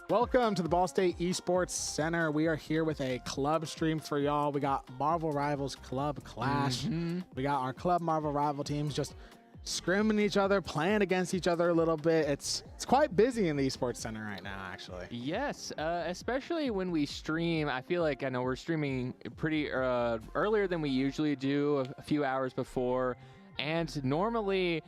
Welcome to the Ball State Esports Center. We are here with a club stream for y'all. We got Marvel Rivals Club Clash. We got our Club Marvel Rival teams just scrimming each other, playing against each other a little bit. It's quite busy in the Esports Center right now, actually. Yes, especially when we stream. I feel like I know we're streaming pretty earlier than we usually do, a few hours before. And normally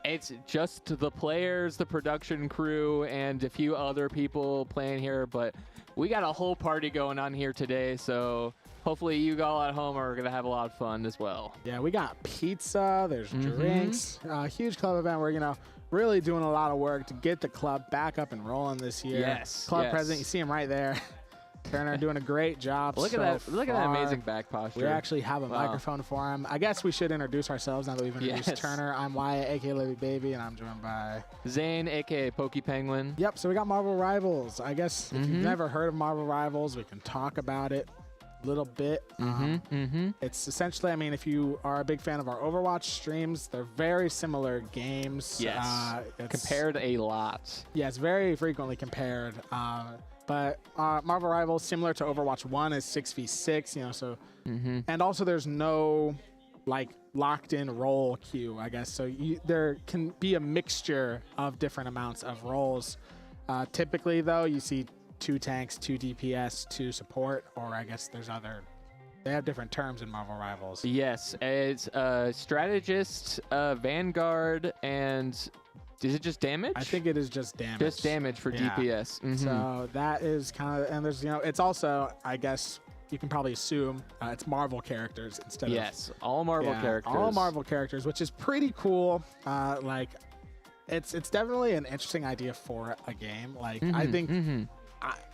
it's just the players, the production crew, and a few other people playing here. But we got a whole party going on here today, so hopefully you all at home are going to have a lot of fun as well. Yeah, we got pizza, there's drinks, huge club event. We're, really doing a lot of work to get the club back up and rolling this year. Yes. Club president, you see him right there. Turner doing a great job. Look at that! Look at that amazing back posture. We actually have a microphone for him. I guess we should introduce ourselves now that we've introduced Yes. Turner. I'm Wyatt, aka Livy Baby, and I'm joined by Zane, aka Pokey Penguin. Yep. So we got Marvel Rivals. I guess if you've never heard of Marvel Rivals, we can talk about it a little bit. It's essentially, I mean, if you are a big fan of our Overwatch streams, they're very similar games. Yes. Compared a lot. Yeah, it's very frequently compared. But Marvel Rivals, similar to Overwatch 1, is 6v6, you know, so. And also there's no, like, locked-in role queue, I guess. So there can be a mixture of different amounts of roles. Typically, though, you see 2 tanks, 2 DPS, 2 support, or I guess there's other. They have different terms in Marvel Rivals. Yes, it's strategist, Vanguard, and is it just damage? I think it is just damage. Just damage for DPS. So that is kind of, and there's, you know, it's also, I guess you can probably assume it's Marvel characters instead of. Yes, all Marvel characters. All Marvel characters, which is pretty cool. Like, it's definitely an interesting idea for a game. Like, I think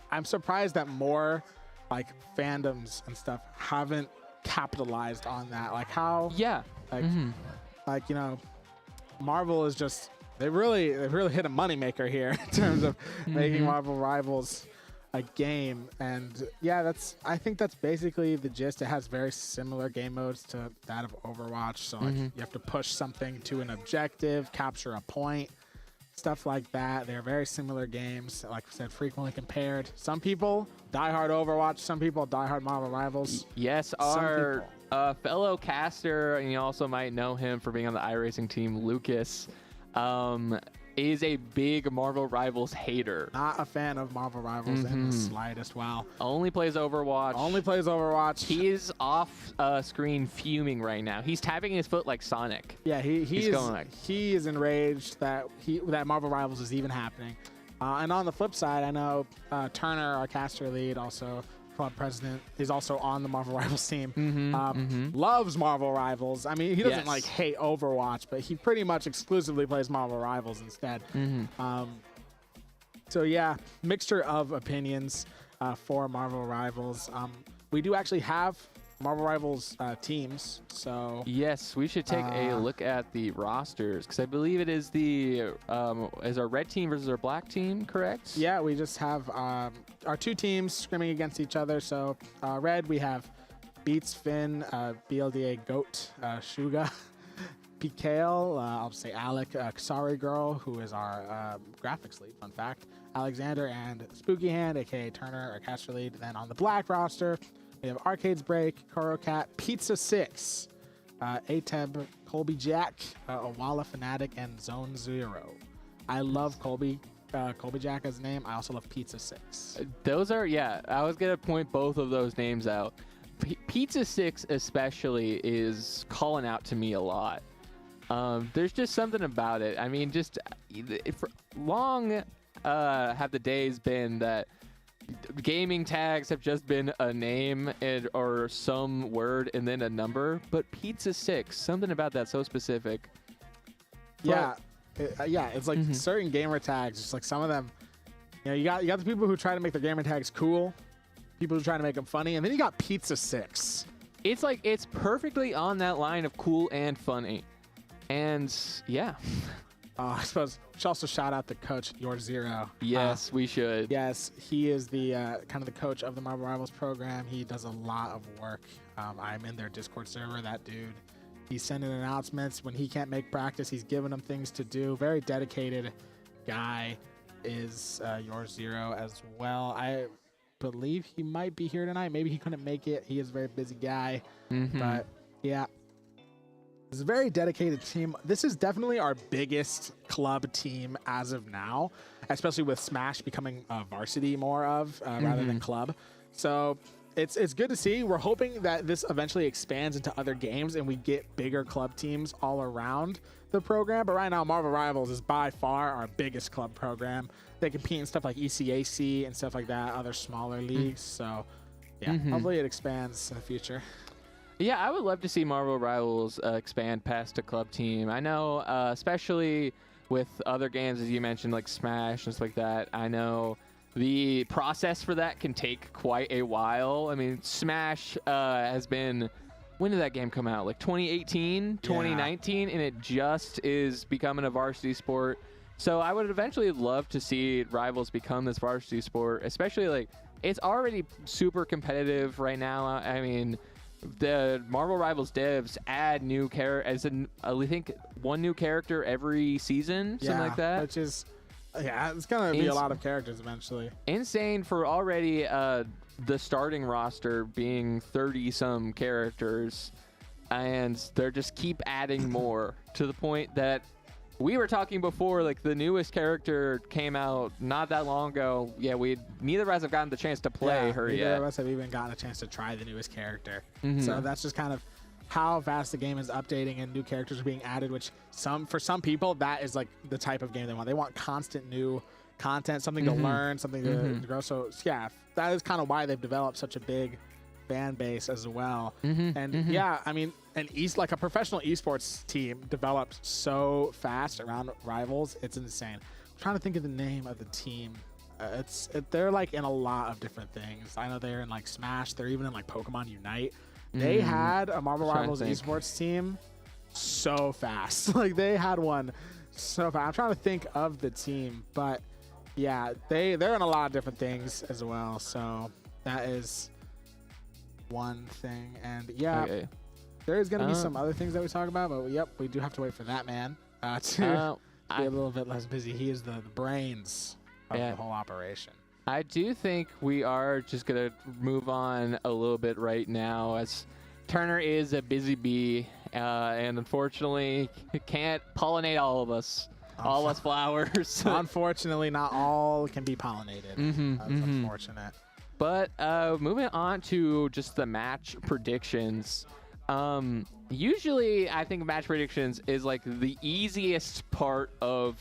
I'm surprised that more like fandoms and stuff haven't capitalized on that. Like how like you know, Marvel is just they've really hit a moneymaker here in terms of making Marvel Rivals a game. And yeah, I think that's basically the gist. It has very similar game modes to that of Overwatch. So like you have to push something to an objective, capture a point, stuff like that. They're very similar games. Like I said, frequently compared. Some people diehard Overwatch. Some people diehard Marvel Rivals. Yes, our fellow caster, and you also might know him for being on the iRacing team, Lucas, is a big Marvel Rivals hater. Not a fan of Marvel Rivals in the slightest. Wow. Only plays Overwatch. Only plays Overwatch. He is off screen fuming right now. He's tapping his foot like Sonic. Yeah, he is enraged that Marvel Rivals is even happening. And on the flip side, I know Turner, our caster lead, also club president, is also on the Marvel Rivals team. Loves Marvel Rivals. I mean, he doesn't like hate Overwatch, but he pretty much exclusively plays Marvel Rivals instead. So yeah, mixture of opinions for Marvel Rivals. We do actually have Marvel Rivals teams, so yes, we should take a look at the rosters, because I believe it is is our red team versus our black team, correct? Yeah, we just have our 2 teams scrimming against each other. So red, we have Beats, Finn, BLDA, Goat, Shuga, Pikael, I'll say Alec, Kasari Girl, who is our graphics lead, fun fact, Alexander, and Spooky Hand, aka Turner, our caster lead. Then on the black roster, we have Arcades Break, Koro Cat, Pizza 6, Ateb, Colby Jack, Awala Fanatic, and Zone Zero. I love Colby Jack as a name. I also love Pizza 6. Those are, I was going to point both of those names out. Pizza 6 especially is calling out to me a lot. There's just something about it. I mean, just for long have the days been that gaming tags have just been a name or some word and then a number, but Pizza 6, something about that so specific. Yeah, it's like certain gamer tags, just like some of them, you know, you got the people who try to make their gamer tags cool, people who try to make them funny, and then you got Pizza 6. It's like, it's perfectly on that line of cool and funny. And yeah. I suppose we should also shout out the coach, Your Zero. Yes, we should. Yes, he is the kind of the coach of the Marvel Rivals program. He does a lot of work. I'm in their Discord server. That dude, he's sending announcements when he can't make practice. He's giving them things to do. Very dedicated guy is Your Zero as well. I believe he might be here tonight. Maybe he couldn't make it. He is a very busy guy. But yeah. It's a very dedicated team. This is definitely our biggest club team as of now, especially with Smash becoming varsity more of rather than club. So it's good to see. We're hoping that this eventually expands into other games and we get bigger club teams all around the program. But right now, Marvel Rivals is by far our biggest club program. They compete in stuff like ECAC and stuff like that, other smaller leagues. So yeah, hopefully it expands in the future. Yeah, I would love to see Marvel Rivals expand past a club team. I know, especially with other games, as you mentioned, like Smash and stuff like that, I know the process for that can take quite a while. I mean, Smash has been, when did that game come out? Like 2018, 2019, and it just is becoming a varsity sport. So I would eventually love to see Rivals become this varsity sport, especially like it's already super competitive right now. I mean, the Marvel Rivals devs add new characters, I think one new character every season, something like that. Which is, it's going to be a lot of characters eventually. Insane for already the starting roster being 30-some characters, and they're just keep adding more to the point that we were talking before, like the newest character came out not that long ago. Yeah, neither of us have gotten the chance to play her yet. Neither of us have even gotten a chance to try the newest character. So that's just kind of how fast the game is updating and new characters are being added, which for some people, that is like the type of game they want. They want constant new content, something to learn, something to grow. So yeah, that is kind of why they've developed such a big fan base as well. And yeah, I mean, like a professional esports team develops so fast around Rivals, it's insane. I'm trying to think of the name of the team. They're like in a lot of different things. I know they're in like Smash. They're even in like Pokemon Unite. They had a Marvel Rivals esports team so fast. Like they had one so fast. I'm trying to think of the team, but yeah, they're in a lot of different things as well. So that is one thing. And yeah, there is going to be some other things that we talk about, but yep, we do have to wait for that man to be a little bit less busy. He is the brains of the whole operation. I do think we are just going to move on a little bit right now, as Turner is a busy bee, and unfortunately can't pollinate all of us. All us flowers. Unfortunately, not all can be pollinated. That's unfortunate. But moving on to just the match predictions. Usually, I think match predictions is like the easiest part of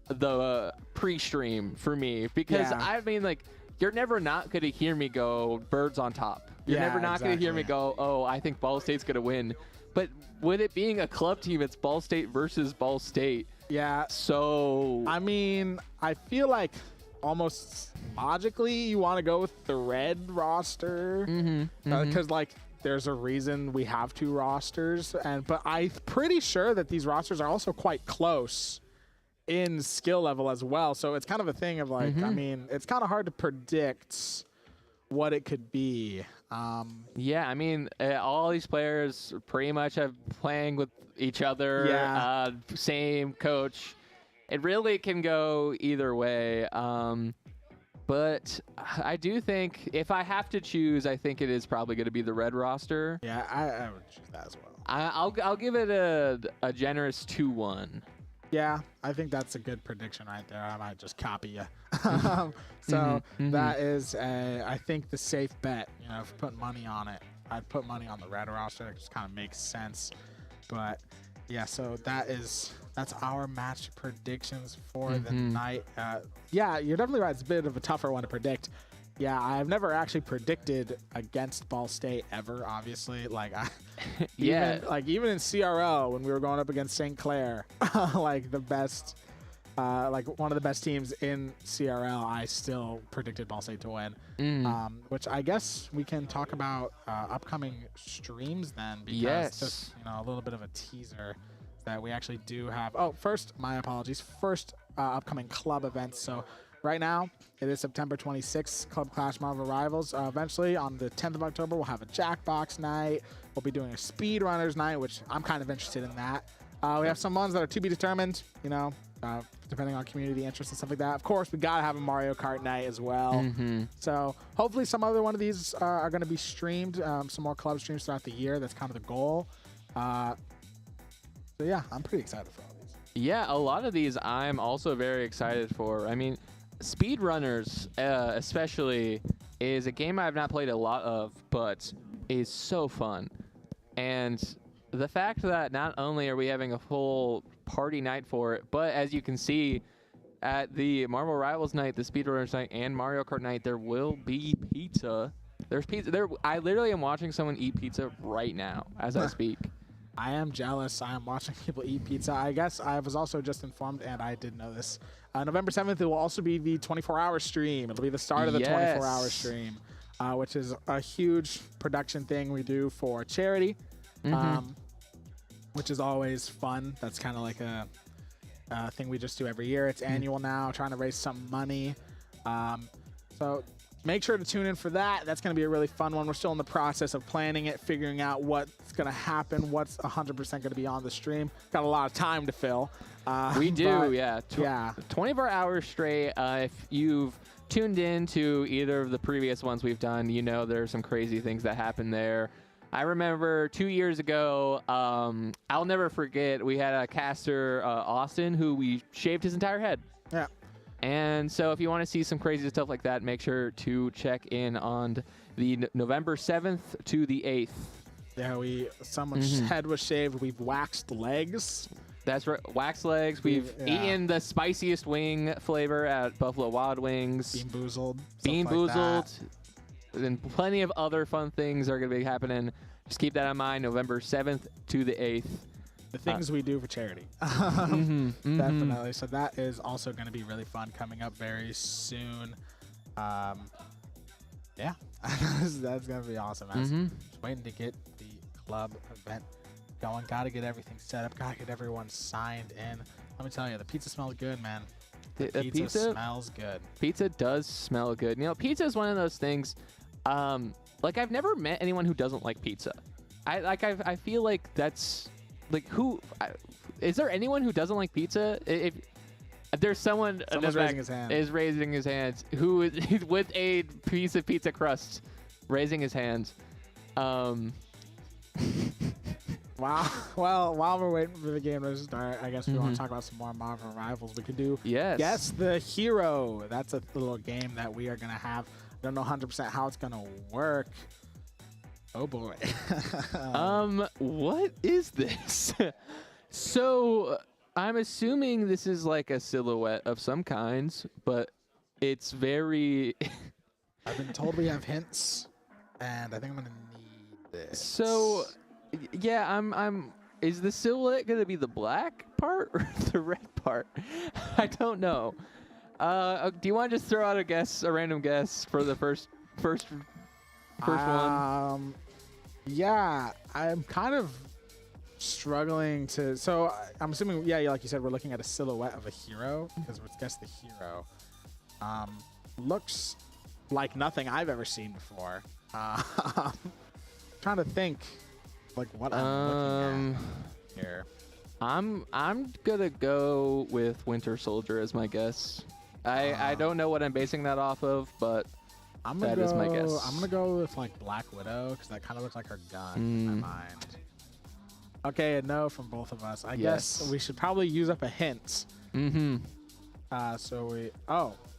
the pre-stream for me, because I mean, like, you're never not going to hear me go birds on top. You're never not going to hear me go, oh, I think Ball State's going to win. But with it being a club team, it's Ball State versus Ball State. Yeah. So I mean, I feel like almost logically you want to go with the red roster because like there's a reason we have two rosters, but I'm pretty sure that these rosters are also quite close in skill level as well. So it's kind of a thing of like, I mean, it's kind of hard to predict what it could be. Yeah, I mean, all these players pretty much have playing with each other. Yeah. Same coach. It really can go either way. But I do think if I have to choose, I think it is probably going to be the red roster. Yeah, I would choose that as well. I'll give it a generous 2-1. Yeah, I think that's a good prediction right there. I might just copy you. So that is, I think, the safe bet. You know, if you put money on it, I'd put money on the red roster. It just kind of makes sense. But yeah, so that's our match predictions for the night. Yeah, you're definitely right. It's a bit of a tougher one to predict. Yeah, I've never actually predicted against Ball State ever, obviously. Like, even in CRL when we were going up against St. Clair, like the best, like one of the best teams in CRL, I still predicted Ball State to win. Which I guess we can talk about upcoming streams then, because just, you know, a little bit of a teaser that we actually do have. Oh, first, my apologies. First, upcoming club events. So right now, it is September 26th, Club Clash Marvel Rivals. Eventually, on the 10th of October, we'll have a Jackbox night. We'll be doing a Speedrunners night, which I'm kind of interested in that. We have some ones that are to be determined, you know, depending on community interest and stuff like that. Of course, we got to have a Mario Kart night as well. So hopefully some other one of these are going to be streamed, some more club streams throughout the year. That's kind of the goal. So yeah, I'm pretty excited for all these. Yeah, a lot of these I'm also very excited for. I mean, Speedrunners especially is a game I've not played a lot of, but is so fun. And the fact that not only are we having a full party night for it, but as you can see at the Marvel Rivals night, the Speedrunners night, and Mario Kart night, there will be pizza. There's pizza. I literally am watching someone eat pizza right now as I speak. I am jealous. I am watching people eat pizza. I guess I was also just informed, and I didn't know this, November 7th, it will also be the 24-hour stream. It'll be the start of the 24-hour stream, which is a huge production thing we do for charity, which is always fun. That's kind of like a thing we just do every year. It's annual now, trying to raise some money. So make sure to tune in for that. That's going to be a really fun one. We're still in the process of planning it, figuring out what's going to happen, what's 100% going to be on the stream. Got a lot of time to fill. We do, yeah. 24 hours straight. If you've tuned in to either of the previous ones we've done, you know there's some crazy things that happen there. I remember 2 years ago, I'll never forget, we had a caster, Austin, who we shaved his entire head. Yeah. And so if you want to see some crazy stuff like that, make sure to check in on the November 7th to the 8th. Yeah, someone's head was shaved. We've waxed legs. That's right. Wax legs. We've eaten the spiciest wing flavor at Buffalo Wild Wings. Bean Boozled. Bean Boozled. And plenty of other fun things are going to be happening. Just keep that in mind. November 7th to the 8th. The things we do for charity. Definitely. So that is also going to be really fun, coming up very soon. Yeah, that's going to be awesome. Just waiting to get the club event going. Got to get everything set up. Got to get everyone signed in. Let me tell you, the pizza smells good, man. The pizza smells good. Pizza does smell good. You know, pizza is one of those things. Like, I've never met anyone who doesn't like pizza. I feel like that's like, is there anyone who doesn't like pizza? If there's someone's raising his hand. Is raising his hands who is with a piece of pizza crust, raising his hands. Wow. Well, while we're waiting for the game to start, I guess we want to talk about some more Marvel Rivals. We could do Guess the Hero. That's a little game that we are going to have. I don't know 100% how it's going to work. Oh, boy. What is this? So I'm assuming this is like a silhouette of some kinds, but it's very... I've been told we have hints, and I think I'm going to need this. So... yeah, is the silhouette going to be the black part or the red part? I don't know. Do you want to just throw out a random guess for the first one? Yeah, I'm kind of struggling to. So I'm assuming, yeah, like you said, we're looking at a silhouette of a hero because let's guess the hero. Looks like nothing I've ever seen before. Trying to think. Like what I'm looking at here. I'm gonna go with Winter Soldier as my guess. I don't know what I'm basing that off of, but that is my guess. I'm gonna go with like Black Widow because that kind of looks like her gun in my mind. Okay, a no from both of us. I guess we should probably use up a hint. So we.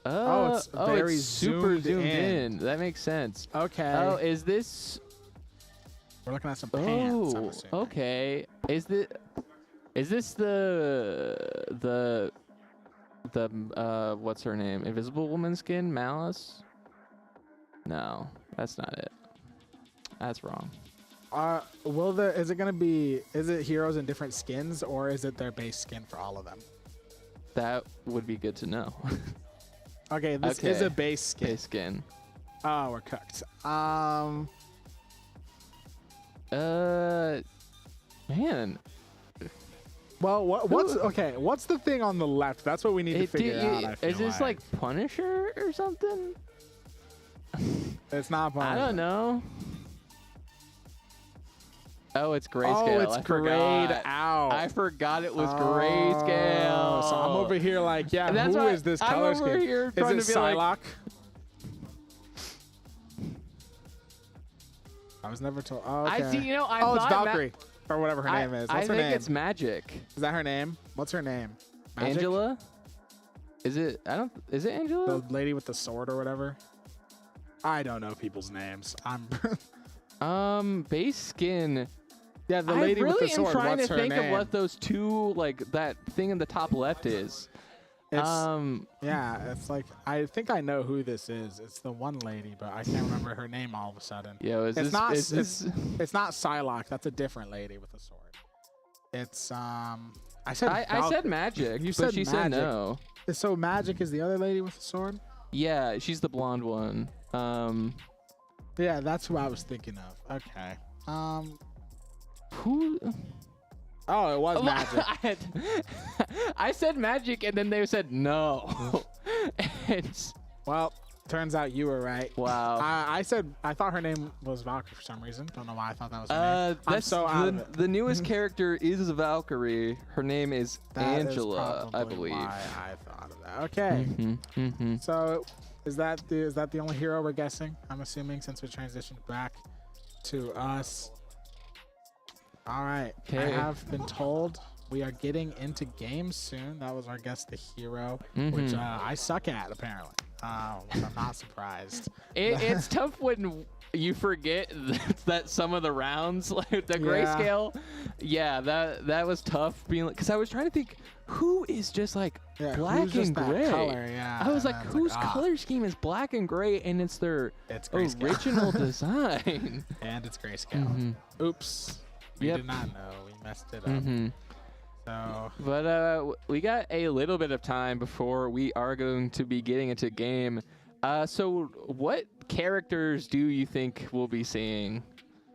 It's very super zoomed in. That makes sense. Okay. Oh, is this? We're looking at some pants. I'm assuming. Okay. Is this the what's her name? Invisible Woman skin? Malice? No, that's not it. That's wrong. Is it heroes in different skins, or is it their base skin for all of them? That would be good to know. Okay, this is a base skin. Base skin. Oh, we're cooked. Man. Well, what's the thing on the left? That's what we need to figure out. Is this like Punisher or something? It's not Punisher. I don't know. Oh, it's grayscale. Oh, it's grayed out. I forgot it was grayscale. So I'm over here like, yeah, who is this color scheme? Here is it Psylocke? Like... I was never told. Oh, okay. I see. It's Valkyrie or whatever her name is. What's her name? I think it's Magic. Is that her name? What's her name? Magic? Angela? Is it? Is it Angela? The lady with the sword or whatever. I don't know people's names. Base skin. Yeah, the lady with the sword. I'm trying What's to her think name? of what those two, like that thing in the top left is. Yeah, it's like I think I know who this is. It's the one lady, but I can't remember her name all of a sudden. Yeah, it's not Psylocke. That's a different lady with a sword. It's I said I said Magic, You but said she said Magic. no. So Magic is the other lady with the sword? Yeah, she's the blonde one. Yeah, that's who I was thinking of. Okay. Who? Oh, it was Magic. I said Magic, and then they said no. It's, Well, turns out you were right. wow. I thought her name was Valkyrie for some reason. Don't know why I thought that was her name. I'm That's so out of it. the newest character is Valkyrie. Her name is That is Angela, I probably believe. why I thought of that. Okay. Mm-hmm. So, is that the only hero we're guessing? I'm assuming since we transitioned back to us. All right. I Okay. have been told we are getting into games soon. That was our guess, the hero, which I suck at apparently. Which I'm not surprised. It's tough when you forget that some of the rounds, like the grayscale, that was tough. Being because I was trying to think who is just like black who's just and that gray. color, yeah, I was and like, then it's whose like, ah. color scheme is black and gray, and it's their grayscale. original design. And it's grayscale. Oops. We did not know. We messed it up. So, But we got a little bit of time before we are going to be getting into game. So what characters do you think we'll be seeing?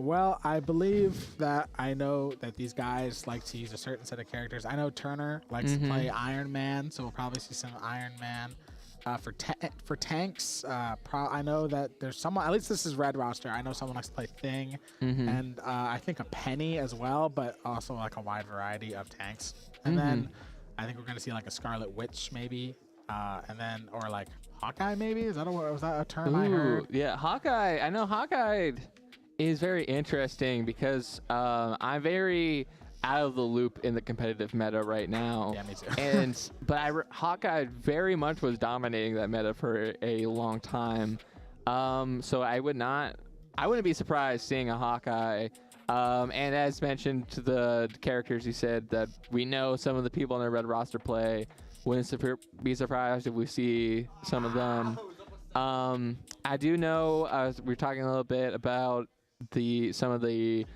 well, I believe that I know that these guys like to use a certain set of characters. I know Turner likes to play Iron Man, so we'll probably see some Iron Man. For tanks, I know that there's someone, at least this is red roster, I know someone likes to play Thing, and I think a Penny as well, but also like a wide variety of tanks. And then I think we're going to see like a Scarlet Witch maybe, and then, or like Hawkeye maybe? Was that a term I heard? Yeah, Hawkeye. I know Hawkeye is very interesting because I'm very out of the loop in the competitive meta right now. Yeah, me too. But Hawkeye very much was dominating that meta for a long time. So I wouldn't be surprised seeing a Hawkeye. And as mentioned to the characters, you said that we know some of the people on the red roster play. Wouldn't be surprised if we see some of them. I do know we're talking a little bit about some of the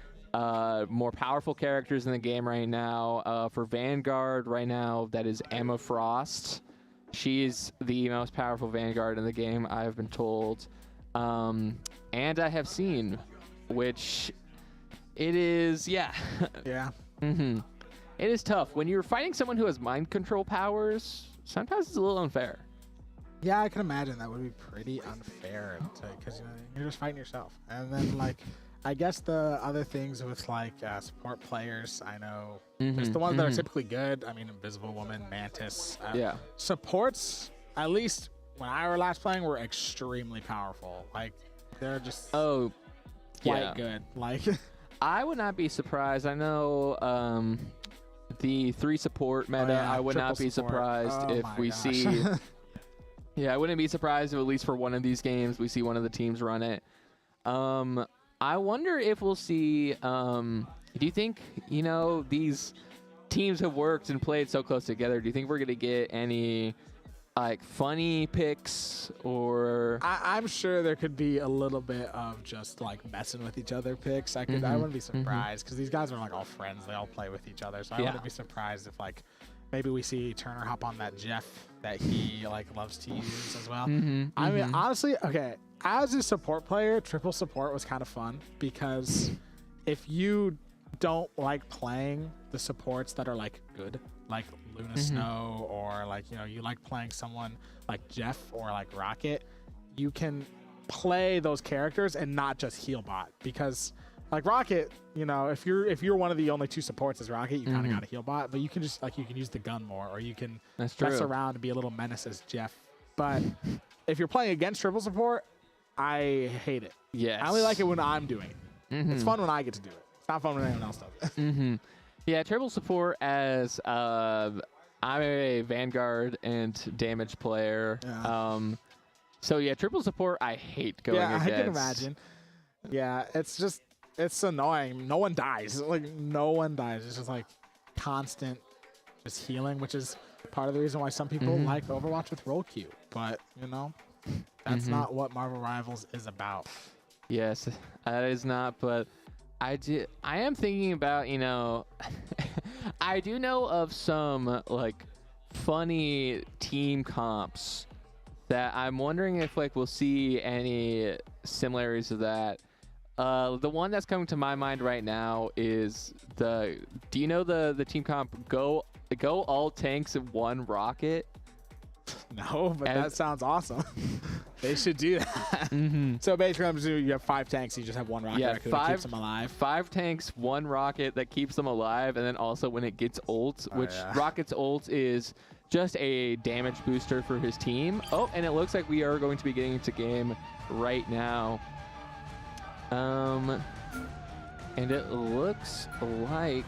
more powerful characters in the game right now. For Vanguard right now, that is Emma Frost. She's the most powerful Vanguard in the game, I have been told. And I have seen, which it is, yeah. Yeah. It is tough. When you're fighting someone who has mind control powers, sometimes it's a little unfair. Yeah, I can imagine that would be pretty unfair because you're just fighting yourself. And then like, I guess the other things with like support players, I know just the ones that are typically good. I mean, Invisible Woman, Mantis. Supports, at least when I were last playing, were extremely powerful. Like they're just quite good. Like I would not be surprised. I know the 3 support meta. I would not be surprised if we see. Yeah, I wouldn't be surprised if at least for one of these games we see one of the teams run it. I wonder if we'll see. Do you think these teams have worked and played so close together? Do you think we're gonna get any like funny picks or? I'm sure there could be a little bit of just like messing with each other picks. I wouldn't be surprised because these guys are like all friends. They all play with each other, so I wouldn't be surprised if like maybe we see Turner hop on that Jeff that he like loves to use as well. I mean, honestly, okay. As a support player, triple support was kind of fun because if you don't like playing the supports that are like good, like Luna Snow, or like you like playing someone like Jeff or like Rocket, you can play those characters and not just heal bot because like Rocket, if you're one of the only 2 supports as Rocket, you kind of got to heal bot, but you can just like you can use the gun more, or you can mess around and be a little menace as Jeff. But if you're playing against triple support, I hate it. Yes. I only like it when I'm doing it. It's fun when I get to do it. It's not fun when anyone else does it. Yeah, triple support as I'm a Vanguard and damage player. Yeah. So yeah, triple support I hate going against. Yeah, I can imagine. Yeah, it's annoying. No one dies. Like no one dies. It's just like constant just healing, which is part of the reason why some people like Overwatch with roll queue. But that's not what Marvel Rivals is about. Yes, that is not. But I am thinking about I do know of some like funny team comps that I'm wondering if like we'll see any similarities of that. The one that's coming to my mind right now is do you know the team comp go all tanks in one rocket? No, but that sounds awesome. They should do that. So basically, you have 5 tanks. You just have one rocket that keeps them alive. 5 tanks, 1 rocket that keeps them alive, and then also when it gets ult, Rocket's ult is just a damage booster for his team. Oh, and it looks like we are going to be getting into game right now. And it looks like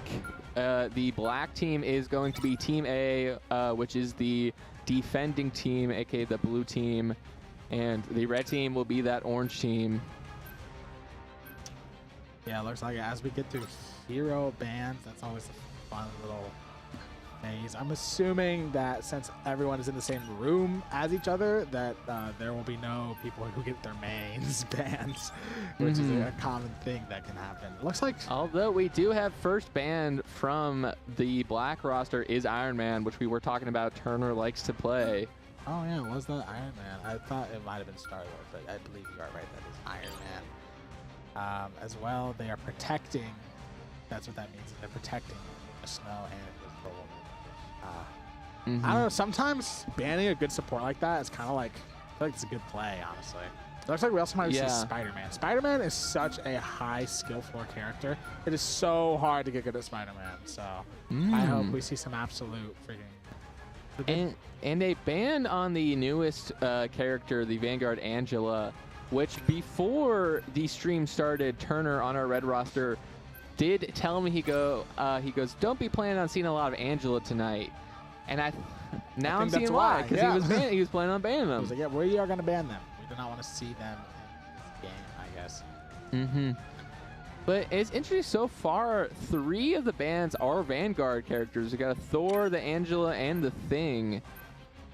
the black team is going to be Team A, which is the defending team, aka the blue team, and the red team will be that orange team. Yeah, it looks like as we get through hero bands, that's always a fun little phase. I'm assuming that since everyone is in the same room as each other, that there will be no people who get their mains bans, which is a common thing that can happen. It looks like... Although we do have first ban from the black roster is Iron Man, which we were talking about Turner likes to play. Oh yeah, was that Iron Man? I thought it might have been Star-Lord, but I believe you are right. That is Iron Man. As well, they are protecting. That's what that means. They're protecting the snow and the cold. I don't know. Sometimes banning a good support like that is kind of like, I feel like it's a good play, honestly. It looks like we also might see Spider-Man. Spider-Man is such a high skill floor character. It is so hard to get good at Spider-Man. So I hope we see some absolute freaking. And a ban on the newest character, the Vanguard Angela, which before the stream started, Turner on our red roster did tell me he goes, don't be planning on seeing a lot of Angela tonight. And now I'm seeing why, because he was planning on banning them. He was like, yeah, we are going to ban them. We do not want to see them in this game, I guess. But it's interesting so far, 3 of the bans are Vanguard characters. We got Thor, the Angela, and the Thing.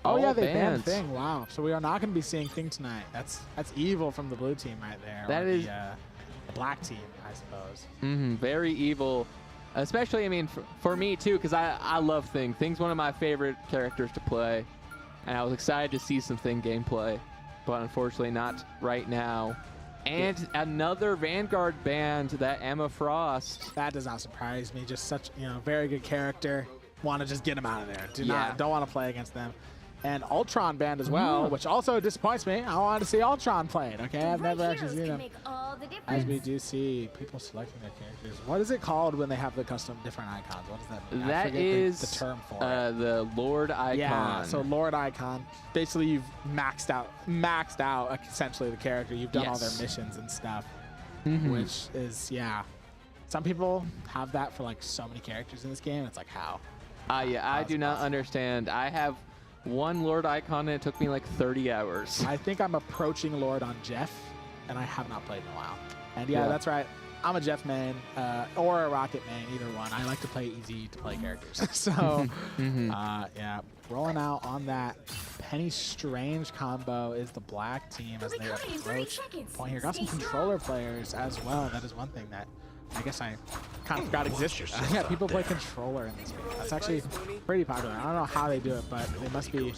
Oh yeah, they banned Thing. Wow. So we are not going to be seeing Thing tonight. That's evil from the blue team right there. That is the black team, I suppose. Very evil. Especially, I mean, for me too, because I love Thing. Thing's one of my favorite characters to play, and I was excited to see some Thing gameplay, but unfortunately not right now. And another Vanguard band, that Emma Frost. That does not surprise me. Just such, very good character. Want to just get him out of there. Don't want to play against them. And Ultron banned as well, which also disappoints me. I wanted to see Ultron played, okay? I've never actually seen him. As we do see people selecting their characters. What is it called when they have the custom different icons? What does that mean? That is the term for it. The Lord Icon. Yeah, so Lord Icon. Basically, you've maxed out essentially the character. You've done all their missions and stuff, which is, Some people have that for like so many characters in this game. It's like, how? I do not understand. I have 1 Lord Icon and it took me like 30 hours. I think I'm approaching Lord on Jeff, and I have not played in a while. And that's right. I'm a Jeff main or a Rocket main, either one. I like to play easy to play characters. So, rolling out on that Penny Strange combo is the black team as they approach point here. Got some controller players as well. That is one thing that I guess I kind of forgot existed. People play controller in this game. That's actually pretty popular. I don't know how they do it, but they must be.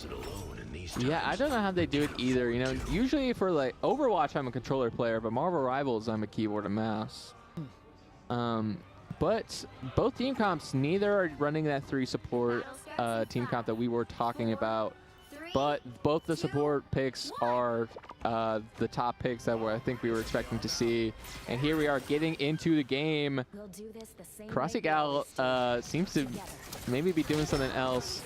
Yeah, I don't know how they do it either. Usually for like Overwatch, I'm a controller player, but Marvel Rivals, I'm a keyboard and mouse. But both team comps, neither are running that 3 support team comp that we were talking about. But both the support picks are the top picks that I think we were expecting to see. And here we are getting into the game. Crossy Gal seems to maybe be doing something else.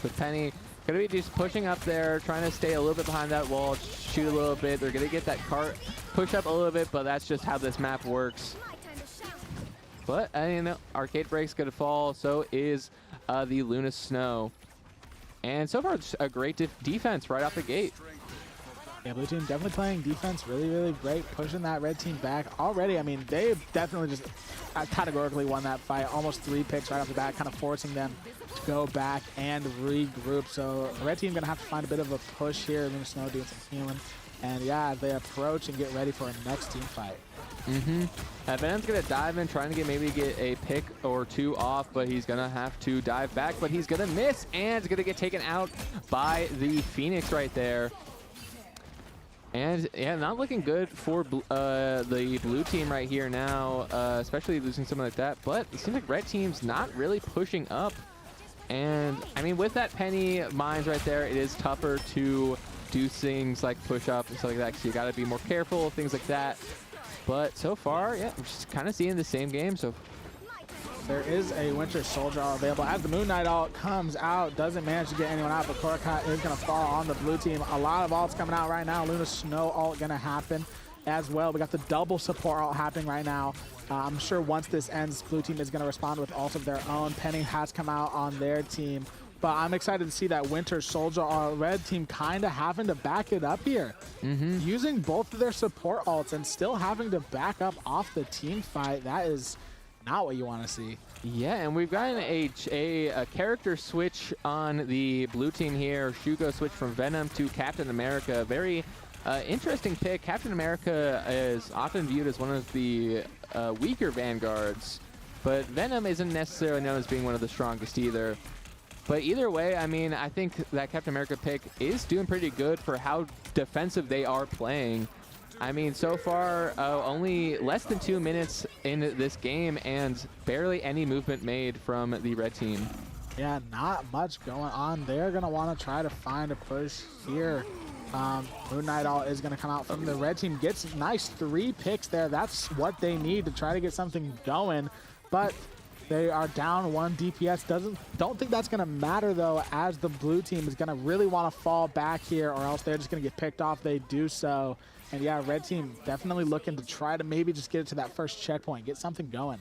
With Penny, gonna be just pushing up there, trying to stay a little bit behind that wall, shoot a little bit. They're gonna get that cart push up a little bit, but that's just how this map works. But Arcade Break's gonna fall. So is the Luna Snow. And so far, it's a great defense right off the gate. Yeah, blue team definitely playing defense really, really great, pushing that red team back already. I mean, they definitely just categorically won that fight. Almost 3 picks right off the bat, kind of forcing them to go back and regroup. So the red team going to have to find a bit of a push here. Luna Snow doing some healing. And yeah, they approach and get ready for a next team fight. Venom's going to dive in, trying to maybe get a pick or two off, but he's going to have to dive back, but he's going to miss and going to get taken out by the Phoenix right there. And yeah, not looking good for the blue team right here now, especially losing something like that. But it seems like red team's not really pushing up. And I mean, with that Penny mines right there, it is tougher to do things like push up and stuff like that, because you got to be more careful, things like that. But so far, yeah, I'm just kind of seeing the same game. So there is a Winter Soldier ult available. As the Moon Knight ult comes out, doesn't manage to get anyone out, but Korkai is going to fall on the blue team. A lot of ults coming out right now. Luna Snow ult going to happen as well. We got the double support ult happening right now. I'm sure once this ends, blue team is going to respond with ults of their own. Penny has come out on their team. But I'm excited to see that Winter Soldier, our red team, kind of having to back it up here. Using both of their support ults and still having to back up off the team fight. That is not what you want to see. Yeah, and we've gotten a character switch on the blue team here. Shugo switched from Venom to Captain America. Very interesting pick. Captain America is often viewed as one of the weaker vanguards, but Venom isn't necessarily known as being one of the strongest either. But either way, I mean, I think that Captain America pick is doing pretty good for how defensive they are playing. I mean, so far, only less than 2 minutes in this game and barely any movement made from the red team. Yeah, not much going on. They're going to want to try to find a push here. Moon Knight ult is going to come out from the red team. Gets nice 3 picks there. That's what they need to try to get something going. But they are down 1 DPS. Don't think that's going to matter, though, as the blue team is going to really want to fall back here, or else they're just going to get picked off. They do so. And yeah, red team definitely looking to try to maybe just get it to that first checkpoint, get something going.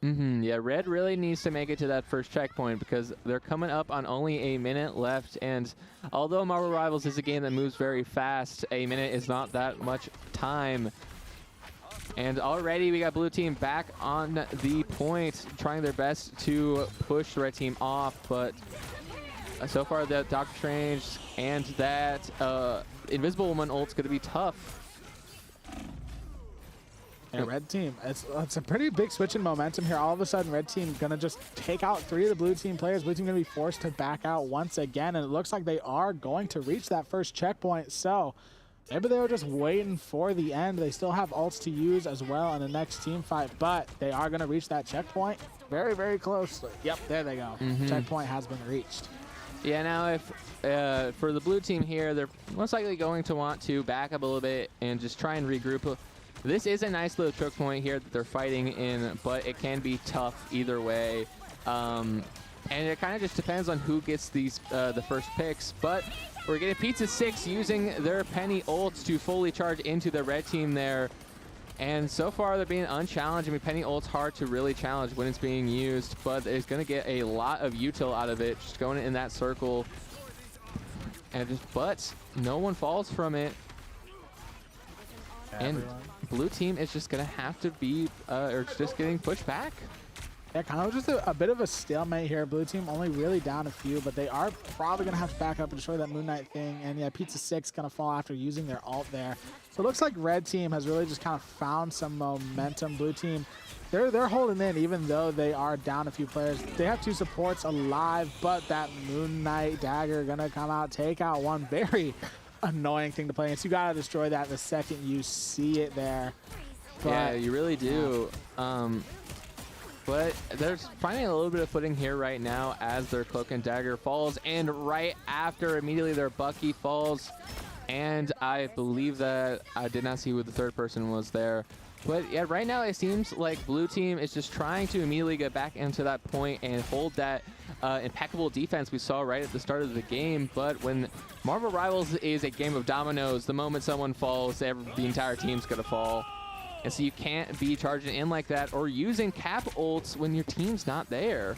Yeah, red really needs to make it to that first checkpoint because they're coming up on only a minute left. And although Marvel Rivals is a game that moves very fast, a minute is not that much time. And already we got blue team back on the point, trying their best to push the red team off. But so far, that Doctor Strange and that Invisible Woman ult's going to be tough. Yeah, red team, it's a pretty big switch in momentum here. All of a sudden, red team going to just take out 3 of the blue team players. Blue team going to be forced to back out once again. And it looks like they are going to reach that first checkpoint. So maybe they were just waiting for the end. They still have ults to use as well in the next team fight, but they are going to reach that checkpoint very, very closely. Yep, there they go. Checkpoint has been reached. Yeah, now if for the blue team here, they're most likely going to want to back up a little bit and just try and regroup. This is a nice little choke point here that they're fighting in, but it can be tough either way. And it kind of just depends on who gets these the first picks. But we're getting Pizza 6 using their Penny ults to fully charge into the red team there. And so far, they're being unchallenged. I mean, Penny ult's hard to really challenge when it's being used, but it's going to get a lot of util out of it, just going in that circle. And but no one falls from it. And blue team is just going to have to be, or just getting pushed back. Yeah, kind of just a bit of a stalemate here. Blue team only really down a few, but they are probably going to have to back up and destroy that Moon Knight thing. And yeah, Pizza 6 going to fall after using their ult there. So it looks like red team has really just kind of found some momentum. Blue team, they're holding in even though they are down a few players. They have 2 supports alive, but that Moon Knight dagger going to come out, take out one. Very annoying thing to play against. You got to destroy that the second you see it there. But, yeah, you really do. But they're finding a little bit of footing here right now as their Cloak and Dagger falls, and right after, immediately their Bucky falls. And I believe that I did not see who the third person was there. But yeah, right now it seems like blue team is just trying to immediately get back into that point and hold that impeccable defense we saw right at the start of the game. But when Marvel Rivals is a game of dominoes, the moment someone falls, the entire team's going to fall. And so you can't be charging in like that or using cap ults when your team's not there.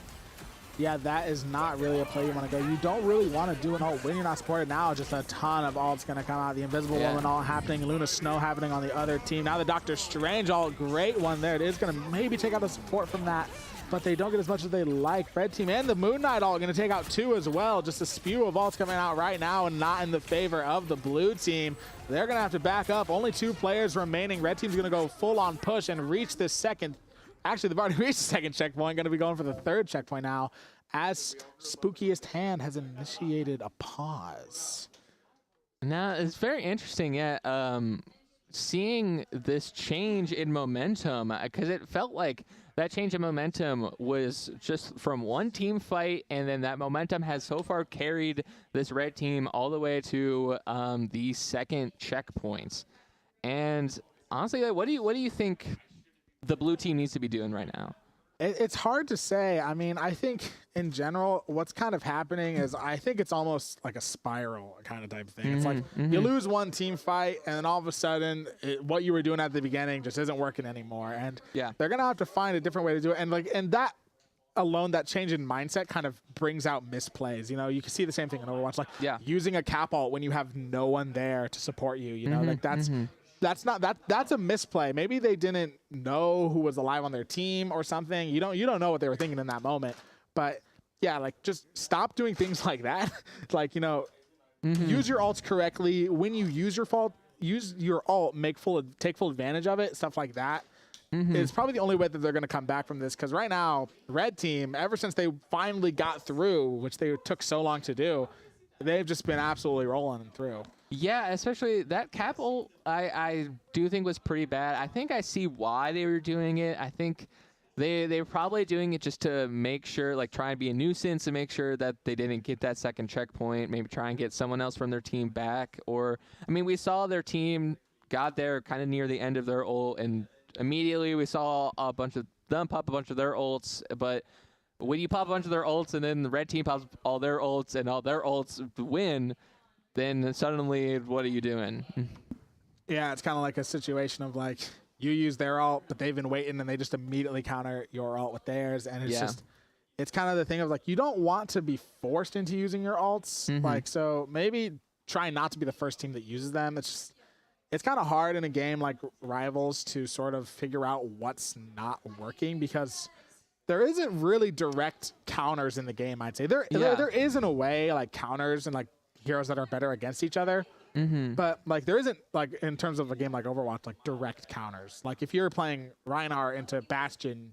Yeah, that is not really a play you want to go. You don't really want to do an ult when you're not supported. Now just a ton of ults going to come out. The Invisible Woman ult happening. Luna Snow happening on the other team. Now the Doctor Strange ult. Great one there. It is going to maybe take out the support from that, but they don't get as much as they like. Red team and the Moon Knight ult going to take out 2 as well. Just a spew of ults coming out right now and not in the favor of the blue team. They're going to have to back up. Only 2 players remaining. Red team's going to go full on push and reach this second. Actually, they've already reached the second checkpoint. Going to be going for the 3rd checkpoint now, as Spookiest Hand has initiated a pause. Now, it's very interesting, seeing this change in momentum, because it felt like that change in momentum was just from one team fight, and then that momentum has so far carried this red team all the way to the second checkpoint. And honestly, like, what do you think the blue team needs to be doing right now? It's hard to say. I mean, I think in general, what's kind of happening is I think it's almost like a spiral kind of type thing. It's like you lose one team fight, and then all of a sudden, what you were doing at the beginning just isn't working anymore. And they're gonna have to find a different way to do it. And that alone, that change in mindset kind of brings out misplays. You know, you can see the same thing in Overwatch, like using a cap ult when you have no one there to support you. You know, like that's a misplay. Maybe they didn't know who was alive on their team or something. You don't know what they were thinking in that moment. But yeah, like just stop doing things like that. Like, you know, use your ults correctly. When you use your ult, take full advantage of it. Stuff like that. It's probably the only way that they're going to come back from this, because right now, red team, ever since they finally got through, which they took so long to do, they've just been absolutely rolling through. Yeah, especially that cap ult, I do think was pretty bad. I think I see why they were doing it. I think they were probably doing it just to make sure, like try and be a nuisance and make sure that they didn't get that second checkpoint, maybe try and get someone else from their team back. Or, I mean, we saw their team got there kind of near the end of their ult, and immediately we saw a bunch of them pop a bunch of their ults, but when you pop a bunch of their ults and then the red team pops all their ults and all their ults win, then suddenly, what are you doing? Yeah, it's kind of like a situation of like you use their ult, but they've been waiting and they just immediately counter your ult with theirs. And it's just, it's kind of the thing of like, you don't want to be forced into using your ults. Like, so maybe try not to be the first team that uses them. It's just, it's kind of hard in a game like Rivals to sort of figure out what's not working, because there isn't really direct counters in the game, I'd say. There is in a way like counters and like heroes that are better against each other. But like there isn't, like in terms of a game like Overwatch, like direct counters. Like if you're playing Reinhardt into Bastion,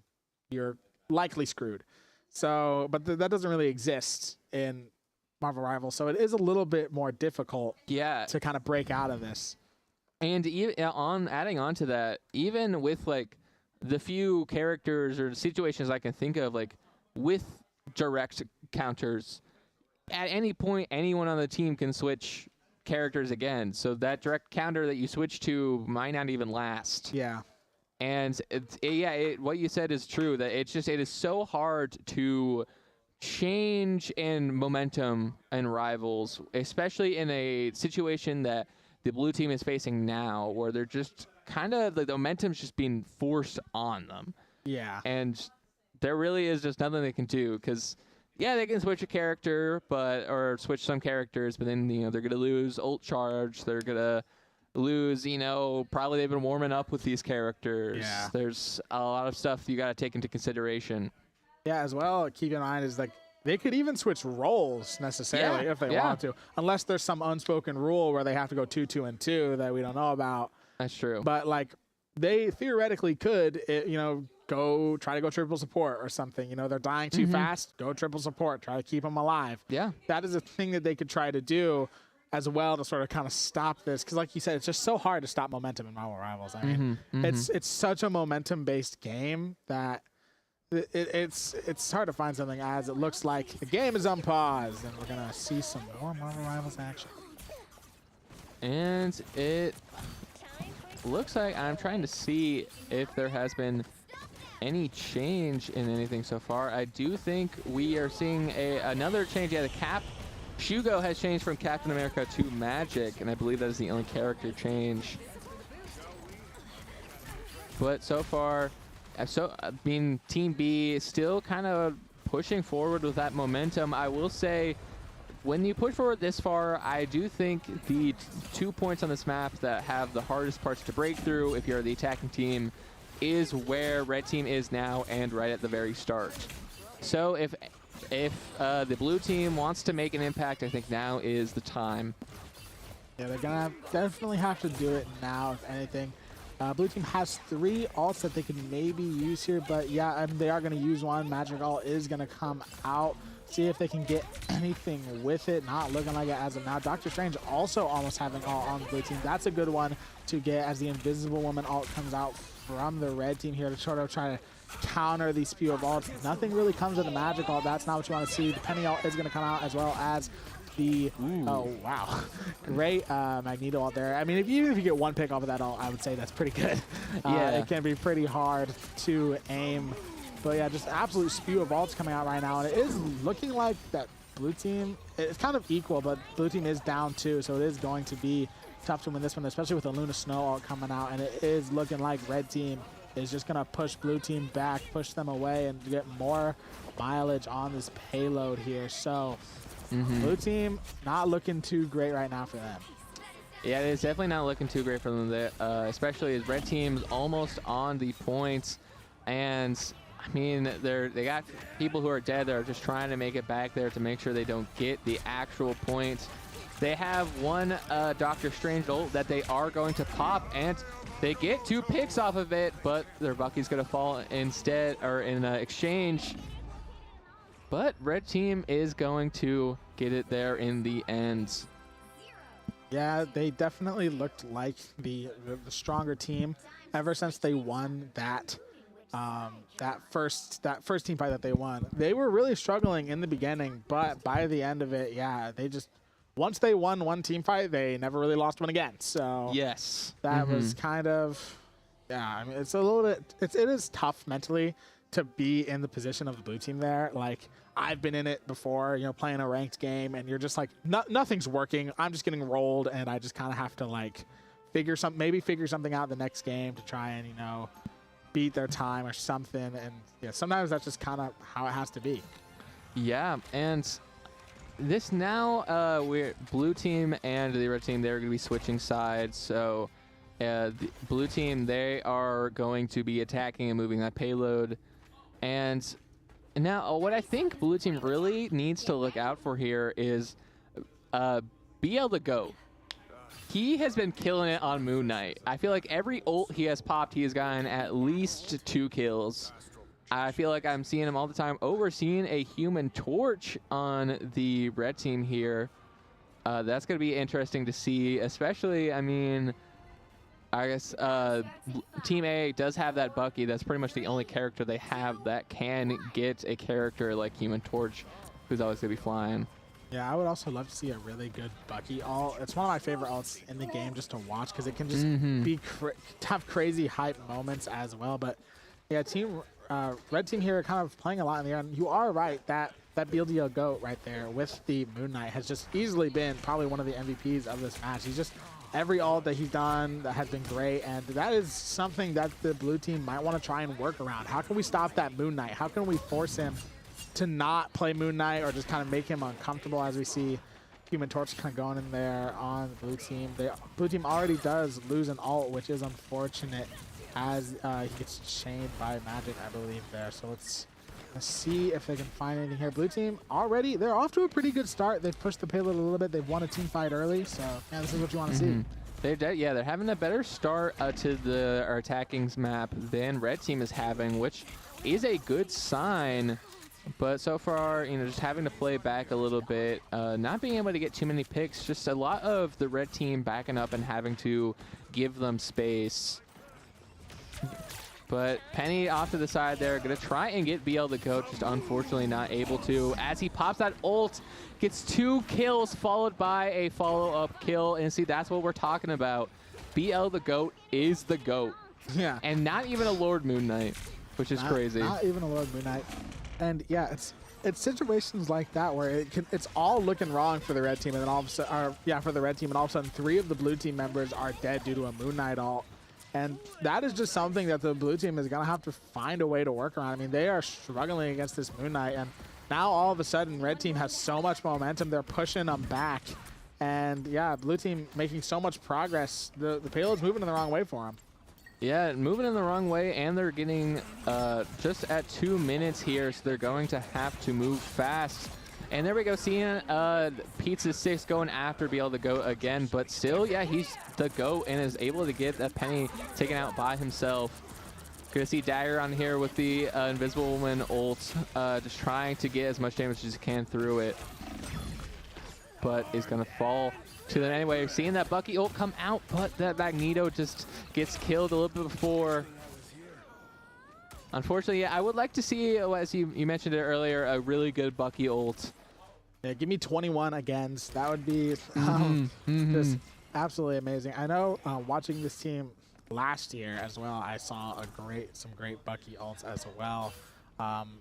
you're likely screwed. So, but that doesn't really exist in Marvel Rivals. So it is a little bit more difficult to kind of break out of this. And adding on to that, even with like the few characters or situations I can think of, like with direct counters, at any point, anyone on the team can switch characters again. So that direct counter that you switch to might not even last. Yeah. And what you said is true, that it is so hard to change in momentum and Rivals, especially in a situation that the blue team is facing now, where they're just kind of, the momentum's just being forced on them. Yeah. And there really is just nothing they can do, because they can switch a character, or switch some characters, but then, they're going to lose ult charge. They're going to lose, probably they've been warming up with these characters. Yeah. There's a lot of stuff you got to take into consideration. Yeah, as well, keep in mind is like, they could even switch roles necessarily if they want to, unless there's some unspoken rule where they have to go 2-2-2 that we don't know about. That's true. But like they theoretically could, go try to go triple support or something. They're dying too fast. Go triple support. Try to keep them alive. Yeah, that is a thing that they could try to do as well to sort of kind of stop this, because like you said, it's just so hard to stop momentum in Marvel Rivals. I mean, it's such a momentum based game that. It's hard to find something, as it looks like the game is unpaused, and we're going to see some more Marvel Rivals action. And it looks like, I'm trying to see if there has been any change in anything so far. I do think we are seeing another change. Yeah, the cap. Shugo has changed from Captain America to Magic, and I believe that is the only character change. But so far... Team B is still kind of pushing forward with that momentum. I will say, when you push forward this far, I do think the 2 points on this map that have the hardest parts to break through if you're the attacking team is where red team is now and right at the very start. So if the blue team wants to make an impact, I think now is the time. Yeah, they're gonna definitely have to do it now, if anything. Blue team has 3 ults that they can maybe use here, but yeah, they are gonna use one. Magic ult is gonna come out. See if they can get anything with it. Not looking like it as of now. Doctor Strange also almost having ult on the blue team. That's a good one to get as the Invisible Woman ult comes out from the red team here to sort of try to counter these spew of ults. Nothing really comes with the Magic ult. That's not what you want to see. The Penny ult is going to come out as well as the oh wow, great Magneto ult there. I mean, even if you get 1 pick off of that ult, I would say that's pretty good. Yeah, it can be pretty hard to aim. But yeah, just absolute spew of ults coming out right now, and it is looking like that blue team, it's kind of equal, but blue team is down 2, so it is going to be tough to win this one, especially with the Luna Snow ult coming out, and it is looking like red team is just going to push blue team back, push them away, and get more mileage on this payload here. So blue team not looking too great right now for them. Yeah, it's definitely not looking too great for them, especially as red team's almost on the points, and I mean, they got people who are dead that are just trying to make it back there to make sure they don't get the actual points. They have one Doctor Strange ult that they are going to pop, and they get 2 picks off of it, but their Bucky's going to fall instead, or in exchange. But red team is going to get it there in the end. Yeah, they definitely looked like the stronger team ever since they won that first team fight that they won. They were really struggling in the beginning, but by the end of it, yeah, they just, once they won one team fight, they never really lost one again. So yes, that was kind of, yeah, I mean, it's a little bit, it is tough mentally to be in the position of the blue team there. Like, I've been in it before, you know, playing a ranked game, and you're just like, nothing's working. I'm just getting rolled, and I just kind of have to like figure something out the next game to try and, you know, beat their time or something. And yeah, sometimes that's just kind of how it has to be. Yeah, and this now, we're blue team and the red team, they're going to be switching sides. So the blue team, they are going to be attacking and moving that payload. And now what I think blue team really needs to look out for here is BL the GOAT. He has been killing it on Moon Knight. I feel like every ult he has popped, he has gotten at least 2 kills. I feel like I'm seeing him all the time. Oh, we're seeing a Human Torch on the red team here. That's going to be interesting to see, especially, I mean, I guess Team A does have that Bucky. That's pretty much the only character they have that can get a character like Human Torch, who's always going to be flying. Yeah, I would also love to see a really good Bucky ult. It's one of my favorite ults in the game just to watch because it can just be have crazy hype moments as well. But yeah, red team here kind of playing a lot in the air. And you are right that BLDL GOAT right there with the Moon Knight has just easily been probably one of the MVPs of this match. He's just, every ult that he's done that has been great, and that is something that the blue team might want to try and work around. How can we stop that Moon Knight? How can we force him to not play Moon Knight or just kind of make him uncomfortable, as we see Human Torch kind of going in there on the blue team. Blue team already does lose an ult, which is unfortunate, as he gets chained by Magic, I believe, there. So let's see if they can find anything here. Blue team already, they're off to a pretty good start. They've pushed the payload a little bit. They've won a team fight early, so yeah, this is what you want to see. They're having a better start to the attacking map than red team is having, which is a good sign. But so far, you know, just having to play back a little bit, not being able to get too many picks, just a lot of the red team backing up and having to give them space. But Penny off to the side there, gonna try and get BL the GOAT, just unfortunately not able to. As he pops that ult, gets 2 kills followed by a follow-up kill. And see, that's what we're talking about. BL the GOAT is the GOAT. Yeah. And not even a Lord Moon Knight, which is crazy. Not even a Lord Moon Knight. And yeah, it's situations like that where it's all looking wrong for the red team, and then all of a sudden, for the red team, and all of a sudden 3 of the blue team members are dead due to a Moon Knight ult. And that is just something that the blue team is going to have to find a way to work around. I mean, they are struggling against this Moon Knight, and now all of a sudden red team has so much momentum. They're pushing them back. And yeah, blue team making so much progress. The payload's moving in the wrong way for them. Yeah, moving in the wrong way, and they're getting just at 2 minutes here, so they're going to have to move fast. And there we go, seeing Pizza 6 going after be able to go again, but still, yeah, he's the GOAT and is able to get that Penny taken out by himself. Gonna see Dagger on here with the Invisible Woman ult, just trying to get as much damage as he can through it. But is gonna fall to them anyway. Seeing that Bucky ult come out, but that Magneto just gets killed a little bit before. Unfortunately, yeah, I would like to see, as you mentioned it earlier, a really good Bucky ult. Yeah, give me 21 against. That would be just absolutely amazing. I know watching this team last year as well, I saw some great Bucky ults as well.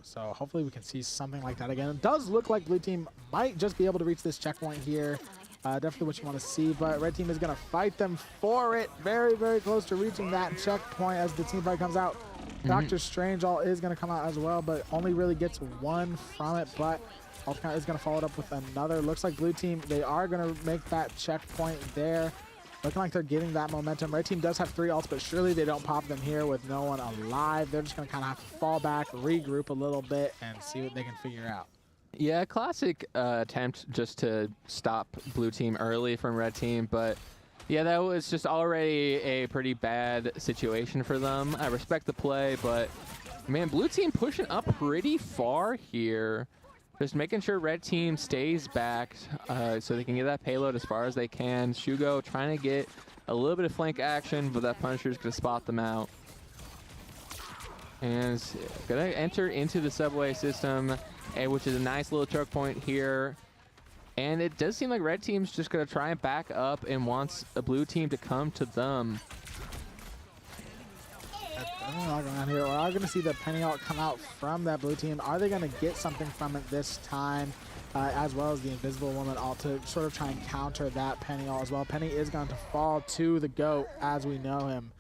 So hopefully we can see something like that again. It does look like blue team might just be able to reach this checkpoint here. Definitely what you want to see, but red team is going to fight them for it. Very, very close to reaching that checkpoint as the team fight comes out. Dr. Strangeall is going to come out as well, but only really gets one from it, but Ultimate is going to follow it up with another. Looks like blue team, they are going to make that checkpoint there. Looking like they're getting that momentum. Red team does have 3 ults, but surely they don't pop them here with no one alive. They're just going to kind of have to fall back, regroup a little bit, and see what they can figure out. Yeah, classic attempt just to stop blue team early from red team, but yeah, that was just already a pretty bad situation for them. I respect the play, but man, blue team pushing up pretty far here. Just making sure red team stays back so they can get that payload as far as they can. Shugo trying to get a little bit of flank action, but that Punisher's going to spot them out. And is going to enter into the subway system, which is a nice little choke point here. And it does seem like red team's just going to try and back up and wants a blue team to come to them. Here. We're going to see the Penny ult come out from that blue team. Are they going to get something from it this time, as well as the Invisible Woman ult to sort of try and counter that Penny ult as well? Penny is going to fall to the GOAT as we know him.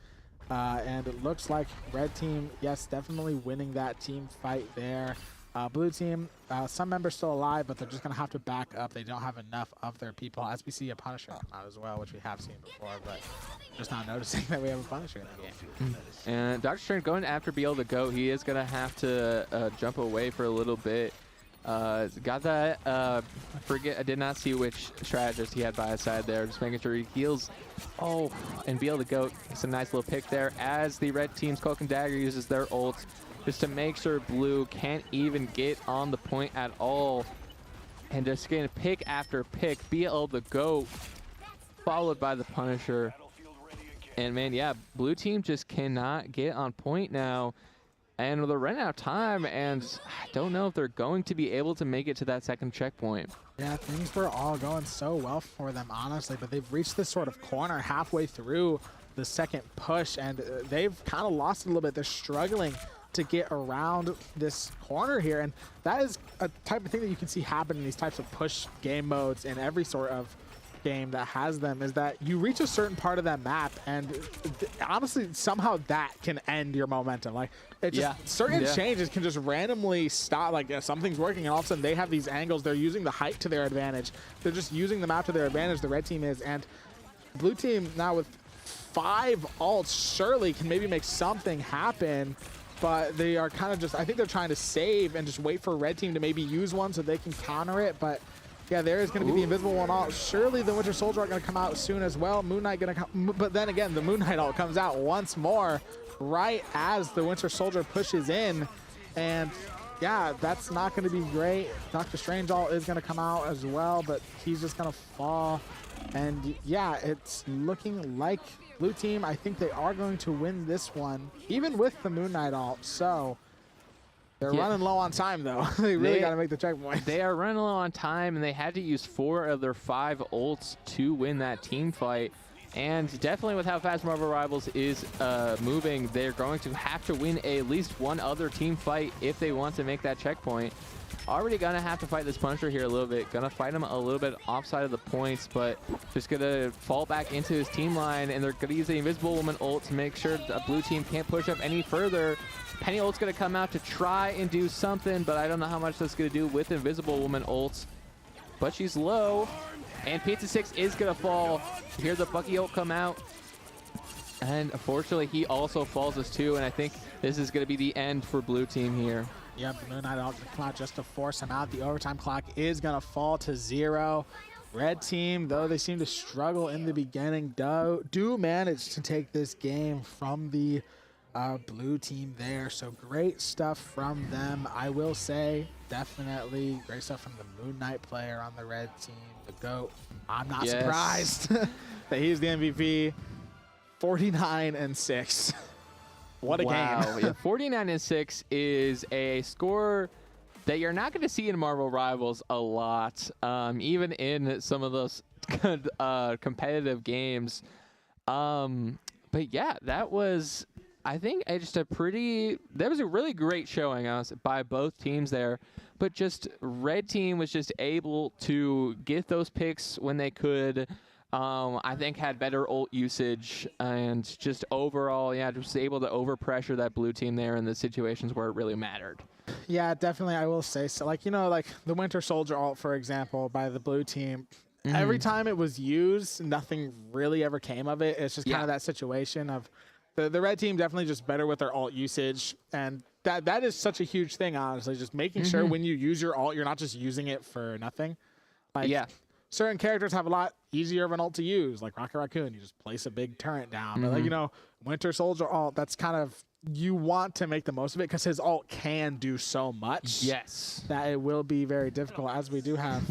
And it looks like red team, yes, definitely winning that team fight there. Blue team, some members still alive, but they're just going to have to back up. They don't have enough of their people, as we see a Punisher come out as well, which we have seen before, but just not noticing that we have a Punisher in the game. And Dr. Strange going after be able to go, he is going to have to jump away for a little bit. Got that, I did not see which strategist he had by his side there, just making sure he heals. Oh, and be able to go, it's a nice little pick there as the red team's Cloak and Dagger uses their ult just to make sure blue can't even get on the point at all. And just getting pick after pick, be able to go, followed by the Punisher. And man, yeah, blue team just cannot get on point now. And they're running out of time, and I don't know if they're going to be able to make it to that second checkpoint. Yeah, things were all going so well for them, honestly, but they've reached this sort of corner halfway through the second push, and they've kind of lost it a little bit. They're struggling to get around this corner here, and that is a type of thing that you can see happen in these types of push game modes in every sort of game that has them, is that you reach a certain part of that map, and honestly somehow that can end your momentum. Like it just certain changes can just randomly stop. Like something's working and all of a sudden they have these angles, they're using the height to their advantage, they're just using the map to their advantage, the red team is. And blue team now with 5 ults surely can maybe make something happen, but they are kind of just, I think they're trying to save and just wait for red team to maybe use one so they can counter it. But yeah, there is going to be the Invisible One ult. Surely the Winter Soldier are going to come out soon as well. Moon Knight going to come, but then again, the Moon Knight ult comes out once more right as the Winter Soldier pushes in. And yeah, that's not going to be great. Dr. Strange ult is going to come out as well, but he's just going to fall. And yeah, it's looking like blue team, I think they are going to win this one, even with the Moon Knight ult. So they're running low on time, though. They really got to make the checkpoint. They are running low on time, and they had to use 4 of their 5 ults to win that team fight. And definitely with how fast Marvel Rivals is moving, they're going to have to win at least one other team fight if they want to make that checkpoint. Already going to have to fight this Punisher here a little bit. Going to fight him a little bit offside of the points, but just going to fall back into his team line, and they're going to use the Invisible Woman ult to make sure the blue team can't push up any further. Penny ult's going to come out to try and do something, but I don't know how much that's going to do with Invisible Woman ults. But she's low, and Pizza 6 is going to fall. You hear the Bucky ult come out, and unfortunately, he also falls as too, and I think this is going to be the end for blue team here. Yep, Moon Knight out the clock just to force him out. The overtime clock is going to fall to 0. Red team, though they seem to struggle in the beginning, do manage to take this game from the blue team there. So great stuff from them. I will say, definitely great stuff from the Moon Knight player on the red team, the GOAT. I'm not surprised that he's the MVP. 49-6. What a game. Yeah, 49-6 is a score that you're not going to see in Marvel Rivals a lot, even in some of those competitive games. But yeah, that was, I think, just that was a really great showing by both teams there. But just red team was just able to get those picks when they could. I think had better ult usage and just overall, yeah, just able to overpressure that blue team there in the situations where it really mattered. Yeah, definitely. I will say so. Like, like the Winter Soldier ult, for example, by the blue team. Every time it was used, nothing really ever came of it. It's just kind of that situation of the red team definitely just better with their ult usage, and that is such a huge thing. Honestly, just making sure when you use your ult, you're not just using it for nothing. Like, certain characters have a lot easier of an ult to use, like Rocket Raccoon. You just place a big turret down. But like, Winter Soldier ult, that's kind of, you want to make the most of it because his ult can do so much. Yes. That it will be very difficult, as we do have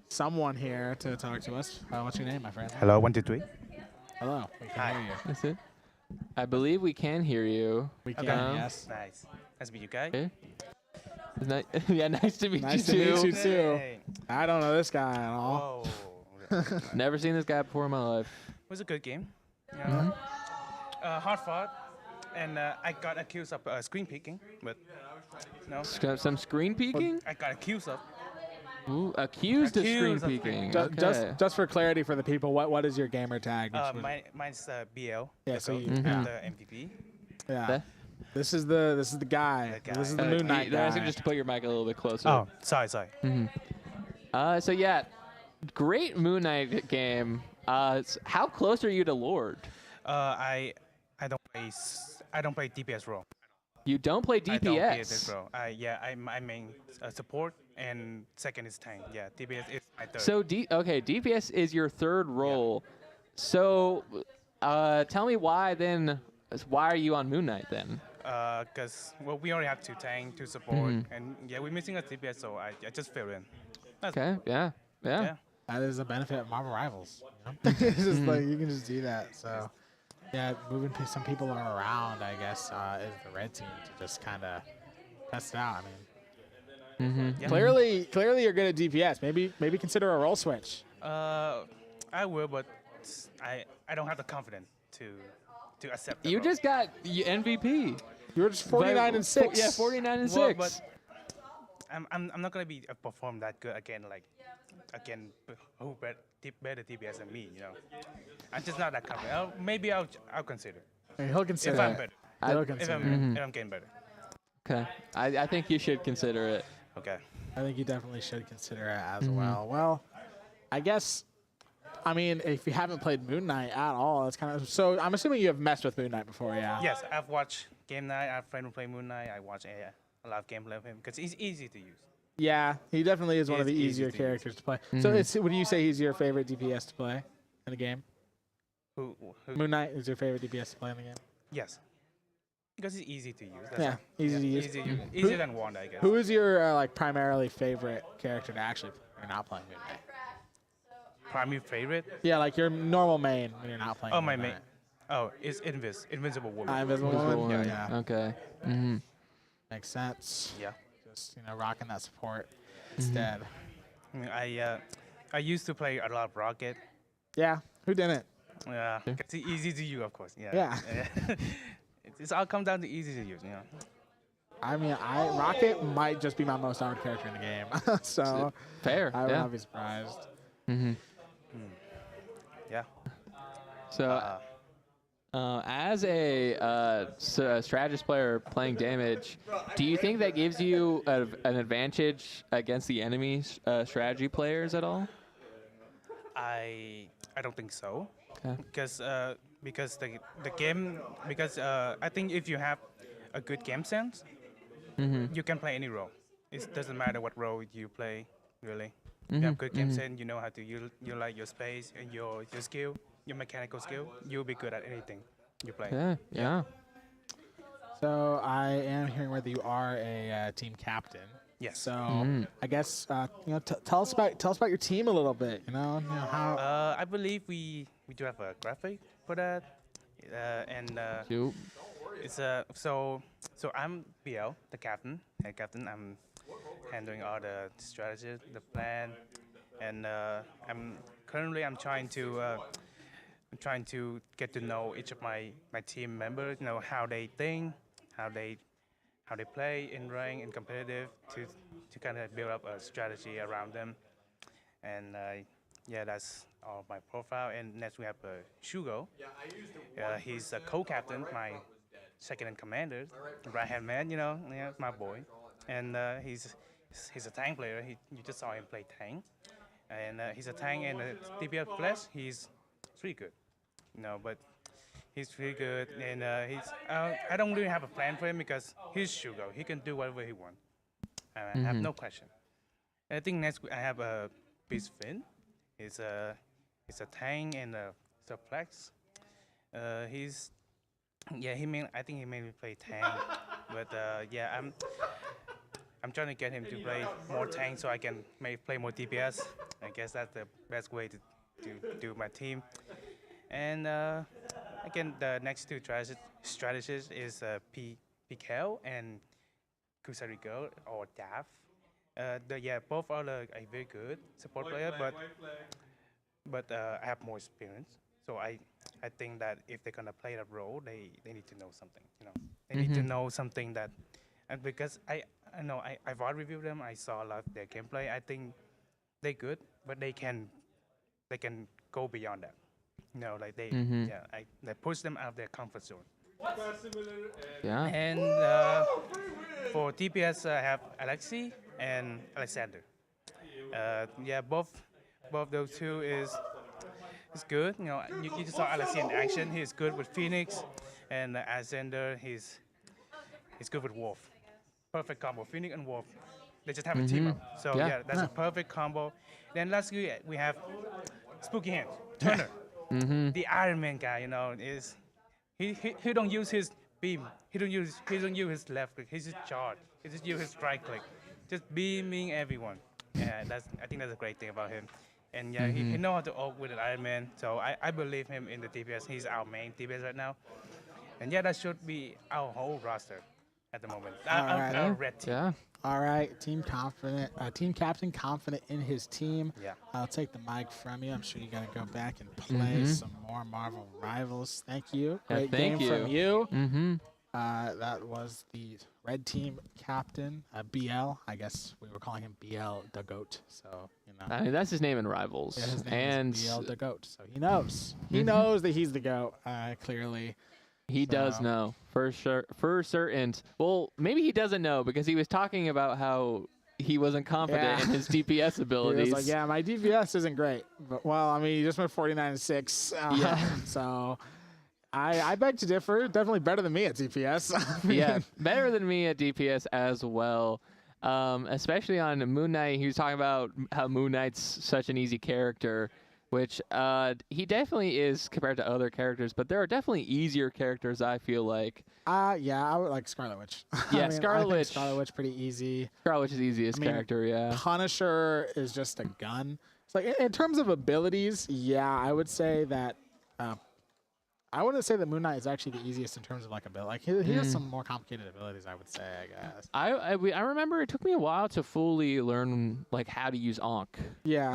someone here to talk to us. What's your name, my friend? Hello, 1, 2, 3. Hello. We can hear you. That's it. I believe we can hear you. We can, yes. Nice. Nice to meet you guys. Okay. Yeah, nice to meet Nice you to too. meet you too. Hey. I don't know this guy at all. Whoa. Never seen this guy before in my life. It was a good game. You know? Hard fought, and I got accused of screen peeking, but no. Some screen peeking? I got accused of. Ooh, accused of screen Accused of peeking. screen Okay. Just for clarity for the people, what is your gamer tag? Mine's BL. Yeah, so you- I'm the MVP. Yeah. That- This is the guy. The guy. This is the Moon Knight They're guy. asking just to put your mic a little bit closer. Oh, sorry. So yeah, great Moon Knight game. How close are you to Lord? I don't play DPS role. You don't play I don't play DPS. this role. I main support, and second is tank. Yeah, DPS is my third. So DPS is your third role. So tell me why then. Why are you on Moon Knight then? Because we only have 2 tank, 2 support, and yeah, we're missing a DPS, so I just fill in. That's Okay. Yeah. That is a benefit of Marvel Rivals. It's just like you can just do that. So yeah, moving some people around, I guess, is the red team to just kind of test it out. I mean, Yeah. clearly you're good at DPS. Maybe consider a role switch. I will, but I don't have the confidence to accept. The You role. just got MVP. You were just 49-6. Yeah, 49-6. Well, but I'm not gonna be perform that good again. Like again, who better DPS than me? You know, I'm just not that confident. Maybe I'll consider I mean, he'll consider if I'm it. better. He'll If consider I'm, it. if I'm getting better. Okay. I think you should consider it. Okay. I think you definitely should consider it as well. Well, I guess, I mean, if you haven't played Moon Knight at all, it's kind of, so I'm assuming you have messed with Moon Knight before, yeah? Yes, I've watched Game Night. I have a friend who play Moon Knight. I watch a lot of gameplay of him because he's easy to use. Yeah, he definitely is one of the It's easy easier to characters to play. So would you say he's your favorite DPS to play in a game? Who Moon Knight is your favorite DPS to play in the game? Yes. Because he's easy to use. That's Yeah, all. easy to use. Easier than Wanda, I guess. Who is your like primarily favorite character to actually play when you're not playing Moon Knight? Primary favorite? Yeah, like your normal main when you're not playing. Oh, Moon my Knight. main. Oh, it's Invincible Woman. Invisible Invisible Woman. Woman. Yeah, Okay. makes sense. Yeah. Just rocking that support instead. I used to play a lot of Rocket. Yeah, who didn't? Yeah, it's easy to use, of course. Yeah. Yeah. It's all come down to easy to use. I mean, Rocket might just be my most powered character in the game, so Fair. I would Yeah. not be surprised. Yeah. So, as a strategist player playing damage, do you think that gives you an advantage against the enemy strategy players at all? I don't think so, Okay. because the game I think if you have a good game sense, you can play any role. It doesn't matter what role you play, really. You have good game sense, you know how to utilize your space and your skill, your mechanical skill. You'll be good at anything you play. Yeah. Yeah. So I am hearing whether you are a team captain. Yes. So I guess tell us about your team a little bit. You know how. I believe we do have a graphic for that, and Cute. it's so I'm BL, the captain, head captain. I'm handling all the strategy, the plan, and I'm trying to get to know each of my team members. You know how they think, how they play in rank and competitive to kind of build up a strategy around them. And yeah, that's all my profile. And next we have Shugo. He's a co-captain, my second in commander, right hand man. Yeah, my boy. And he's a tank player. You just saw him play tank, and he's a tank and a DPS flash. He's pretty good, but he's pretty good. And I don't really have a plan for him because he's Shugo. He can do whatever he wants. I have no question. And I think next I have a Beast Fin. He's a tank and a flex. I think he mainly play tank, but yeah, I'm trying to get him to play more tank so I can play more DPS. I guess that's the best way to do my team. And again, the next two strategists is PKL and Kusariko or Dav. Both are a very good support player, but I have more experience. So I think that if they're gonna play that role, they need to know something. They need to know something that, and because I know I've already reviewed them. I saw a lot of their gameplay. I think they're good, but they can go beyond that. Like they push them out of their comfort zone. Yeah. And for TPS, I have Alexi and Alexander. Both those two is good. You just saw Alexi in action. He's good with Phoenix, and Alexander he's good with Wolf. Perfect combo, Phoenix and Wolf. They just have a team up. So Yeah. that's a perfect combo. Then lastly we have Spooky Hands, Turner. The Iron Man guy, is he don't use his beam. He don't use his left click. He just charge. He just use his right click, just beaming everyone. Yeah, I think that's a great thing about him. And yeah, he know how to ult with an Iron Man. So I believe him in the DPS. He's our main DPS right now. And yeah, that should be our whole roster at the moment. Our red team. Yeah. All right, team captain confident in his team. Yeah. I'll take the mic from you. I'm sure you're gonna go back and play some more Marvel Rivals. Thank you. Great thank game from you. Mm-hmm. That was the red team captain, BL. I guess we were calling him BL the Goat. So I mean, that's his name in Rivals. yeah, his name and is BL the Goat. So he knows. He knows that he's the Goat. Clearly. he does know for sure, for certain. Well, maybe he doesn't know because he was talking about how he wasn't confident in his DPS He abilities. was like, yeah, my DPS isn't great. But, well, I mean, he just went 49-6. So I beg to differ. Definitely better than me at DPS. Yeah, better than me at DPS as well. Especially on Moon Knight, he was talking about how Moon Knight's such an easy character, which he definitely is compared to other characters, but there are definitely easier characters, I feel like. Yeah, I would like Scarlet Witch. Yeah, I Scarlet think Witch. Scarlet Witch pretty easy. Scarlet Witch is the easiest character, yeah. Punisher is just a gun. It's like in terms of abilities, yeah, I would say that I wouldn't say that Moon Knight is actually the easiest in terms of like ability. Like he has some more complicated abilities, I would say. I guess. I remember it took me a while to fully learn like how to use Ankh. Yeah.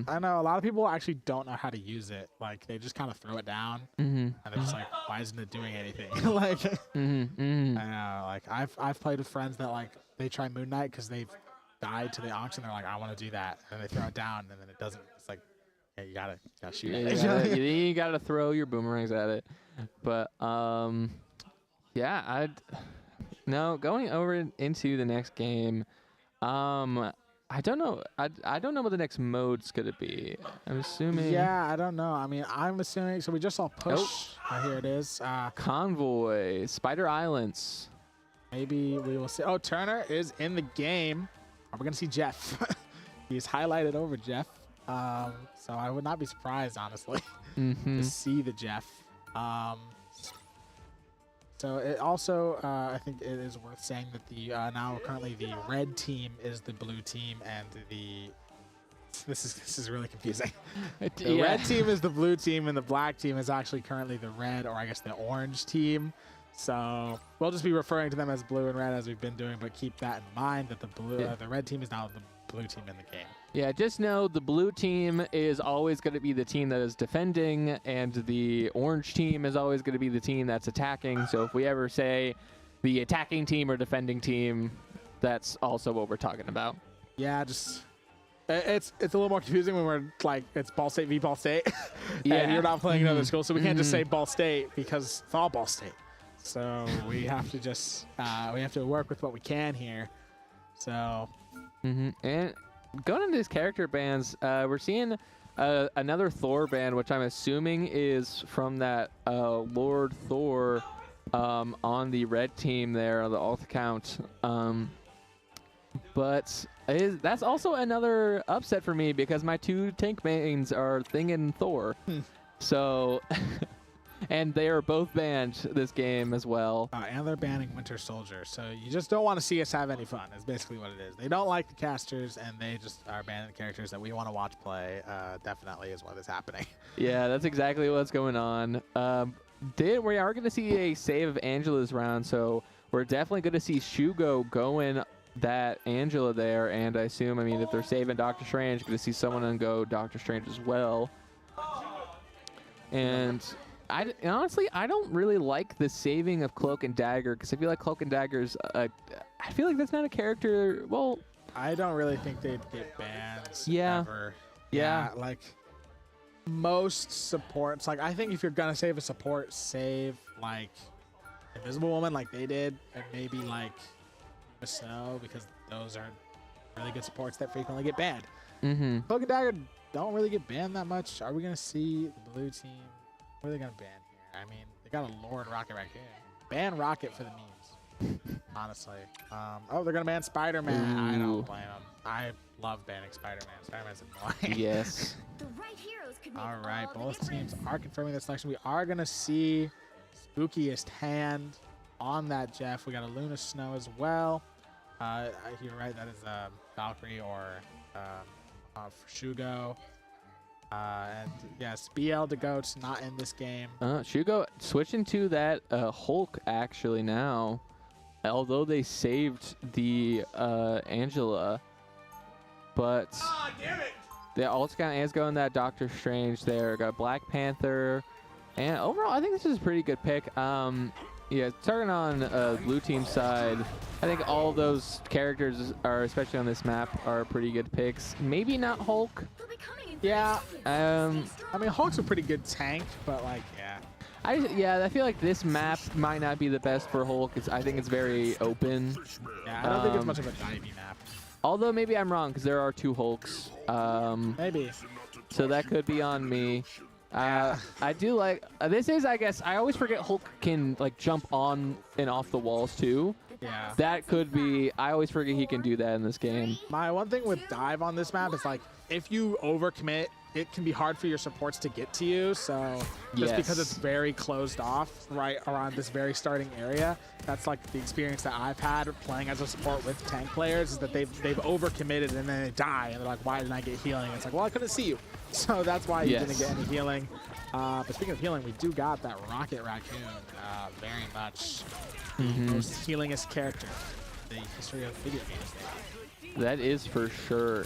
I know a lot of people actually don't know how to use it. Like they just kind of throw it down, and they're just like, why isn't it doing anything? Like I know. Like I've played with friends that like they try Moon Knight because they've died to the Ankh and they're like, I want to do that, and they throw it down and then it doesn't. It's like, yeah, you gotta shoot it. You gotta throw your boomerangs at it. But yeah, going over into the next game. I don't know. I don't know what the next mode's gonna be. I'm assuming. Yeah, I don't know. I mean, I'm assuming. So we just saw push. Here it is. Convoy, Spider Islands. Maybe we will see. Oh, Turner is in the game. We're gonna see Jeff. He's highlighted over Jeff. So I would not be surprised, honestly, to see the Jeff. So it also, I think it is worth saying that the now currently the red team is the blue team, and this is really confusing. The red team is the blue team, and the black team is actually currently the red, or I guess the orange team. So we'll just be referring to them as blue and red as we've been doing, but keep that in mind that the red team is now the blue team in the game. Yeah, just know the blue team is always going to be the team that is defending, and the orange team is always going to be the team that's attacking. So if we ever say the attacking team or defending team, that's also what we're talking about. Yeah, just it's a little more confusing when we're like it's Ball State v Ball State, and you're not playing another school, so we can't just say Ball State because it's all Ball State. So we have to just we have to work with what we can here. So. And going into these character bands, we're seeing another Thor band, which I'm assuming is from that Lord Thor on the red team there, the alt account. But that's also another upset for me because my two tank mains are Thing and Thor. So... And they are both banned this game as well. And they're banning Winter Soldier. So you just don't want to see us have any fun is basically what it is. They don't like the casters, and they just are banning the characters that we want to watch play. Definitely is what is happening. Yeah, that's exactly what's going on. We are going to see a save of Angela's round, so we're definitely going to see Shugo going that Angela there. And I assume, I mean, if they're saving Doctor Strange, going to see someone go Doctor Strange as well. And... honestly, I don't really like the saving of Cloak and Dagger because I feel like Cloak and Dagger's, I feel like that's not a character, well... I don't really think they'd get banned ever. Yeah. Like, most supports, like, I think if you're going to save a support, save, like, Invisible Woman like they did, and maybe, like, Snow, because those are really good supports that frequently get banned. Cloak and Dagger don't really get banned that much. Are we going to see the blue team? What are they going to ban here? I mean, they got a Lord Rocket Raccoon. Ban Rocket for the memes, honestly. Oh, they're going to ban Spider-Man. I don't blame them. I love banning Spider-Man. Spider-Man's annoying. Yes. All right, both teams are confirming their selection. We are going to see Spookiest Hand on that Jeff. We got a Luna Snow as well. You're right, that is Valkyrie or Shugo. And yes, BL to Goat's not in this game. Shugo switching to that Hulk actually now. Although they saved the Angela, but the alt account is going that Doctor Strange there. Got Black Panther, and overall I think this is a pretty good pick. Yeah, starting on blue team side, I think all those characters are, especially on this map, are pretty good picks. Maybe not Hulk. Yeah. I mean, Hulk's a pretty good tank, but like, yeah. I feel like this map might not be the best for Hulk. I think it's very open. Yeah, I don't think it's much of a divey map. Although maybe I'm wrong because there are two Hulks. Maybe. So that could be on me. I do like this is, I guess, I always forget Hulk can like jump on and off the walls too. Yeah. That could be, I always forget he can do that in this game. My one thing with dive on this map is like, if you overcommit it can be hard for your supports to get to you. So just because it's very closed off right around this very starting area, that's like the experience that I've had playing as a support with tank players, is that they've overcommitted and then they die and they're like, why didn't I get healing? It's like, well, I couldn't see you. So that's why you didn't get any healing. But speaking of healing, we do got that Rocket Raccoon, very much the most healingest character in the history of video games. That is for sure.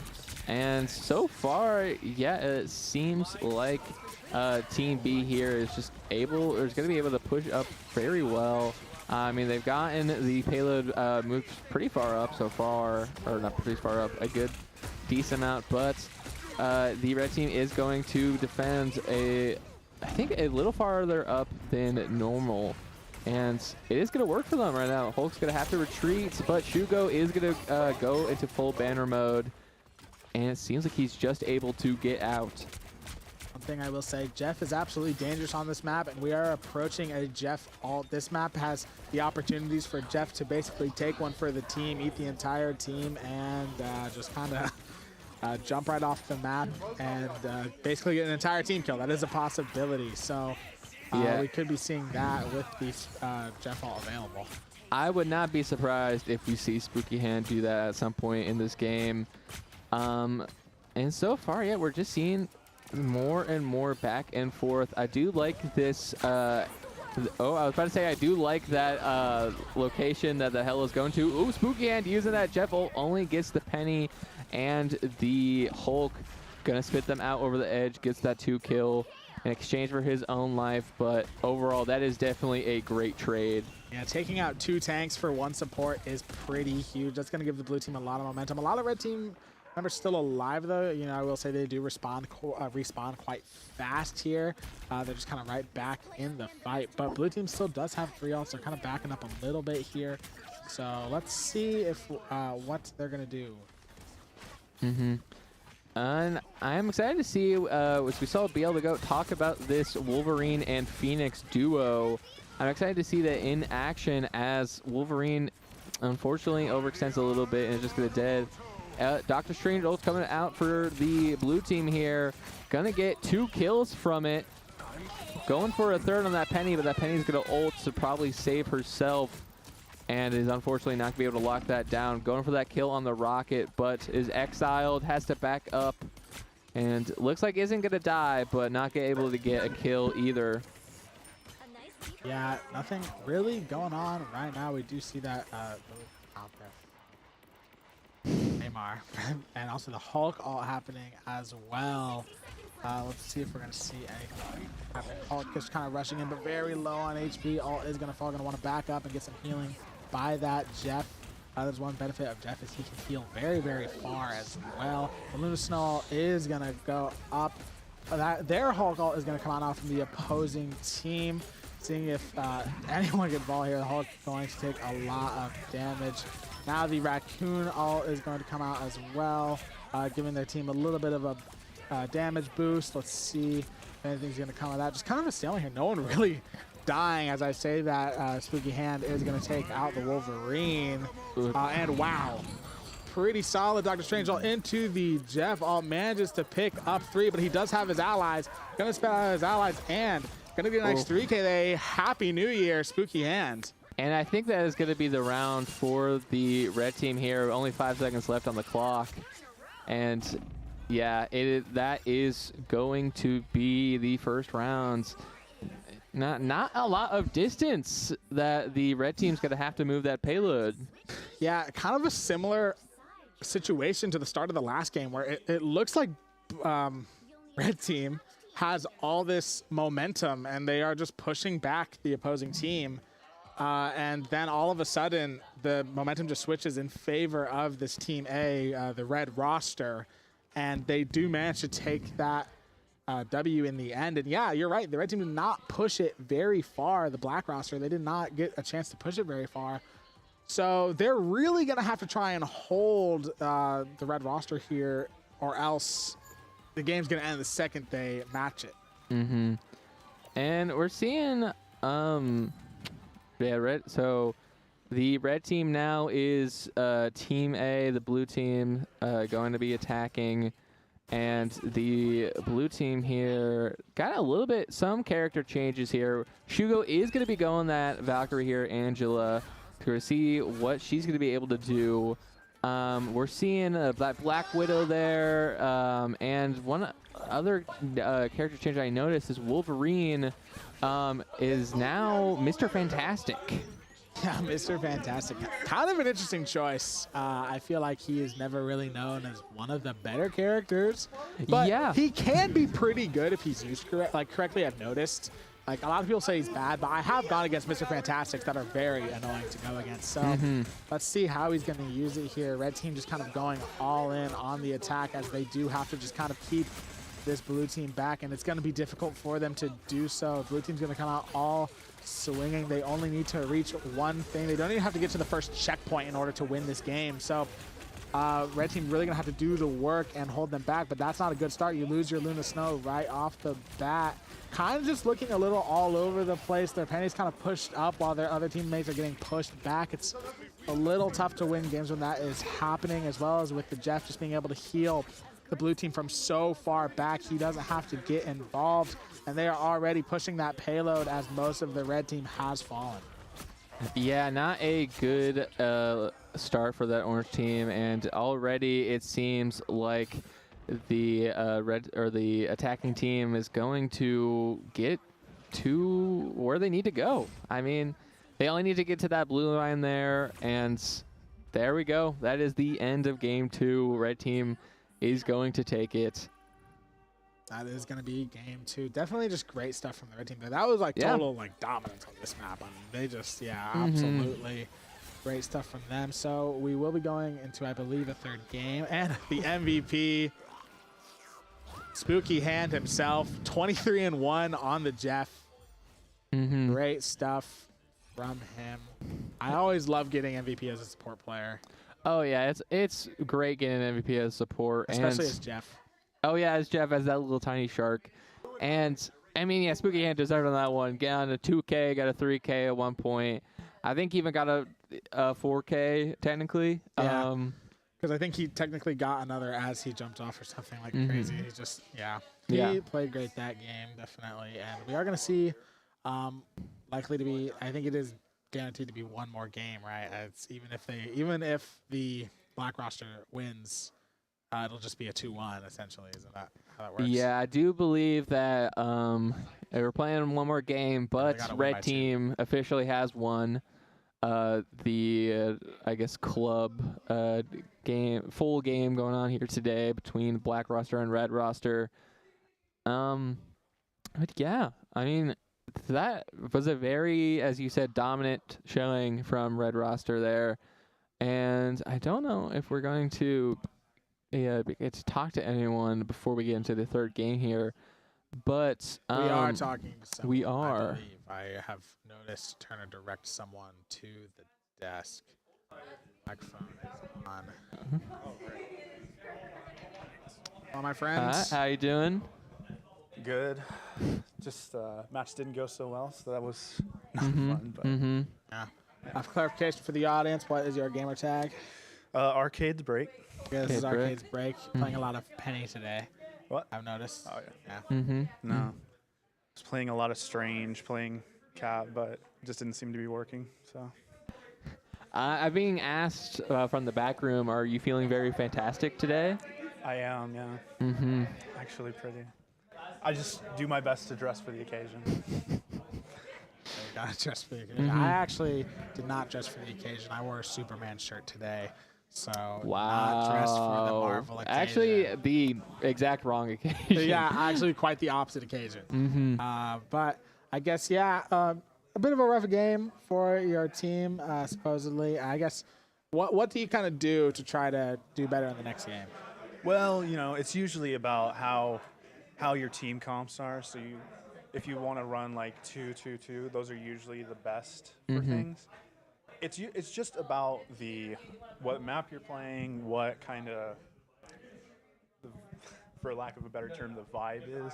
And so far, yeah, it seems like Team B here is just able, or is going to be able to push up very well. I mean, they've gotten the payload moved pretty far up so far, or not pretty far up, a good decent amount, but the red team is going to defend I think a little farther up than normal. And it is going to work for them right now. Hulk's going to have to retreat, but Shugo is going to go into full banner mode. And it seems like he's just able to get out. One thing I will say, Jeff is absolutely dangerous on this map, and we are approaching a Jeff ult. This map has the opportunities for Jeff to basically take one for the team, eat the entire team, and just kind of jump right off the map and basically get an entire team kill. That is a possibility. So we could be seeing that with the Jeff ult available. I would not be surprised if we see Spooky Hand do that at some point in this game. And so far, yeah, we're just seeing more and more back and forth. I do like this. I was about to say I do like that location that the hell is going to. Ooh, Spooky Hand using that Jeff ult only gets the Penny and the Hulk. Gonna spit them out over the edge, gets that 2 kill in exchange for his own life. But overall, that is definitely a great trade. Yeah, taking out 2 tanks for 1 support is pretty huge. That's gonna give the blue team a lot of momentum. A lot of red team members still alive though. You know, I will say they do respawn quite fast here. They're just kind of right back in the fight. But blue team still does have 3 ults. They're kind of backing up a little bit here. So let's see if what they're gonna do. And I'm excited to see, as we saw be able to go talk about this Wolverine and Phoenix duo. I'm excited to see that in action, as Wolverine unfortunately overextends a little bit and is just gonna dead. Doctor Strange ult's coming out for the blue team here. Gonna get 2 kills from it. Going for a 3rd on that Penny, but that Penny's gonna ult to probably save herself. And is unfortunately not gonna be able to lock that down. Going for that kill on the Rocket, but is exiled, has to back up. And looks like isn't gonna die, but not able to get a kill either. Yeah, nothing really going on right now. We do see that out there. Neymar. And also the Hulk ult happening as well. Let's see if we're going to see anything happen. Hulk is kind of rushing in, but very low on HP. Ult is going to fall. Going to want to back up and get some healing by that Jeff. There's one benefit of Jeff is he can heal very, very far as well. The Luna Snow is going to go up. Their Hulk ult is going to come out off from the opposing team. Seeing if anyone can fall here. The Hulk is going to take a lot of damage. Now the Raccoon ult is going to come out as well, giving their team a little bit of a damage boost. Let's see if anything's going to come of that. Just kind of a stalemate here. No one really dying as I say that. Spooky Hand is going to take out the Wolverine. And wow, pretty solid. Dr. Strange ult into the Jeff ult. Manages to pick up 3, but he does have his allies. Going to spell out his allies and going to get a nice 3K day. Happy New Year, Spooky Hand. And I think that is going to be the round for the red team here. Only 5 seconds left on the clock. And yeah, that is going to be the first rounds. Not a lot of distance that the red team's going to have to move that payload. Yeah, kind of a similar situation to the start of the last game where it looks like red team has all this momentum and they are just pushing back the opposing team. And then all of a sudden, the momentum just switches in favor of this Team A, the red roster, and they do manage to take that W in the end. And yeah, you're right. The red team did not push it very far. The black roster, they did not get a chance to push it very far. So they're really going to have to try and hold the red roster here, or else the game's going to end the second they match it. And we're seeing... yeah, so the red team now is Team A, the blue team going to be attacking. And the blue team here got a little bit, some character changes here. Shugo is going to be going that Valkyrie here, Angela, to see what she's going to be able to do. We're seeing that Black Widow there, and one other character change I noticed is Wolverine is now Mr. Fantastic. Yeah, Mr. Fantastic. Kind of an interesting choice. I feel like he is never really known as one of the better characters, but Yeah. he can be pretty good if he's used correctly. I've noticed. Like, a lot of people say he's bad, but I have gone against Mr. Fantastics that are very annoying to go against. So let's see how he's going to use it here. Red team just kind of going all in on the attack, as they do have to just kind of keep this blue team back, and it's going to be difficult for them to do so. Blue team's going to come out all swinging. They only need to reach one thing. They don't even have to get to the first checkpoint in order to win this game. So red team really going to have to do the work and hold them back, but that's not a good start. You lose your Luna Snow right off the bat. Kind of just looking a little all over the place. Their penny's kind of pushed up while their other teammates are getting pushed back. It's a little tough to win games when that is happening, as well as with the Jeff just being able to heal the blue team from so far back. He doesn't have to get involved, and they are already pushing that payload as most of the red team has fallen. Yeah, not a good start for that orange team, and already it seems like the the attacking team is going to get to where they need to go. I mean, they only need to get to that blue line there, and there we go. That is the end of game 2. Red team is going to take it. That is going to be game 2. Definitely just great stuff from the red team. That was like total like dominance on this map. I mean, they just, absolutely great stuff from them. So we will be going into, I believe, a third game. And the MVP, Spooky Hand himself, 23-1 on the Jeff. Great stuff from him. I always love getting MVP as a support player. Oh yeah, it's great getting an MVP as support, especially as Jeff. Oh yeah, as Jeff, as that little tiny shark. And I mean, yeah, Spooky Hand deserved on that one. Got on a 2K, got a 3K at one point. I think he even got a 4K technically. Yeah. Because I think he technically got another as he jumped off or something like crazy. He just, he played great that game, definitely. And we are going to see likely to be, I think it is guaranteed to be one more game, right? It's even if the black roster wins, it'll just be a 2-1 essentially. Isn't that how that works? Yeah, I do believe that we're playing one more game, but red team officially has won the I guess club full game going on here today between black roster and red roster. But yeah, I mean, that was a very, as you said, dominant showing from red roster there. And I don't know if we're going to get to talk to anyone before we get into the third game here. But we are talking to someone. We are. I believe I have noticed Turner direct someone to the desk. Microphone is on. Well, my friends. How you doing? Good. Just match didn't go so well, so that was not fun. But Yeah. I have clarification for the audience. What is your gamer tag? Arcade's break. Yeah, this is Arcade's break. Playing a lot of Penny today. What? I've noticed. Oh yeah. No. I was playing a lot of Strange, playing Cat, but it just didn't seem to be working. So. I'm being asked from the back room, are you feeling very fantastic today? I am, yeah. Actually, pretty. I just do my best to dress for the occasion. Gotta dress for the occasion. I actually did not dress for the occasion. I wore a Superman shirt today, so not dressed for the Marvel occasion. Actually, the exact wrong occasion. Yeah, actually quite the opposite occasion. But I guess, a bit of a rough game for your team, supposedly. I guess, what do you kind of do to try to do better in the next game? Well, it's usually about how your team comps are. So if you want to run like 2-2-2, those are usually the best for things. It's just about what map you're playing, what kind of, for lack of a better term, the vibe is.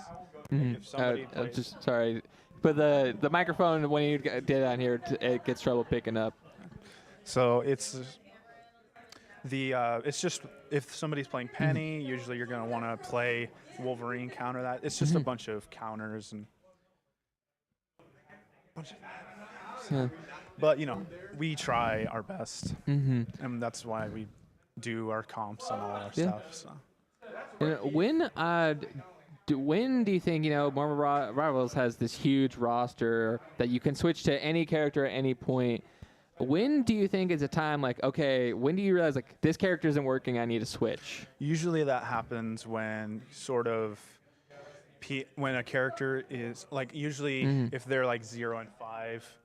If somebody plays, sorry, but the microphone when you did on here, it gets trouble picking up. So it's It's just if somebody's playing Penny, usually you're gonna want to play Wolverine, counter that. It's just a bunch of counters and bunch of Yeah. But we try our best, Mm-hmm. and that's why we do our comps and all our Yeah. stuff. So. When do you think Marvel Rivals has this huge roster that you can switch to any character at any point? When do you think is a time like, okay, when do you realize like this character isn't working, I need to switch? Usually that happens when when a character is like usually if they're like 0 and 5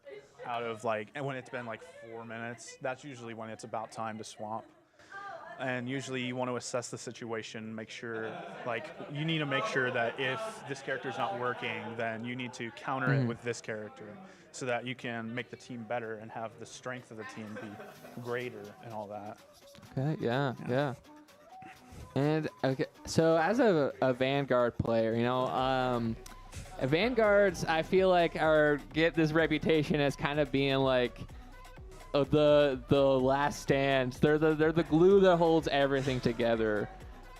out of and when it's been like 4 minutes, that's usually when it's about time to swap. And usually you want to assess the situation, make sure you need to make sure that if this character is not working, then you need to counter it with this character so that you can make the team better and have the strength of the team be greater and all that. Okay, yeah. And okay, so as a Vanguard player, Vanguards I feel like get this reputation as kind of being like the last stand. They're the glue that holds everything together.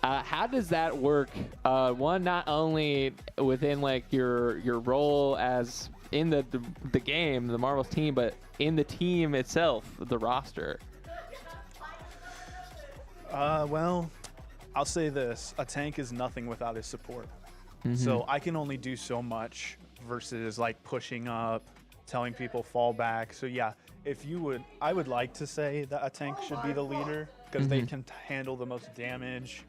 How does that work? One, not only within your role as in the game, the Marvel's team, but in the team itself, the roster. Well, I'll say this: a tank is nothing without his support. So I can only do so much versus pushing up, telling people fall back. So yeah, I would like to say that a tank should be the leader because they can handle the most damage,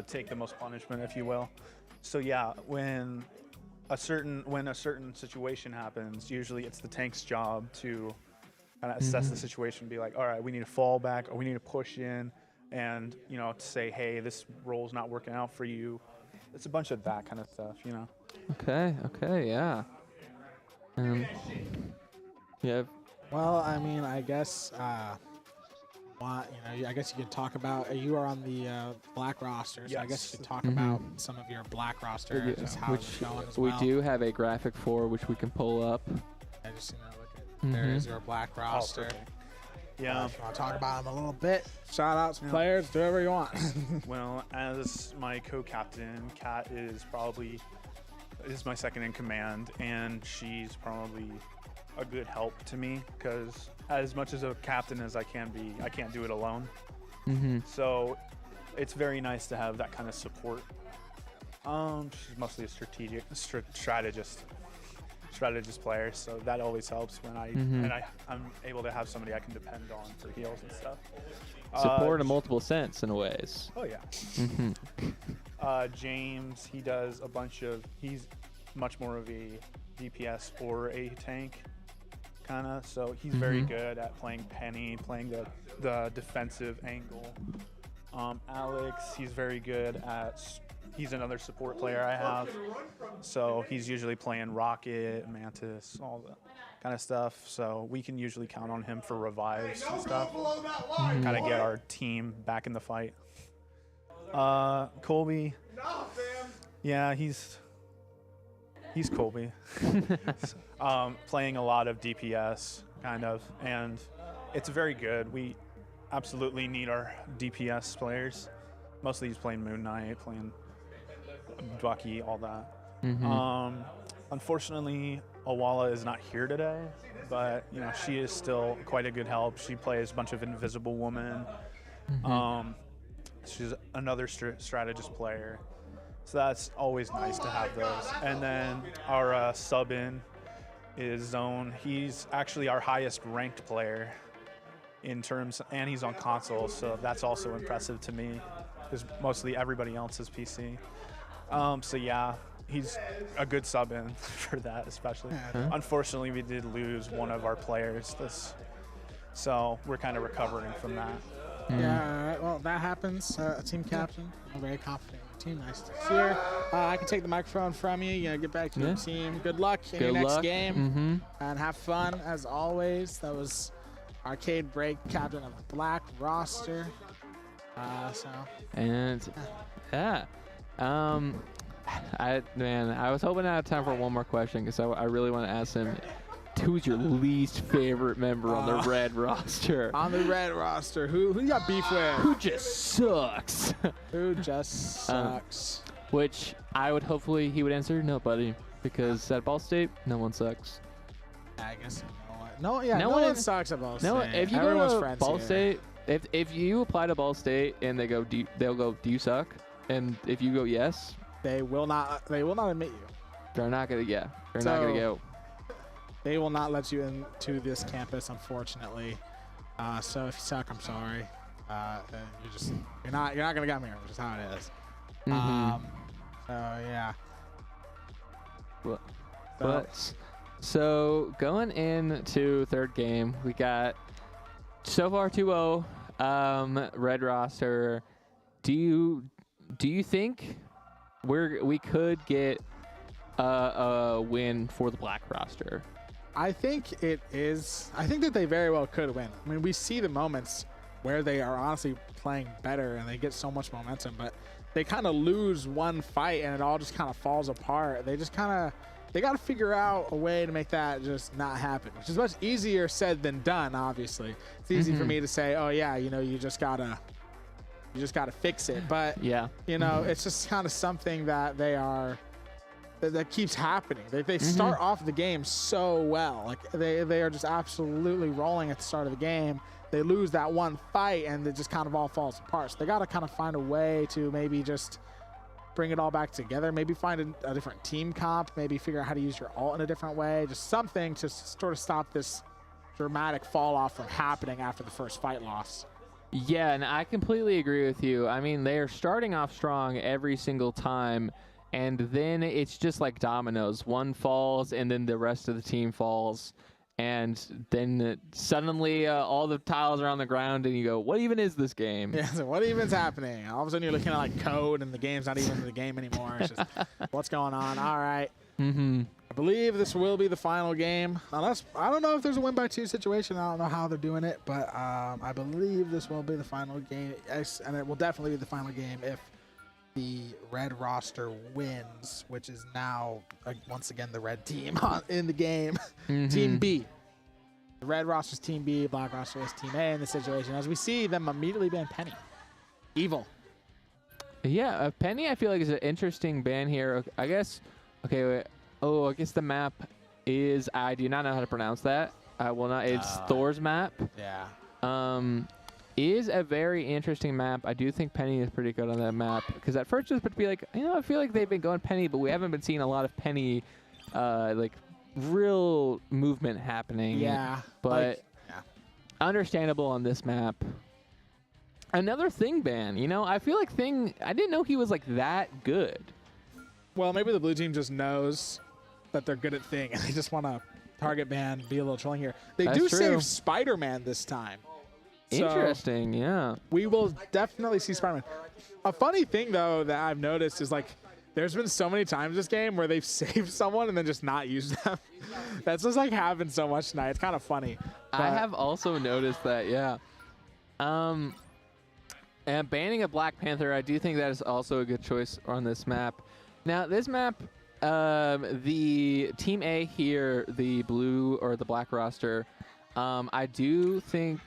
take the most punishment, if you will. So yeah, when a certain situation happens, usually it's the tank's job to kind of assess the situation, be like, all right, we need to fall back or we need to push in, and to say, hey, this role's not working out for you. It's a bunch of that kind of stuff, Okay, yeah. Yeah. Well, I mean, I guess, I guess you could talk about, you are on the black roster, so I guess you could talk about some of your black roster, just how it's going as well. We do have a graphic for which we can pull up. I just, look at, there is your black roster. Yeah. If you want to talk about them a little bit, shout out some players, do whatever you want. Well, as my co-captain, Kat is my second in command, and she's probably a good help to me because as much as a captain as I can be, I can't do it alone. So it's very nice to have that kind of support. She's mostly a strategist player, so that always helps when I'm able to have somebody I can depend on for heals and stuff. Support in multiple sense in ways. Oh yeah. James, he's much more of a DPS or a tank kind of, so he's very good at playing Penny, playing the defensive angle. Alex, he's very good he's another support player I have, so he's usually playing Rocket, Mantis, all that kind of stuff, so we can usually count on him for revives and stuff, kind of get our team back in the fight. Colby, yeah, he's Colby. Playing a lot of DPS, kind of, and it's very good. We absolutely need our DPS players. Mostly he's playing Moon Knight, playing Bucky, all that. Unfortunately, Awala is not here today, but she is still quite a good help. She plays a bunch of Invisible Woman. She's another strategist player. So that's always nice to have those. And then our sub-in is Zone. He's actually our highest ranked player and he's on console, so that's also impressive to me because mostly everybody else is PC. So yeah, he's a good sub-in for that especially. Unfortunately, we did lose one of our players so we're kind of recovering from that. Yeah, well, that happens. A team captain, I'm very confident in your team. Nice to see her. I can take the microphone from you. Get back to your team. Good luck in your next game. And have fun, as always. That was Arcade Break, captain of the black roster. And, yeah. I was hoping I had time for one more question because I really want to ask him who's your least favorite member on the red roster? On the red roster, who you got beef with? Who just sucks? Who just sucks? Which I would hopefully he would answer nobody, because at Ball State, no one sucks. I guess no one sucks at Ball State. No, if you Everyone's go to friends Ball here. State, if you apply to Ball State and they'll go, do you suck? And if you go yes, they will not admit you. they're not gonna not gonna go. They will not let you into this campus, unfortunately. So if you suck, I'm sorry. You're not gonna get me here, which is how it is. So yeah. So going into third game, we got so far 2-0 red roster. Do you think we could get a win for the black roster? I think it is. I think that they very well could win. I mean, we see the moments where they are honestly playing better and they get so much momentum, but they kind of lose one fight and it all just kind of falls apart. They got to figure out a way to make that just not happen, which is much easier said than done. Obviously, it's easy for me to say, "Oh yeah, you just gotta fix it," but yeah, it's just kind of something that that keeps happening. They start off the game so well, like they are just absolutely rolling at the start of the game. They lose that one fight and it just kind of all falls apart. So they got to kind of find a way to maybe just bring it all back together, maybe find a different team comp, maybe figure out how to use your ult in a different way, just something to sort of stop this dramatic fall off from happening after the first fight loss. Yeah, and I completely agree with you. I mean, they are starting off strong every single time, and then it's just like dominoes. One falls, and then the rest of the team falls, and then suddenly all the tiles are on the ground, and you go, what even is this game? Yeah, so what even's happening? All of a sudden you're looking at like code, and the game's not even the game anymore. It's just, what's going on? All right. I believe this will be the final game. Unless, I don't know if there's a win by 2 situation. I don't know how they're doing it, but I believe this will be the final game. And it will definitely be the final game if the red roster wins, which is now, once again, the red team in the game. Team B. The red roster's Team B, black roster is Team A in the situation. As we see them immediately ban Penny. Evil. Yeah, Penny I feel like is an interesting ban here. I guess, okay, wait. Oh, I guess the map is, I do not know how to pronounce that. I will not, it's Thor's map. Yeah. Is a very interesting map. I do think Penny is pretty good on that map, because at first it was to be like, I feel like they've been going Penny, but we haven't been seeing a lot of Penny, like real movement happening. Yeah. But understandable on this map. Another Thing ban, I feel like Thing, I didn't know he was like that good. Well, maybe the blue team just knows that they're good at Thing, and they just want to target ban, be a little trolling here. They That's do true. save Spider-Man this time. Interesting, yeah. We will definitely see Spider-Man. A funny thing, though, that I've noticed is, like, there's been so many times this game where they've saved someone and then just not used them. That's just, like, happened so much tonight. It's kind of funny. I have also noticed that, yeah. And banning a Black Panther, I do think that is also a good choice on this map. Now, this map, the Team A here, the blue or the black roster, I do think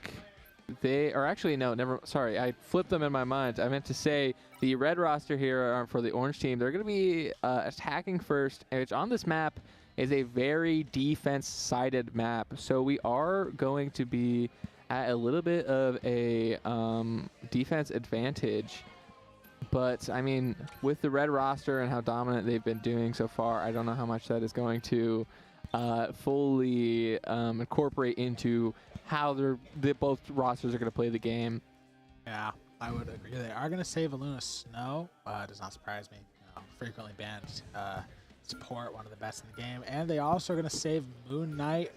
they are actually, no, never, sorry, I flipped them in my mind. I meant to say the red roster here for the orange team, they're going to be attacking first, which on this map is a very defense-sided map. So we are going to be at a little bit of a defense advantage. But, I mean, with the red roster and how dominant they've been doing so far, I don't know how much that is going to fully incorporate into how both rosters are going to play the game. Yeah, I would agree. They are going to save Aluna Snow. It does not surprise me. Frequently banned support, one of the best in the game. And they also are going to save Moon Knight.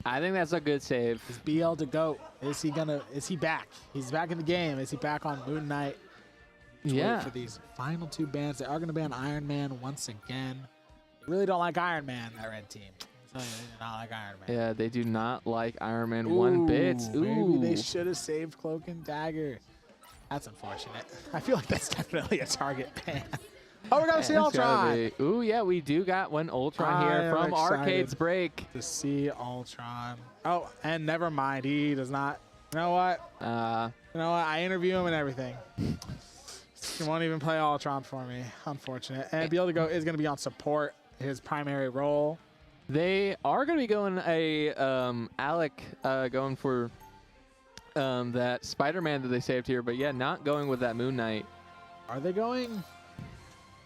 I think that's a good save. Is BL to go? Is he back? He's back in the game. Is he back on Moon Knight? Yeah. For these final 2 bans, they are going to ban Iron Man once again. They really don't like Iron Man, that red team. They do not like Iron Man. Yeah, they do not like Iron Man one bit. Maybe they should have saved Cloak and Dagger. That's unfortunate. I feel like that's definitely a target ban. Oh, we got to see It's gotta Ultron. be- Ooh, yeah, we do got one Ultron I here am from excited Arcade's Break. to see Ultron. Oh, and never mind. He does not. You know what? You know what? I interview him and everything. He won't even play Ultron for me. Unfortunate. And Be able to go is going to be on support, his primary role. They are going to be going Alec going for that Spider-Man that they saved here, but yeah, not going with that Moon Knight. Are they going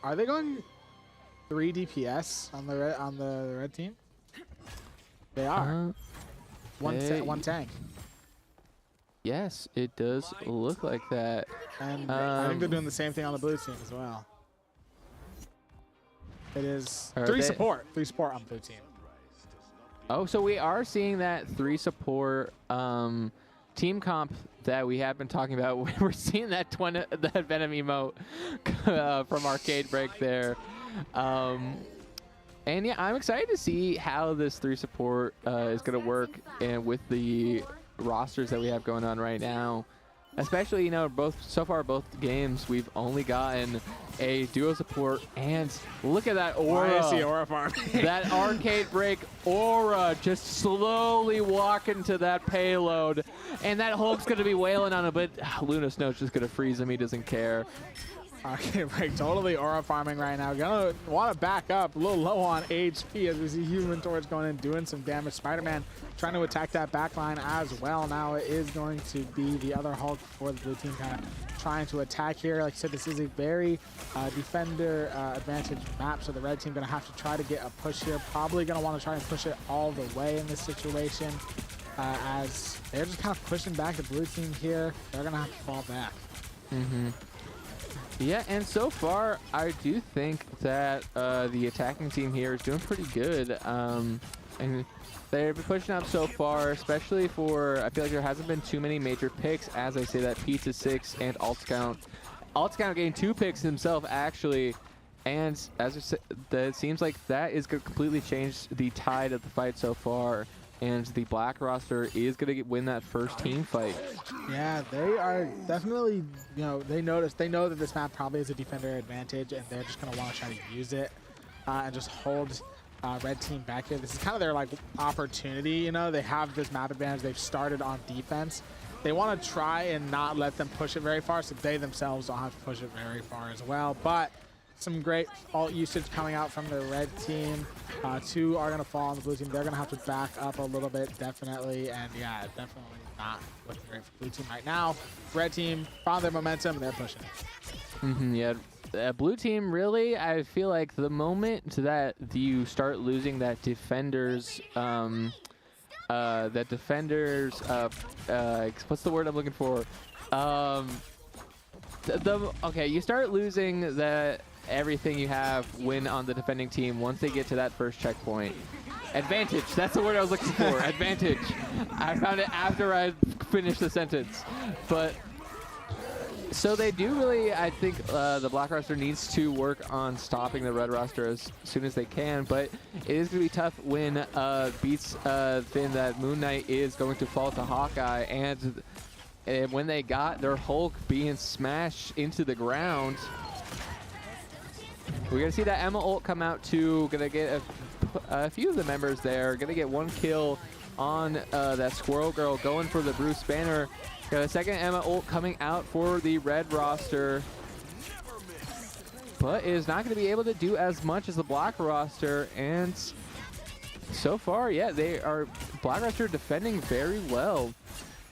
3 DPS on the red team? They are. One tank. Yes, it does look like that. And I think they're doing the same thing on the blue team as well. It is 3 support on the blue team. Oh, so we are seeing that 3 support team comp that we have been talking about. We're seeing that that Venom emote from Arcade Break there. And yeah, I'm excited to see how this 3 support is going to work and with the rosters that we have going on right now. Especially, you know, both games, we've only gotten a duo support, and look at that aura. I see aura farm. That Arcade Break aura just slowly walking to that payload, and that Hulk's going to be wailing on it, but Luna Snow's just going to freeze him. He doesn't care. Arcade Break totally aura farming right now. Gonna want to back up a little low on HP as we see Human Torch going in doing some damage. Spider-Man trying to attack that backline as well. Now it is going to be the other Hulk for the blue team kind of trying to attack here. Like I said, this is a very defender advantage map, so the red team gonna have to try to get a push here. Probably gonna want to try and push it all the way in this situation as they're just kind of pushing back the blue team here. They're gonna have to fall back. Yeah, and so far, I do think that the attacking team here is doing pretty good. And they've been pushing up so far, especially for, I feel like there hasn't been too many major picks, as I say that Pizza 6 and Alt Scout. Alt Scout getting 2 picks himself, actually. And as I said, it seems like that is going to completely change the tide of the fight so far. And the black roster is going to win that first team fight. Yeah, they are definitely, you know, they know that this map probably is a defender advantage, and they're just going to want to try to use it and just hold red team back here. This is kind of their, like, opportunity, you know. They have this map advantage. They've started on defense. They want to try and not let them push it very far, so they themselves don't have to push it very far as well. But some great ult usage coming out from the red team. 2 are going to fall on the blue team. They're going to have to back up a little bit, definitely. And yeah, definitely not looking great for blue team right now. Red team found their momentum, and they're pushing it. Yeah, blue team, really, I feel like the moment that you start losing that defenders, what's the word I'm looking for? Okay, you start losing that everything you have win on the defending team once they get to that first checkpoint. Advantage, that's the word I was looking for. Advantage. I found it after I finished the sentence. But so they do really, I think the black roster needs to work on stopping the red roster as soon as they can, but it is going to be tough when beats then that Moon Knight is going to fall to Hawkeye, and when they got their Hulk being smashed into the ground, we're going to see that Emma ult come out too. Going to get a few of the members there. Going to get 1 kill on that Squirrel Girl, going for the Bruce Banner. Got a second Emma ult coming out for the red roster, but is not going to be able to do as much as the black roster. And so far, yeah, they are black roster defending very well,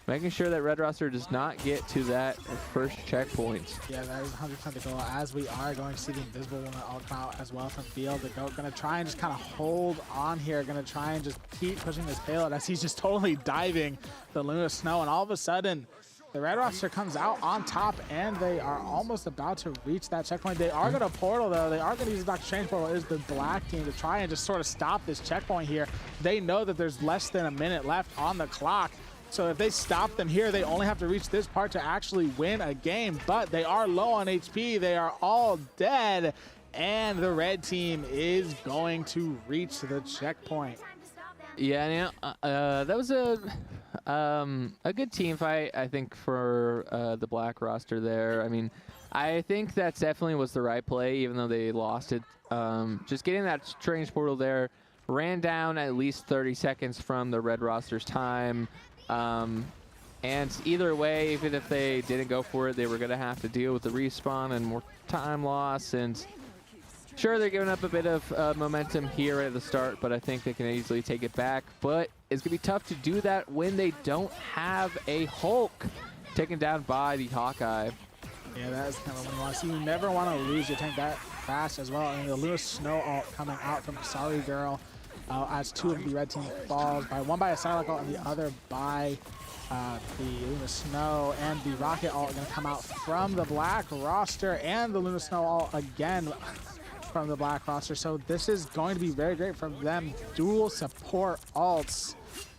making sure that red roster does not get to that first checkpoint. Yeah, that is 100% the goal, as we are going to see the invisible woman all come out as well from field. They're going to try and just kind of hold on here, going to try and just keep pushing this payload as he's just totally diving the Luna Snow, and all of a sudden, the red roster comes out on top, and they are almost about to reach that checkpoint. They are going to portal, though. They are going to use the Doctor Strange portal. It is the black team to try and just sort of stop this checkpoint here. They know that there's less than a minute left on the clock. So if they stop them here, they only have to reach this part to actually win a game. But they are low on HP. They are all dead. And the red team is going to reach the checkpoint. Yeah, that was a good team fight, I think, for the black roster there. I mean, I think that definitely was the right play, even though they lost it. Just getting that strange portal there ran down at least 30 seconds from the red roster's time. And either way, even if they didn't go for it, they were going to have to deal with the respawn and more time loss. And sure, they're giving up a bit of momentum here at the start, but I think they can easily take it back. But it's going to be tough to do that when they don't have a Hulk taken down by the Hawkeye. Yeah, that is kind of what you want to see. You never want to lose your tank that fast as well. And the Luna Snow ult coming out from Sorry Girl as two of the red team falls, one by a Psylocke ult and the other by the Luna Snow, and the Rocket ult going to come out from the black roster, and the Luna Snow ult again from the black roster. So this is going to be very great for them. Dual support ults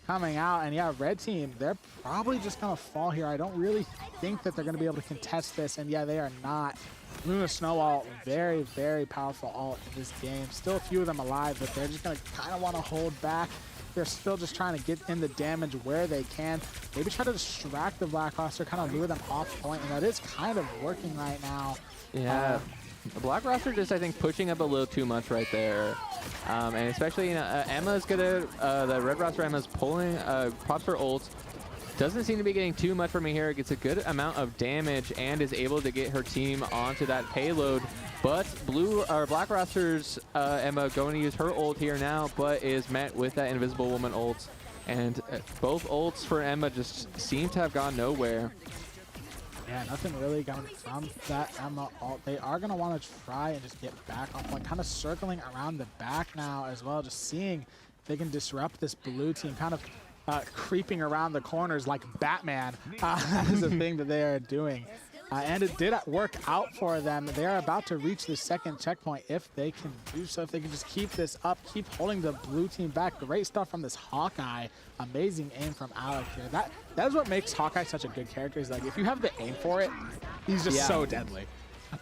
coming out, and yeah, red team, they're probably just going to fall here. I don't really think that they're going to be able to contest this, and yeah, they are not. Luna Snow ult, very, very powerful ult in this game. Still a few of them alive, but they're just going to kind of want to hold back. They're still just trying to get in the damage where they can. Maybe try to distract the black roster, kind of lure them off point, and that is kind of working right now. Yeah, the black roster just, I think, pushing up a little too much right there. And especially, you know, Emma's gonna, the red roster Emma's pulling, pops for ults. Doesn't seem to be getting too much from me here. Gets a good amount of damage and is able to get her team onto that payload. But black roster's Emma going to use her ult here now, but is met with that Invisible Woman ult. And both ults for Emma just seem to have gone nowhere. Yeah, nothing really coming from that Emma ult. They are going to want to try and just get back on point, kind of circling around the back now as well, just seeing if they can disrupt this blue team, kind of creeping around the corners like Batman is the thing that they are doing. And it did work out for them. They are about to reach the second checkpoint if they can do so. If they can just keep this up, keep holding the blue team back. Great stuff from this Hawkeye. Amazing aim from Alec here. That is what makes Hawkeye such a good character. Is like if you have the aim for it, he's just so deadly.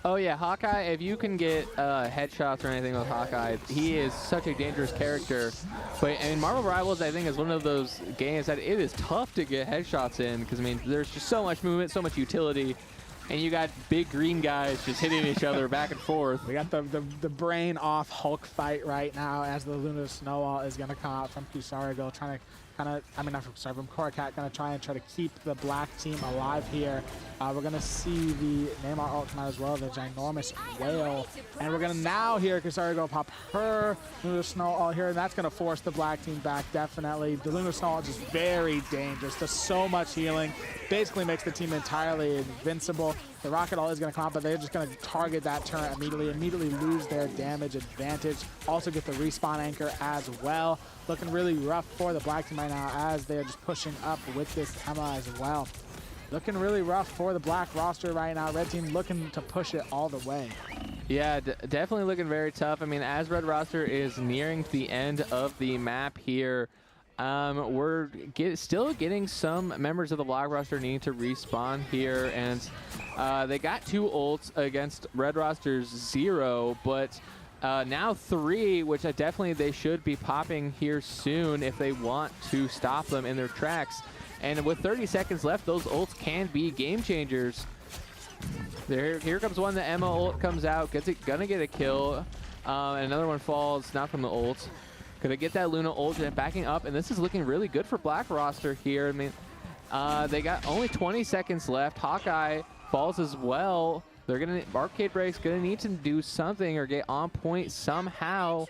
Oh yeah, Hawkeye, if you can get headshots or anything with Hawkeye, he is such a dangerous character. But I mean, Marvel Rivals, I think, is one of those games that it is tough to get headshots in because, I mean, there's just so much movement, so much utility. And you got big green guys just hitting each other back and forth. We got the brain off Hulk fight right now as the Luna Snow ult is going to come out from Kusarigo, trying to not from Korakat, going to try to keep the black team alive here. We're going to see the Neymar ult come out as well, the ginormous whale. And we're going to now hear Kusarigo pop her Luna Snow ult here, and that's going to force the black team back, definitely. The Luna Snow ult is just very dangerous. Does so much healing. Basically makes the team entirely invincible. The Rocket ult is going to come out, but they're just going to target that turret immediately lose their damage advantage. Also get the respawn anchor as well. Looking really rough for the black team right now as they're just pushing up with this Emma as well. Looking really rough for the black roster right now. Red team looking to push it all the way. Yeah, definitely looking very tough. I mean, as red roster is nearing the end of the map here, we're still getting some members of the black roster needing to respawn here, and they got 2 ults against red roster's 0, but now 3, which definitely they should be popping here soon if they want to stop them in their tracks. And with 30 seconds left, those ults can be game changers. Here comes one. The Emma ult comes out, gonna get a kill, and another one falls, not from the ult. Gonna get that Luna ult and backing up, and this is looking really good for black roster here. I mean, they got only 20 seconds left. Hawkeye falls as well. They're gonna, Arcade Break's gonna need to do something or get on point somehow.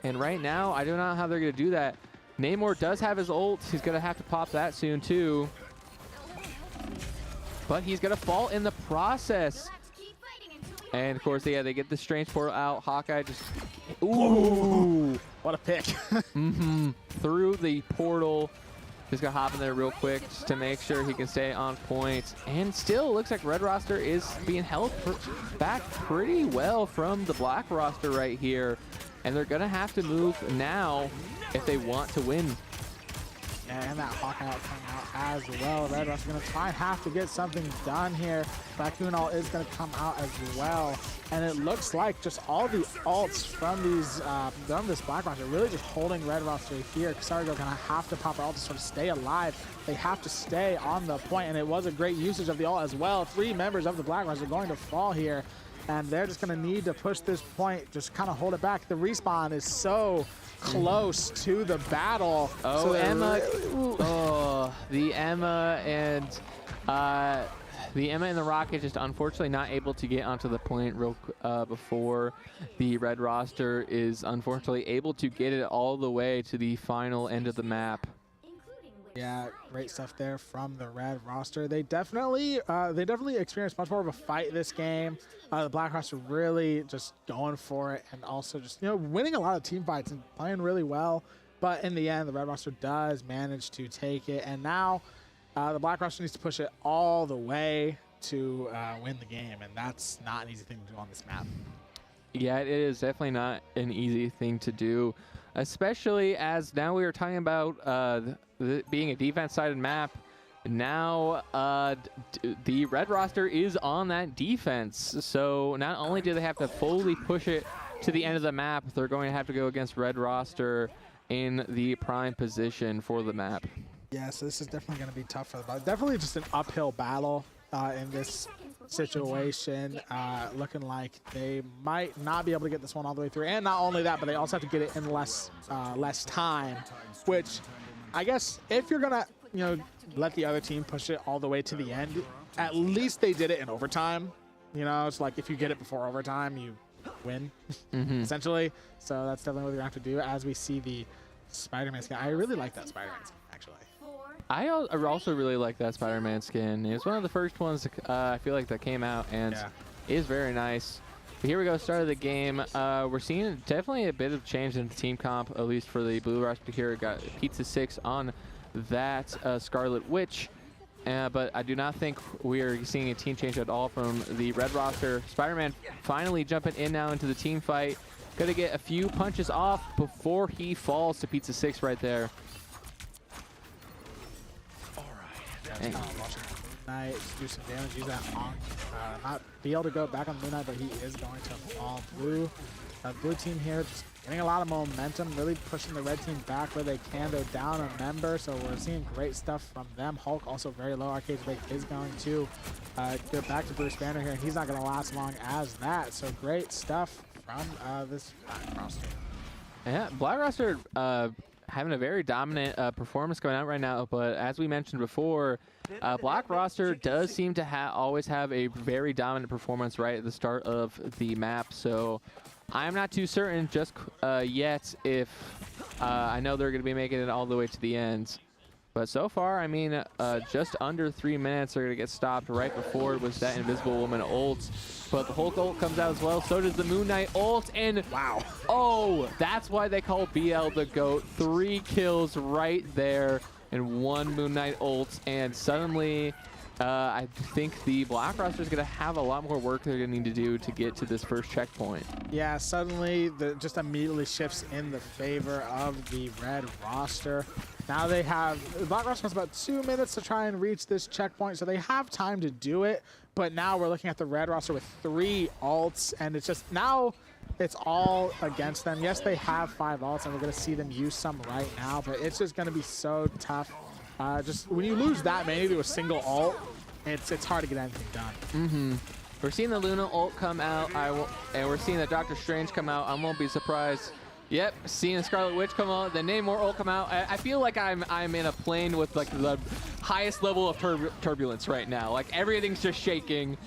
And right now, I don't know how they're gonna do that. Namor does have his ult. He's gonna have to pop that soon too. But he's gonna fall in the process. And of course, yeah, they get the strange portal out. Hawkeye just, ooh, what a pick. through the portal. Just gonna hop in there real quick just to make sure he can stay on point. And still looks like red roster is being held back pretty well from the black roster right here. And they're gonna have to move now if they want to win. and that Hawkeye out coming out as well. Red Roster going to try and have to get something done here. Raccoon Ult is going to come out as well. And it looks like just all the ults from these from this Black Roster really just holding Red Roster here. Kasargo going to have to pop her ult to sort of stay alive. They have to stay on the point, and it was a great usage of the ult as well. 3 members of the Black Roster going to fall here, and they're just going to need to push this point, just kind of hold it back. The respawn is so close to the battle. Oh, so Emma. The Emma and the Rocket just unfortunately not able to get onto the point before the Red Roster is unfortunately able to get it all the way to the final end of the map. Yeah, great stuff there from the Red Roster. They definitely experienced much more of a fight this game. The Black Roster really just going for it, and also just winning a lot of team fights and playing really well. But in the end, the Red Roster does manage to take it, and now the Black Roster needs to push it all the way to win the game, and that's not an easy thing to do on this map. Yeah, it is definitely not an easy thing to do, especially as now we are talking about being a defense-sided map. Now the Red Roster is on that defense, so not only do they have to fully push it to the end of the map, they're going to have to go against Red Roster in the prime position for the map. Yeah, so this is definitely going to be tough for them. Definitely just an uphill battle in this situation. Looking like they might not be able to get this one all the way through. And not only that, but they also have to get it in less time, which I guess if you're going to, let the other team push it all the way to the end, at least they did it in overtime. It's like if you get it before overtime, you win, essentially. So that's definitely what you're going to have to do as we see the Spider-Man skin. I really like that Spider-Man skin, actually. I also really like that Spider-Man skin. It was one of the first ones I feel like that came out, and is very nice. But here we go, start of the game. We're seeing definitely a bit of change in the team comp, at least for the Blue Roster here. Got Pizza 6 on that Scarlet Witch. But I do not think we are seeing a team change at all from the Red Roster. Spider-Man finally jumping in now into the team fight. Gonna get a few punches off before he falls to Pizza 6 right there. Watching Moon Knight do some damage, use that on. Not be able to go back on Moon Knight, but he is going to fall blue. Blue team here just getting a lot of momentum, really pushing the red team back where they can. They're down a member, so we're seeing great stuff from them. Hulk also very low. Arcade Bake is going to get back to Bruce Banner here, and he's not going to last long as that. So great stuff from this Black Roster. Yeah, Black Roster having a very dominant performance going out right now, but as we mentioned before, Black Roster does seem to always have a very dominant performance right at the start of the map, so I'm not too certain just yet if I know they're going to be making it all the way to the end. But so far, I mean, just under 3 minutes, they're going to get stopped right before it was that Invisible Woman ult. But the Hulk ult comes out as well, so does the Moon Knight ult, and wow. Oh, that's why they call BL the GOAT. 3 kills right there, and 1 Moon Knight ult, and suddenly I think the Black Roster is going to have a lot more work they're going to need to do to get to this first checkpoint. Yeah, suddenly just immediately shifts in the favor of the Red Roster. Now the Black Roster has about 2 minutes to try and reach this checkpoint, so they have time to do it. But now we're looking at the Red Roster with 3 ults, and it's just now it's all against them. Yes, they have 5 ults, and we're going to see them use some right now, but it's just going to be so tough. Just when you lose that many to a single ult, it's hard to get anything done. We're seeing the Luna ult come out, and we're seeing the Doctor Strange come out. I won't be surprised. Yep, seeing the Scarlet Witch come out, the Namor ult come out. I feel like I'm in a plane with like the highest level of turbulence right now. Like everything's just shaking,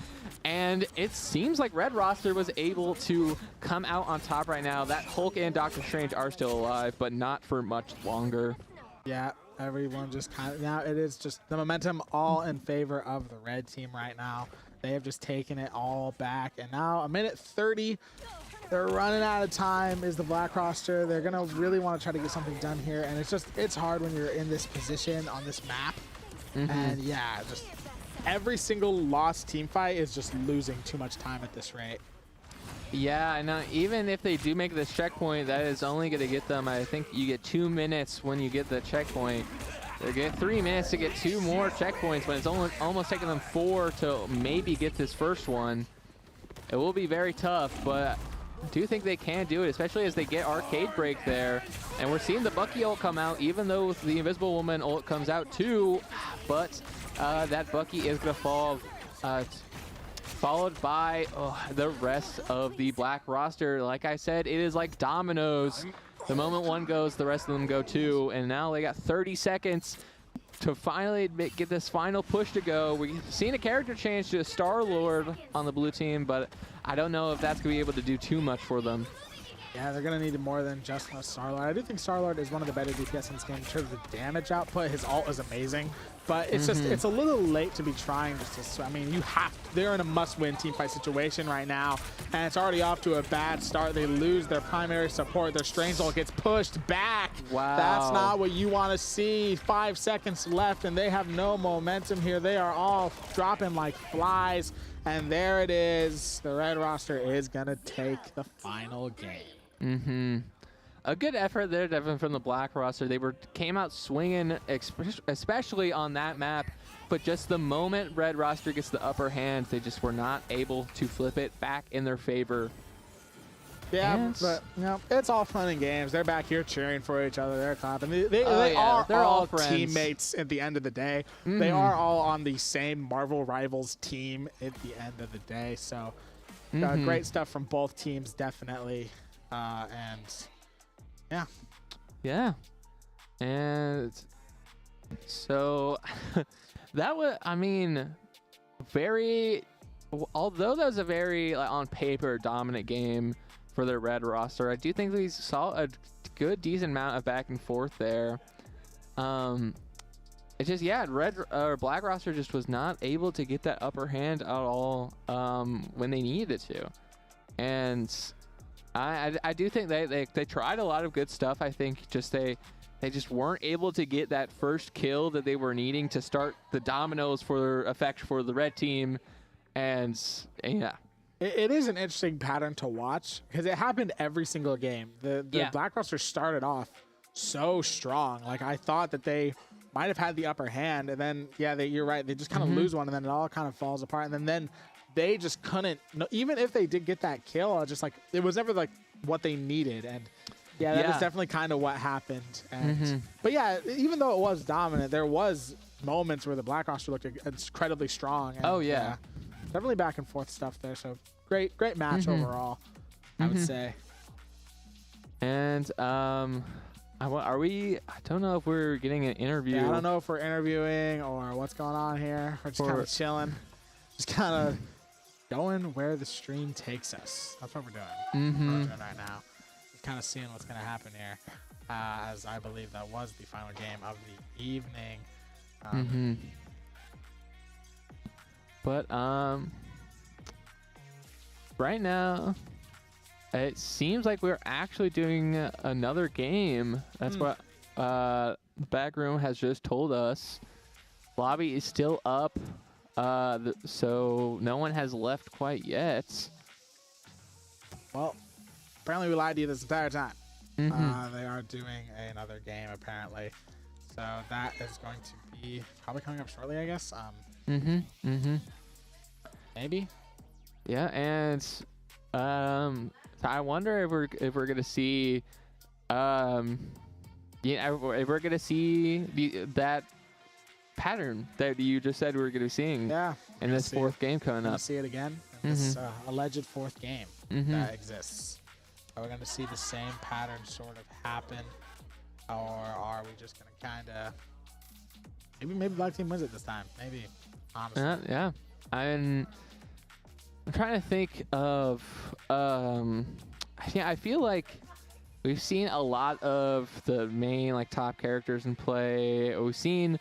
and it seems like Red Roster was able to come out on top right now. That Hulk and Doctor Strange are still alive, but not for much longer. Yeah, everyone just kind of, now it is just the momentum all in favor of the red team right now. They have just taken it all back, and now a minute 30. They're running out of time is the Black Roster. They're going to really want to try to get something done here, and it's hard when you're in this position on this map. And yeah, just every single lost team fight is just losing too much time at this rate. Yeah, I know. Even if they do make this checkpoint, that is only going to get them, I think you get 2 minutes when you get the checkpoint. They get 3 minutes to get 2 more checkpoints when it's almost taking them 4 to maybe get this first one. It will be very tough, but I do think they can do it, especially as they get Arcade Break there. And we're seeing the Bucky ult come out, even though the Invisible Woman ult comes out too. But that Bucky is going to fall, followed by the rest of the Black roster. Like I said, it is like dominoes. The moment one goes, the rest of them go too. And now they got 30 seconds to finally get this final push to go. We've seen a character change to a Star-Lord on the blue team, but I don't know if that's going to be able to do too much for them. Yeah, they're going to need more than just a Star-Lord. I do think Star-Lord is one of the better DPS in this game in terms of damage output. His ult is amazing, but it's just, it's a little late to be trying just to, I mean, they're in a must-win team fight situation right now, and it's already off to a bad start. They lose their primary support. Their Strange ult gets pushed back. Wow. That's not what you want to see. 5 seconds left, and they have no momentum here. They are all dropping like flies, and there it is. The red roster is going to take the final game. A good effort there, Devin, from the Black roster. They came out swinging, especially on that map, but just the moment red roster gets the upper hand, they just were not able to flip it back in their favor. Yeah, but you know, it's all fun and games. They're back here cheering for each other. They're clapping. They're all friends. Teammates at the end of the day. They are all on the same Marvel Rivals team at the end of the day. So great stuff from both teams, definitely. And yeah. And so that was, I mean, although that was a very on paper dominant game for their red roster, I do think we saw a good decent amount of back and forth there. It's just, yeah, black roster just was not able to get that upper hand at all when they needed it to. And I do think they tried a lot of good stuff. I think just they just weren't able to get that first kill that they were needing to start the dominoes effect for the red team. And yeah. It is an interesting pattern to watch because it happened every single game. The Black roster started off so strong. Like, I thought that they might have had the upper hand, and then, you're right. They just kind of lose one, and then it all kind of falls apart. And then they just couldn't, even if they did get that kill, just like, it was never like what they needed. And that was definitely kind of what happened. And but yeah, even though it was dominant, there was moments where the Black roster looked incredibly strong. And, definitely back and forth stuff there. So great match overall, I would say. And are we? I don't know if we're getting an interview. Yeah, I don't know if we're interviewing or what's going on here. We're just kind of chilling, just kind of going where the stream takes us. That's what we're doing. That's what we're doing right now. Just kind of seeing what's going to happen here, as I believe that was the final game of the evening. But right now, it seems like we're actually doing another game. That's what the back room has just told us. Lobby is still up, so no one has left quite yet. Well, apparently we lied to you this entire time. They are doing another game, apparently. So that is going to be probably coming up shortly, I guess. Maybe. Yeah, and so I wonder if we're gonna see, if we're gonna see that pattern that you just said we were gonna be seeing. Yeah. In this fourth game coming up. See it again. In this alleged fourth game that exists. Are we gonna see the same pattern sort of happen, or are we just gonna kind of maybe Black team wins it this time? Maybe. Honestly. Yeah. I'm trying to think of I feel like we've seen a lot of the main top characters in play. We've seen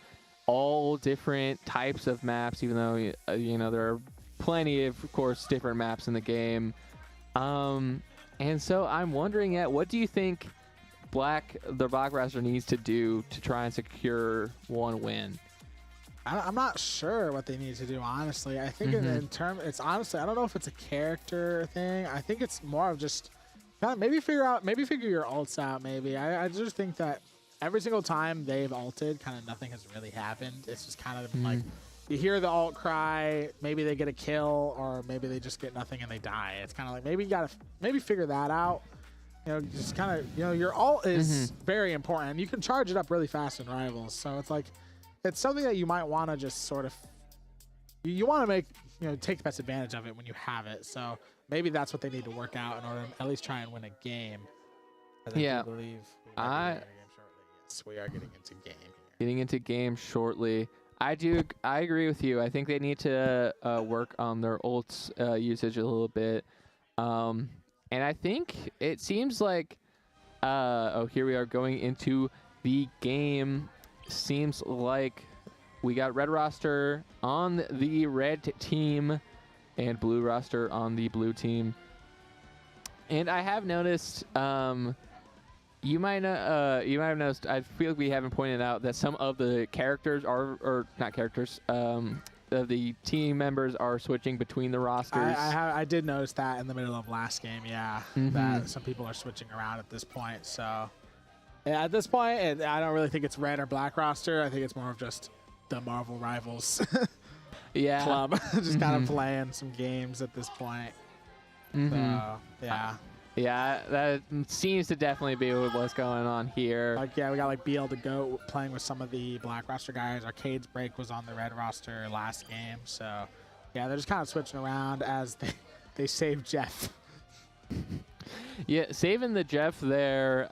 all different types of maps, even though there are plenty of course different maps in the game. And so I'm wondering, what do you think the Black roster needs to do to try and secure one win? I'm not sure what they need to do, honestly. I think it's honestly, I don't know if it's a character thing. I think it's more of just maybe figure your ults out. Maybe I just think that every single time they've ulted, kind of nothing has really happened. It's just kind of like you hear the ult cry, maybe they get a kill, or maybe they just get nothing and they die. It's kind of like maybe you gotta figure that out. You know, just kind of, you know, your ult is very important. You can charge it up really fast in Rivals, so it's like it's something that you might want to just sort of you want to make, you know, take the best advantage of it when you have it. So maybe that's what they need to work out in order to at least try and win a game. Yeah. I do believe we are getting into a game shortly. Yes, we are getting into game here. Getting into game shortly. I agree with you. I think they need to work on their ults usage a little bit. And I think it seems like, here we are going into the game. Seems like we got red roster on the red team and blue roster on the blue team. And I have noticed, you might have noticed, I feel like we haven't pointed out that some of the characters are, or not characters, the team members are switching between the rosters. I did notice that in the middle of last game, yeah, that some people are switching around at this point. So yeah, at this point, I don't really think it's red or black roster. I think it's more of just the Marvel Rivals club, just kind of playing some games at this point. So, yeah. Yeah, that seems to definitely be what's going on here. Like, yeah, we got like bsu.edu playing with some of the black roster guys. Arcade's Break was on the red roster last game. So, yeah, they're just kind of switching around as they save Jeff. Yeah, saving the Jeff there,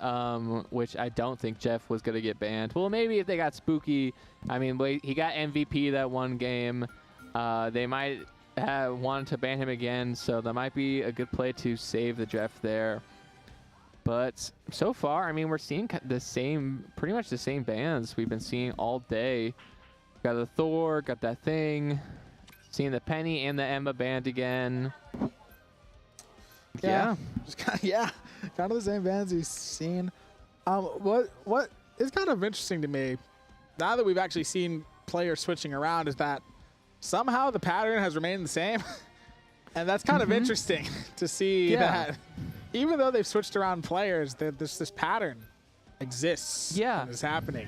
which I don't think Jeff was going to get banned. Well, maybe if they got Spooky. I mean, he got MVP that one game. They might have wanted to ban him again, so that might be a good play to save the Jeff there. But so far, I mean, we're seeing pretty much the same bans we've been seeing all day. Got the Thor, got that thing. Seeing the Penny and the Emma banned again. Yeah, just kind of the same bands you've seen. What is kind of interesting to me, now that we've actually seen players switching around, is that somehow the pattern has remained the same, and that's kind of interesting to see that even though they've switched around players, this pattern exists. Yeah, and it's happening.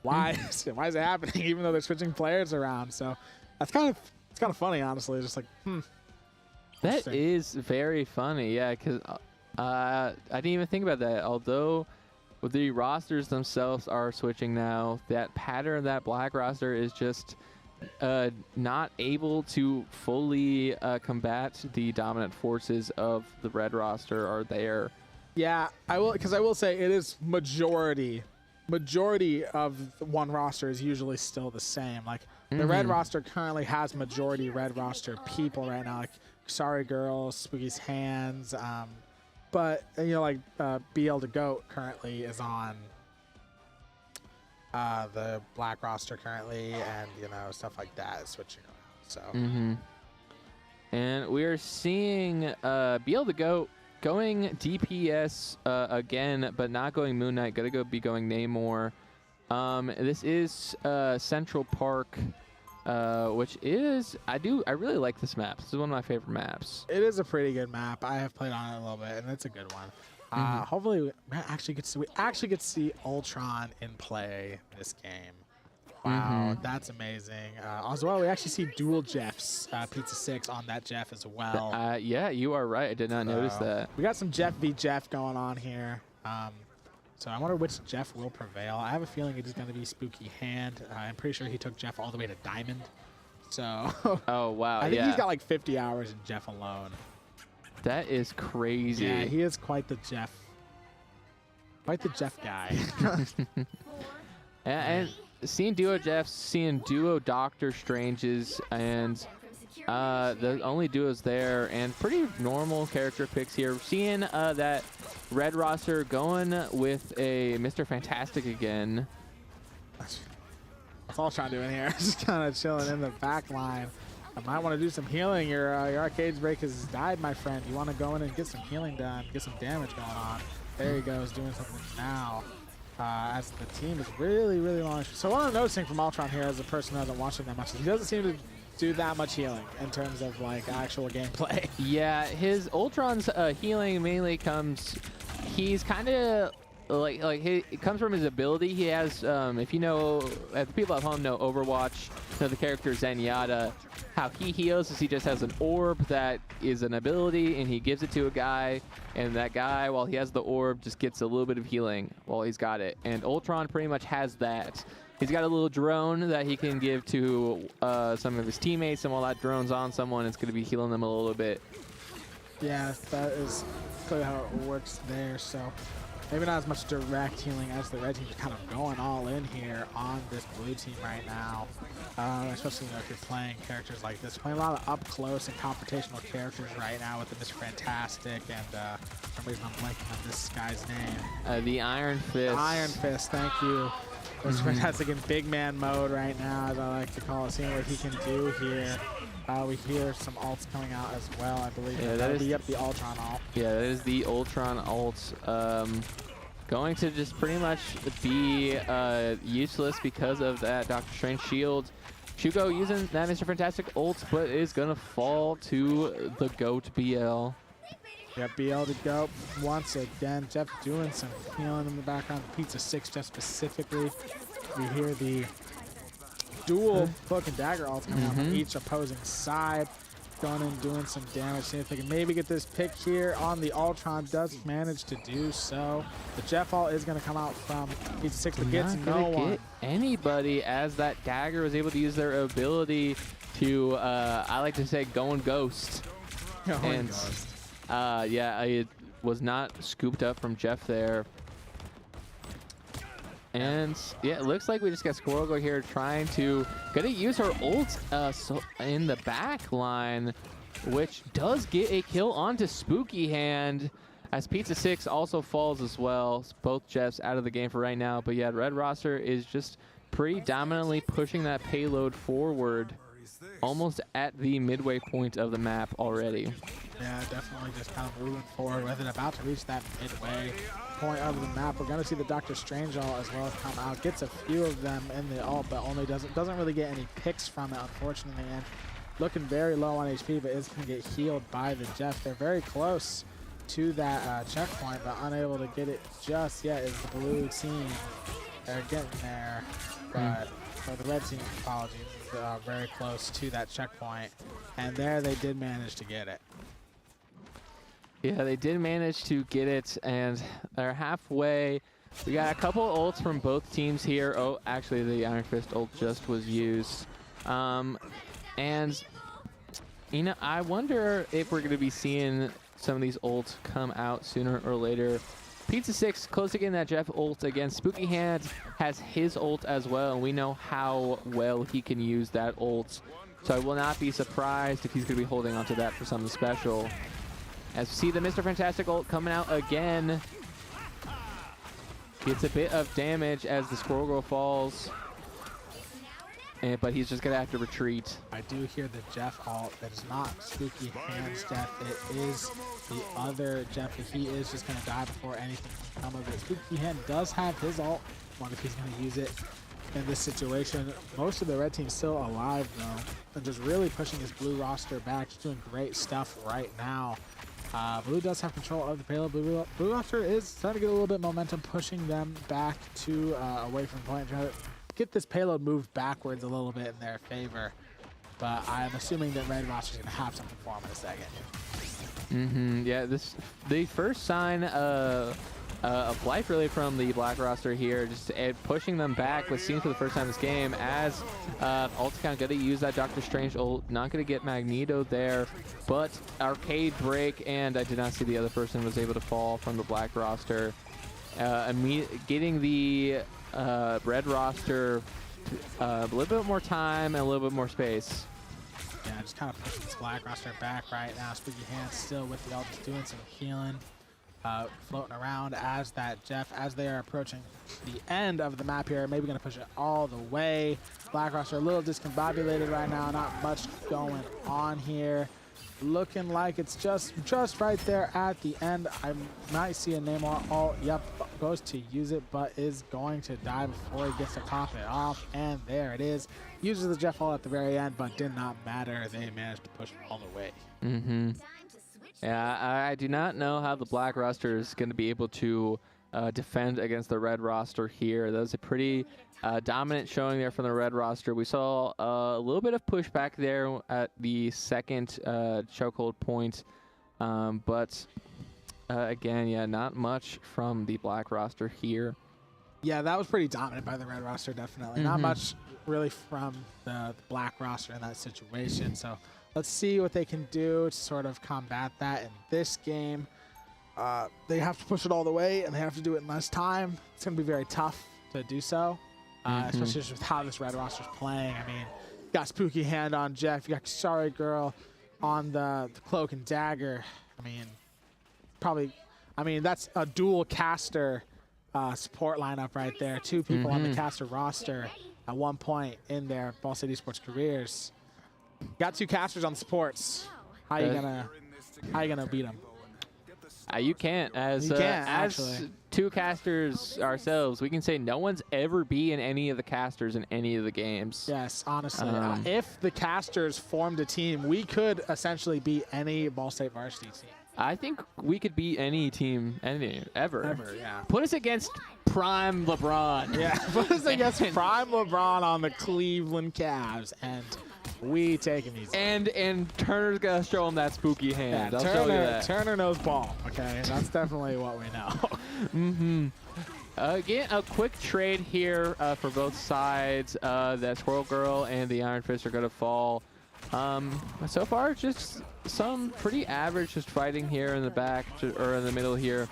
Why? Why is it happening? Even though they're switching players around, so it's kind of funny, honestly. Just like That is very funny, yeah, because I didn't even think about that. Although the rosters themselves are switching now, that pattern, that black roster is just not able to fully combat the dominant forces of the red roster are there. Yeah, I will say it is majority of one roster is usually still the same. Like the red roster currently has majority red roster people right now, like Sorry Girl, Spooky's Hands, but you know, like bsu.edu currently is on the black roster currently, and you know, stuff like that is switching around. So and we are seeing bsu.edu going DPS again, but not going Moon Knight. Gonna be going Namor. This is Central Park, which is I really like this map. This is one of my favorite maps. It is a pretty good map. I have played on it a little bit, and it's a good one. Hopefully, we actually get to see Ultron in play this game. Wow, that's amazing. As well, we actually see dual Jeffs, Pizza 6 on that Jeff as well. Yeah, you are right. I did not notice that. We got some Jeff v. Jeff going on here. So I wonder which Jeff will prevail. I have a feeling it is going to be Spooky Hand. I'm pretty sure he took Jeff all the way to Diamond. So oh, wow. I think he's got like 50 hours in Jeff alone. That is crazy. Yeah, he is quite the Jeff. Quite the Jeff guy. and seeing duo Jeffs, seeing duo Doctor Stranges, and the only duos there, and pretty normal character picks here. Seeing that red roster going with a Mr. Fantastic again. That's all I'm trying to do in here. Just kind of chilling in the back line. I might want to do some healing. Your Arcade's Break has died, my friend. You want to go in and get some healing done, get some damage going on. There he goes, doing something now. As the team is really, really long. So what I'm noticing from Ultron here as a person who hasn't watched him that much is he doesn't seem to do that much healing in terms of like actual gameplay. Yeah, his Ultron's healing mainly comes, he's kind of it comes from his ability. He has, if you know, if people at home know Overwatch, know the character Zenyatta, how he heals is he just has an orb that is an ability, and he gives it to a guy, and that guy, while he has the orb, just gets a little bit of healing while he's got it. And Ultron pretty much has that. He's got a little drone that he can give to some of his teammates, and while that drone's on someone, it's going to be healing them a little bit. Yeah, that is clearly how it works there. So maybe not as much direct healing as the red team's kind of going all in here on this blue team right now. Especially if you're playing characters like this. Playing a lot of up close and confrontational characters right now with the Mr. Fantastic and for some reason I'm blanking on this guy's name. The Iron Fist. Iron Fist, thank you. Mr. Fantastic in big man mode right now, as I like to call it, seeing what he can do here. We hear some ults coming out as well, I believe. Yeah, that would be the Ultron ult. Yeah, that is the Ultron ult. Going to just pretty much be useless because of that Doctor Strange shield. Shugo using that Mr. Fantastic ult, but is going to fall to the GOAT BL. Yep, BL to go once again. Jeff doing some healing in the background. Pizza 6 Jeff specifically. We hear the dual hook and dagger ults coming out from each opposing side. Going in, doing some damage. See if they can maybe get this pick here on the Ultron. Does manage to do so. The Jeff ult is going to come out from Pizza 6, but gets no one. Get anybody, as that dagger was able to use their ability to, I like to say, going ghost. Going ghost. Yeah, it was not scooped up from Jeff there. And yeah, it looks like we just got Squirrel Girl here trying to use her ult in the back line, which does get a kill onto Spooky Hand, as Pizza 6 also falls as well. Both Jeffs out of the game for right now, but yeah, Red Roster is just pretty dominantly pushing that payload forward, almost at the midway point of the map already. Yeah, definitely just kind of moving forward with it, about to reach that midway point of the map. We're going to see the Doctor Strange ult as well come out. Gets a few of them in the ult, but only doesn't really get any picks from it, unfortunately. And looking very low on HP, but is going to get healed by the Jeff. They're very close to that checkpoint, but unable to get it just yet is the blue team. They're getting there, but for the red team, apologies, very close to that checkpoint. And there they did manage to get it. Yeah, they did manage to get it, and they're halfway. We got a couple ults from both teams here. Oh, actually, the Iron Fist ult just was used. And, you know, I wonder if we're going to be seeing some of these ults come out sooner or later. Pizza 6 close to getting that Jeff ult again. Spooky Hand has his ult as well, and we know how well he can use that ult. So I will not be surprised if he's going to be holding onto that for something special. As we see the Mr. Fantastic ult coming out again. Gets a bit of damage as the Squirrel Girl falls. But he's just going to have to retreat. I do hear the Jeff ult. That is not Spooky Hand's Jeff. It is the other Jeff. He is just going to die before anything can come of it. Spooky Hand does have his ult. I wonder if he's going to use it in this situation. Most of the red team's still alive, though. And just really pushing his blue roster back. Just doing great stuff right now. Blue does have control of the payload. Blue roster is starting to get a little bit momentum, pushing them back to away from point. Trying to get this payload moved backwards a little bit in their favor. But I'm assuming that red roster is going to have something for them in a second. Yeah, the first sign of life really from the black roster here, just pushing them back was seen for the first time this game, as ult's kind of going to use that Doctor Strange ult, not going to get Magneto there, but Arcade Break, and I did not see the other person was able to fall from the black roster. Getting the red roster a little bit more time and a little bit more space. Yeah, just kind of pushing this black roster back right now. Spooky Hand still with the ult, just doing some healing. Floating around as that Jeff, as they are approaching the end of the map here, maybe going to push it all the way. Black roster a little discombobulated right now, not much going on here. Looking like it's just right there at the end. I might see a Namor ult. Yep, goes to use it, but is going to die before he gets to pop it off. And there it is. Uses the Jeff ult at the very end, but did not matter. They managed to push it all the way. Yeah, I do not know how the black roster is going to be able to defend against the red roster here. That was a pretty dominant showing there from the red roster. We saw a little bit of pushback there at the second chokehold point, but again, yeah, not much from the black roster here. Yeah, that was pretty dominant by the red roster, definitely. Not much really from the black roster in that situation. So let's see what they can do to sort of combat that in this game. They have to push it all the way, and they have to do it in less time. It's going to be very tough to do so, especially just with how this red roster is playing. I mean, you got Spooky Hand on Jeff. You got Sorry Girl on the Cloak and Dagger. I mean, that's a dual caster support lineup right there. Two people on the caster roster at one point in their Ball State Esports careers. Got two casters on supports. How you gonna beat them? You can't. As two casters ourselves, we can say no one's ever beaten any of the casters in any of the games. Yes, honestly. If the casters formed a team, we could essentially beat any Ball State varsity team. I think we could beat any team, ever. Ever, yeah. Put us against Prime LeBron. Yeah, put us against Prime LeBron on the Cleveland Cavs, and we take him easy. And Turner's gonna show him that spooky hand. I'll show you that. Turner knows ball. Okay, that's definitely what we know. Again, a quick trade here for both sides. That Squirrel Girl and the Iron Fist are gonna fall. So far, just some pretty average just fighting here in the back or in the middle here.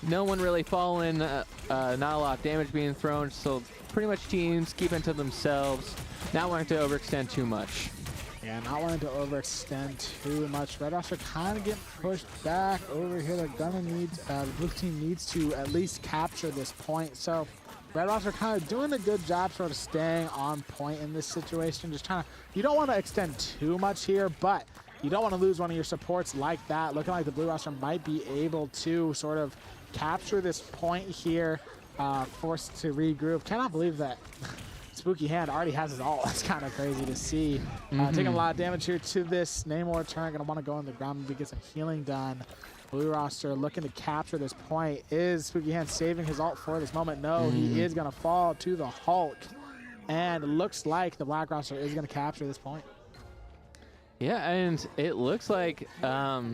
No one really falling, not a lot of damage being thrown, so pretty much teams keeping to themselves, not wanting to overextend too much. Yeah, not wanting to overextend too much. Red roster kind of getting pushed back over here. They're gonna need, the blue team needs to at least capture this point. So red roster kind of doing a good job sort of staying on point in this situation. Just trying to, you don't want to extend too much here, but you don't want to lose one of your supports like that. Looking like the blue roster might be able to sort of capture this point here, forced to regroup. Cannot believe that Spooky Hand already has his ult. That's kind of crazy to see. Taking a lot of damage here to this Namor turn. Going to want to go on the ground and get some healing done. Blue roster looking to capture this point. Is Spooky Hand saving his ult for this moment? No, he is going to fall to the Hulk. And looks like the black roster is going to capture this point. Yeah, and it looks like for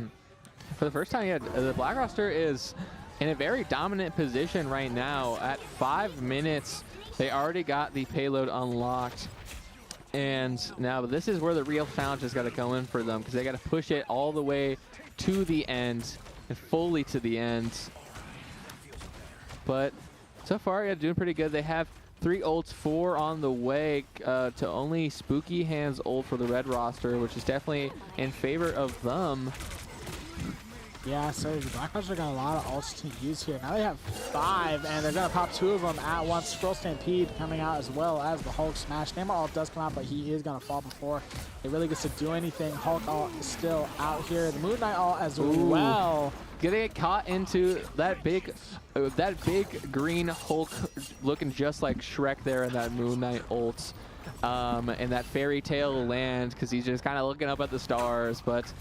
the first time, yeah, the black roster is in a very dominant position right now. At 5 minutes, they already got the payload unlocked. And now this is where the real challenge has got to go in for them, because they got to push it all the way to the end, and fully to the end. But so far, yeah, doing pretty good. They have 3 ults, 4 on the way to only Spooky Hand's ult for the red roster, which is definitely in favor of them. Yeah, so the black roster got a lot of ults to use here. Now they have 5, and they're going to pop 2 of them at once. Scroll Stampede coming out as well as the Hulk Smash. Namor ult does come out, but he is going to fall before it really gets to do anything. Hulk ult is still out here. The Moon Knight ult as well. Gonna get caught into that big green Hulk looking just like Shrek there in that Moon Knight ult. In that fairy tale land, because he's just kind of looking up at the stars. But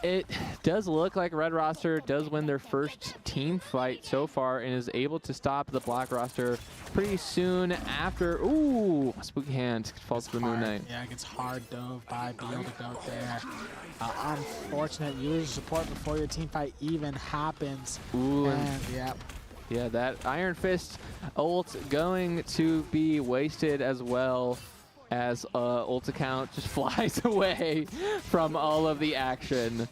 it does look like red roster does win their first team fight so far and is able to stop the black roster pretty soon after. Ooh, Spooky Hand falls to the Moon Knight. Yeah, it gets hard dove by Be Able to Go there. Unfortunate, you lose support before your team fight even happens. Ooh, and yeah. Yeah, that Iron Fist ult going to be wasted as well, as ult account just flies away from all of the action.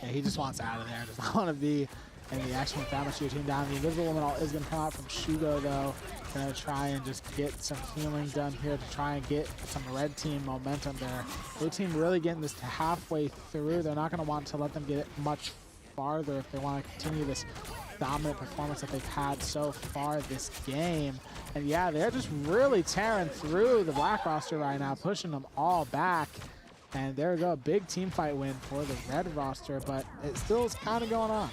Yeah, he just wants out of there. Does not want to be in the action with that much of your team down. The Invisible Woman ult is going to come out from Shugo, though. Going to try and just get some healing done here to try and get some red team momentum there. Blue team really getting this to halfway through. They're not going to want to let them get it much farther if they want to continue this dominant performance that they've had so far this game. And yeah, they're just really tearing through the black roster right now, pushing them all back. And there we go, a big team fight win for the red roster, but it still is kind of going on.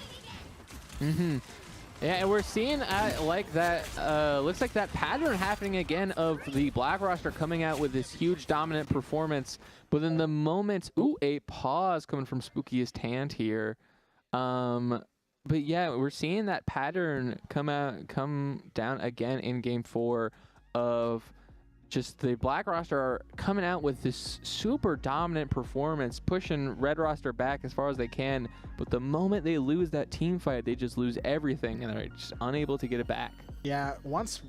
Yeah, and we're seeing like that, looks like that pattern happening again of the black roster coming out with this huge dominant performance. But in the moment, ooh, a pause coming from Spookiest Hand here. but yeah, we're seeing that pattern come down again in game 4 of just the black roster are coming out with this super dominant performance, pushing red roster back as far as they can. But the moment they lose that team fight, they just lose everything and they're just unable to get it back. Yeah, once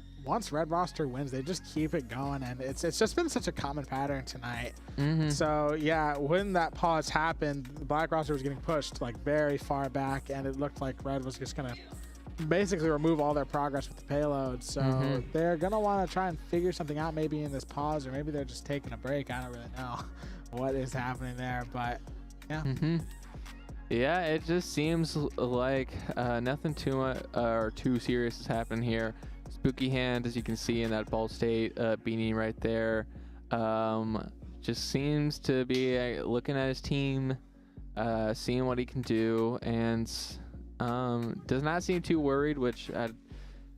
red roster wins, they just keep it going, and it's just been such a common pattern tonight. So yeah, when that pause happened, the black roster was getting pushed like very far back, and it looked like red was just gonna basically remove all their progress with the payload. So they're gonna want to try and figure something out, maybe in this pause, or maybe they're just taking a break. I don't really know what is happening there, but yeah. Yeah, it just seems like nothing too serious is happening here. Spooky Hand, as you can see in that Ball State beanie right there, just seems to be looking at his team, seeing what he can do, and does not seem too worried, which,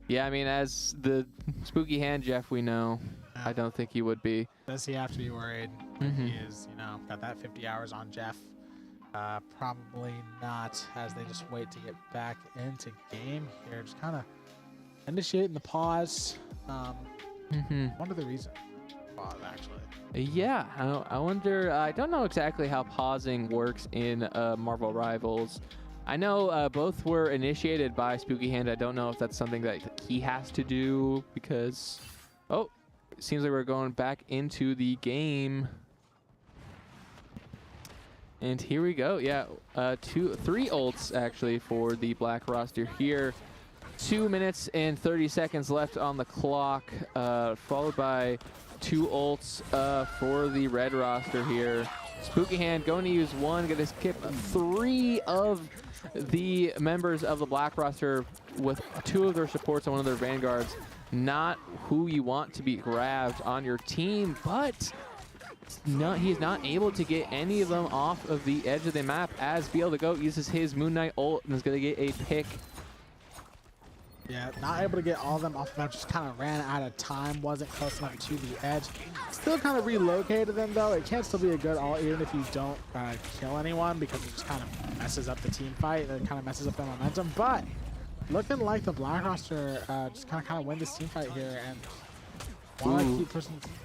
yeah, I mean, as the Spooky Hand Jeff we know, I don't think he would be. Does he have to be worried? He is, got that 50 hours on Jeff. Probably not, as they just wait to get back into game here. Just kind of initiating the pause. Wonder the reason. Pause, actually. Yeah, I wonder. I don't know exactly how pausing works in Marvel Rivals. I know both were initiated by Spooky Hand. I don't know if that's something that he has to do because... Oh, it seems like we're going back into the game. And here we go. Yeah, 3 ults actually for the black roster here. 2 minutes and 30 seconds left on the clock, followed by 2 ults for the red roster here. Spooky Hand going to use 1, going to skip 3 of the members of the black roster with 2 of their supports and 1 of their vanguards. Not who you want to be grabbed on your team, but no, he's not able to get any of them off of the edge of the map as bsu.edu the GOAT uses his Moon Knight ult and is going to get a pick. Yeah, not able to get all of them off the map, just kind of ran out of time, wasn't close enough to the edge. Still kind of relocated them though. It can still be a good ult even if you don't kill anyone, because it just kind of messes up the team fight. It kind of messes up their momentum, but looking like the black roster just kind of win this team fight here and want to keep pushing the team.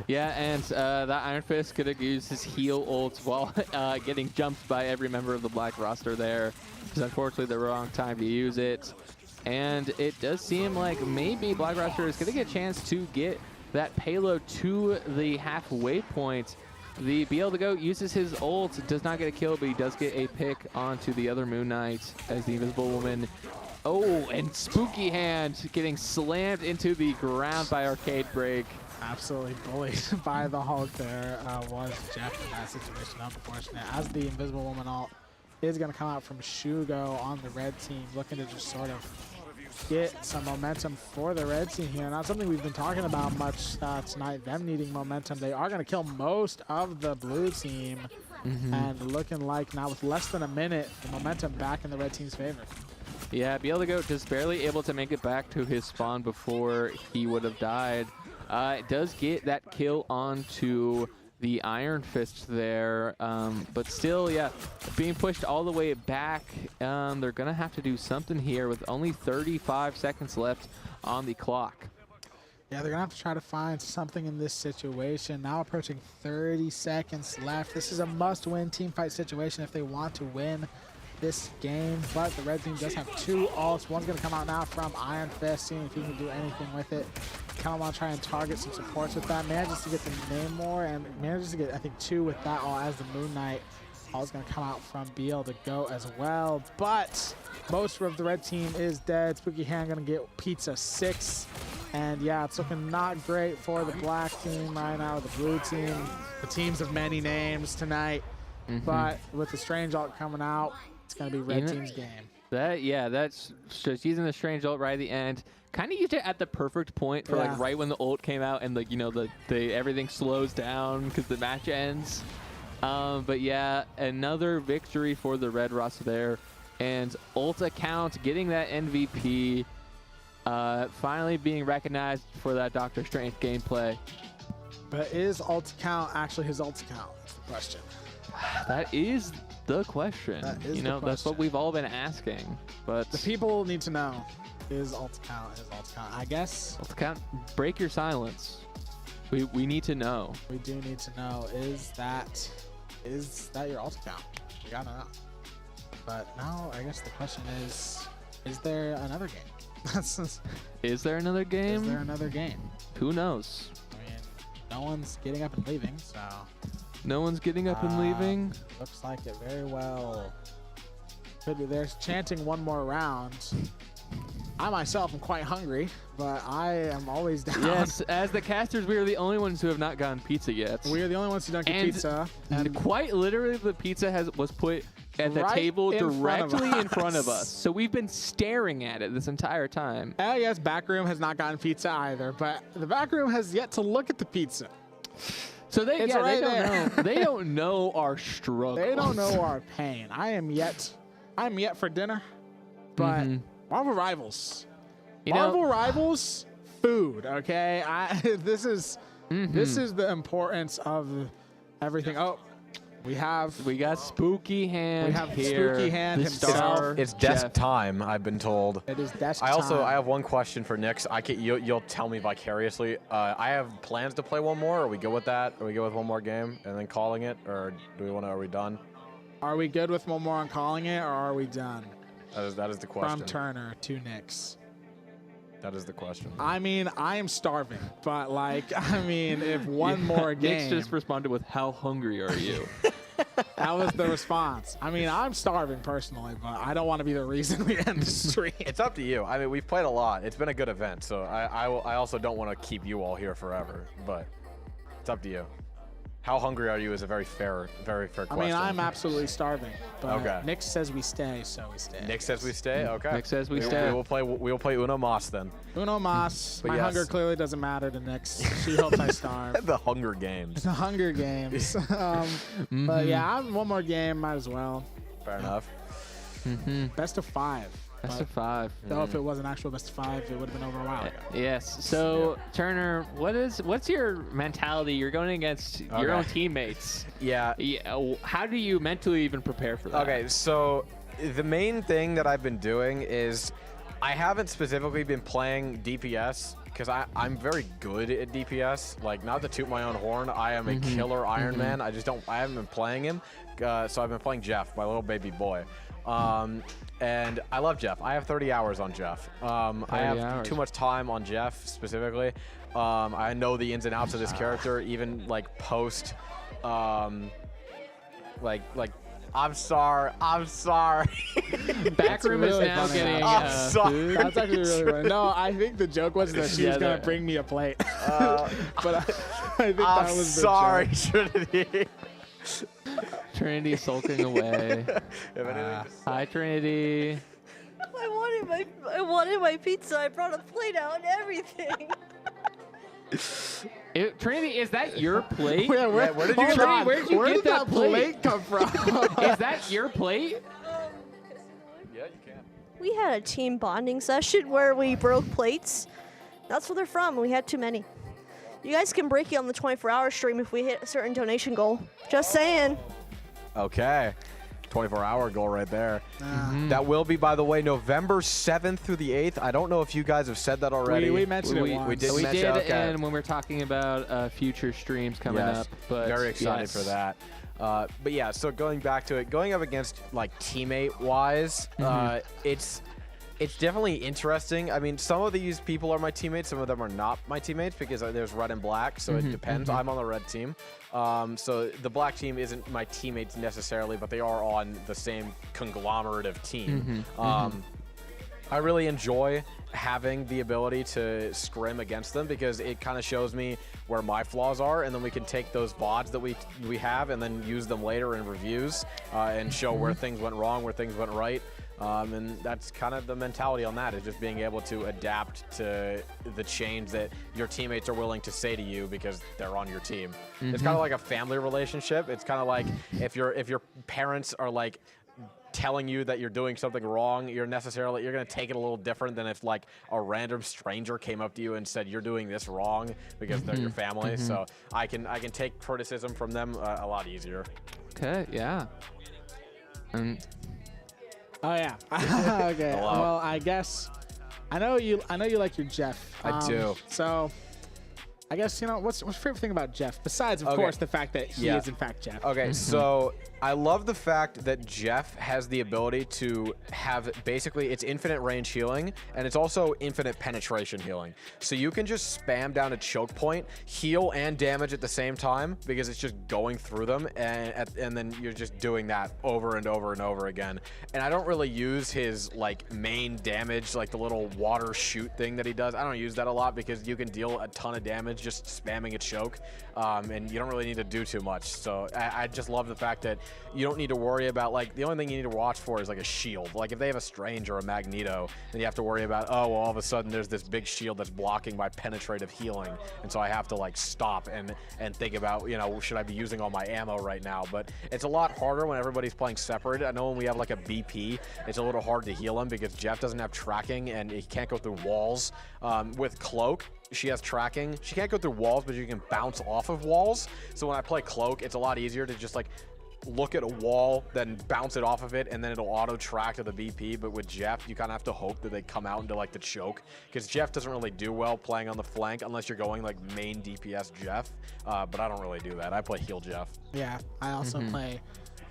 Yeah, and that Iron Fist gonna use his heal ult while getting jumped by every member of the black roster there. It's unfortunately the wrong time to use it. And it does seem like maybe black roster is gonna get a chance to get that payload to the halfway point. The bsu.edu the GOAT uses his ult, does not get a kill, but he does get a pick onto the other Moon Knight as the Invisible Woman. Oh, and Spooky Hand getting slammed into the ground by Arcade Break. Absolutely bullied by the Hulk there was Jeff in that situation. Unfortunate, as the Invisible Woman ult is going to come out from Shugo on the red team, looking to just sort of get some momentum for the red team here. Not something we've been talking about much tonight, them needing momentum. They are going to kill most of the blue team, and looking like now with less than a minute, the momentum back in the red team's favor. Yeah, bsu.edu the GOAT just barely able to make it back to his spawn before he would have died. It does get that kill onto the Iron Fist there, but still, yeah, being pushed all the way back. They're going to have to do something here with only 35 seconds left on the clock. Yeah, they're going to have to try to find something in this situation. Now approaching 30 seconds left. This is a must-win teamfight situation if they want to win this game, but the red team does have 2 ults. One's going to come out now from Iron Fist, seeing if he can do anything with it. Kind of want to try and target some supports with that. Manages to get the Namor and manages to get, I think, 2 with that ult, as the Moon Knight ult is going to come out from bsu.edu the GOAT as well. But most of the red team is dead. Spooky Hand going to get Pizza 6. And yeah, it's looking not great for the black team right now, the blue team. The teams of many names tonight. But with the Strange ult coming out, it's going to be red team's game. That's just using the Strange ult right at the end. Kind of used it at the perfect point for like right when the ult came out and like, you know, the everything slows down because the match ends. But yeah, another victory for the red roster there, and ult account getting that MVP, finally being recognized for that Doctor Strange gameplay. But is ult account actually his ult account? That's the question. That is the question. That is you the know, that's what question. we've all been asking. But The people need to know. Is alt account his alt account? I guess let's count. Break your silence. We need to know. we do need to know. Is that your alt account? We gotta know. But now I guess the question is there another game? Is there another game? Is there another game? Who knows? I mean, no one's getting up and leaving, so No one's getting up and leaving. looks like it very well could be. They're chanting one more round. I myself am quite hungry, but I am always down. Yes, as the casters, we are the only ones who have not gotten pizza yet. We are the only ones who don't get And pizza. And quite literally, the pizza was put at the Right table in front of directly in front of us. us. So we've been staring at it this entire time. Yes, backroom has not gotten pizza either, but the backroom has yet to look at the pizza. So they, It's yeah, right they don't there. know. They don't know our struggle. They don't know our pain. I'm yet for dinner, but Marvel Rivals. You Marvel know, Rivals food, okay? This is the importance of everything. Oh, we got Spooky Hand. We have here, Spooky Hand the himself. star It's desk chef. time, I've been told. it is desk I time. have one question for Nix. You'll tell me vicariously. I have plans to play one more. Are we good with that? Are we good with one more game and then calling it, or are we done? Are we good with one more on calling it, or are we done? That is the question. From Turner to Knicks. That is the question. I mean, I am starving, but if one more Nick's game, just responded with, "How hungry are you?" that was the response. I mean, I'm starving personally, but I don't want to be the reason we end the stream. It's up to you. I mean, we've played a lot. It's been a good event, so I also don't want to keep you all here forever, but it's up to you. How hungry are you is a very fair question. I mean, I'm absolutely starving, but Okay. Nick says we stay, so we stay. Nick says we stay. Okay. Nick says we stay. We will play Uno Mas then. Uno Mas. But My yes. hunger clearly doesn't matter to Nick. She hopes I starve. The Hunger Games. The Hunger Games. But yeah, one more game, might as well. Fair enough. Best of 5. Best But of 5. though if it was an actual best of 5, it would have been over a while ago. Yes. So Turner, what's your mentality? You're going against your own teammates. Yeah. How do you mentally even prepare for that? Okay, so the main thing that I've been doing is I haven't specifically been playing DPS because I'm very good at DPS. Like, not to toot my own horn, I am a killer Iron Man. I haven't been playing him. So I've been playing Jeff, my little baby boy. And I love Jeff. I have 30 hours on Jeff. I have too much time on Jeff specifically. I know the ins and outs of this character, even like post, like I'm sorry. Backroom is really now funny. getting I'm sorry. food. That's actually really funny. No, I think the joke was that she was going to bring me a plate. But I think that I'm was the sorry, joke. Trinity. Trinity sulking away. Hi, Trinity. I wanted my pizza. I brought a plate out and everything. Trinity, is that your plate? Yeah, where did you Trinity, where'd you get that that plate? come from? Is that your plate? Yeah, you can. We had a team bonding session where we broke plates. That's where they're from. We had too many. You guys can break it on the 24-hour stream if we hit a certain donation goal. Just saying. Okay. 24-hour goal right there. That will be, by the way, November 7th through the 8th. I don't know if you guys have said that already. we mentioned it once. We did We mention did, okay. and when we're talking about future streams coming up. But very excited for that. But yeah, so going back to it, going up against like teammate-wise, it's definitely interesting. I mean, some of these people are my teammates, some of them are not my teammates because there's red and black, so it depends. I'm on the red team. So the black team isn't my teammates necessarily, but they are on the same conglomerate of team. I really enjoy having the ability to scrim against them because it kind of shows me where my flaws are, and then we can take those VODs that we have and then use them later in reviews and show where things went wrong, where things went right. And that's kind of the mentality on that, is just being able to adapt to the change that your teammates are willing to say to you because they're on your team. It's kind of like a family relationship. It's kind of like if your parents are like telling you that you're doing something wrong, you're going to take it a little different than if like a random stranger came up to you and said you're doing this wrong because they're your family. So I can take criticism from them a lot easier. Okay, yeah. Oh yeah. Okay. Hello. Well, I guess I know you like your Jeff. I do. So I guess what's your favorite thing about Jeff besides, of Okay. course, the fact that he Yeah. is in fact Jeff. Okay, so I love the fact that Jeff has the ability to have basically it's infinite range healing and it's also infinite penetration healing. So you can just spam down a choke point, heal and damage at the same time because it's just going through them, and then you're just doing that over and over and over again. And I don't really use his like main damage, like the little water shoot thing that he does. I don't use that a lot because you can deal a ton of damage just spamming a choke, and you don't really need to do too much. So I just love the fact that you don't need to worry about, like, the only thing you need to watch for is like a shield. Like if they have a Strange or a Magneto, then you have to worry about, oh, well, all of a sudden there's this big shield that's blocking my penetrative healing, and so I have to like stop and think about, should I be using all my ammo right now? But it's a lot harder when everybody's playing separate. I know when we have like a BP, it's a little hard to heal him because Jeff doesn't have tracking and he can't go through walls. With Cloak, she has tracking. She can't go through walls, but you can bounce off of walls. So when I play Cloak, it's a lot easier to just like look at a wall, then bounce it off of it, and then it'll auto track to the BP. But with Jeff, you kind of have to hope that they come out into like the choke, because Jeff doesn't really do well playing on the flank unless you're going like main DPS Jeff. But I don't really do that. I play heal Jeff. Yeah, I also play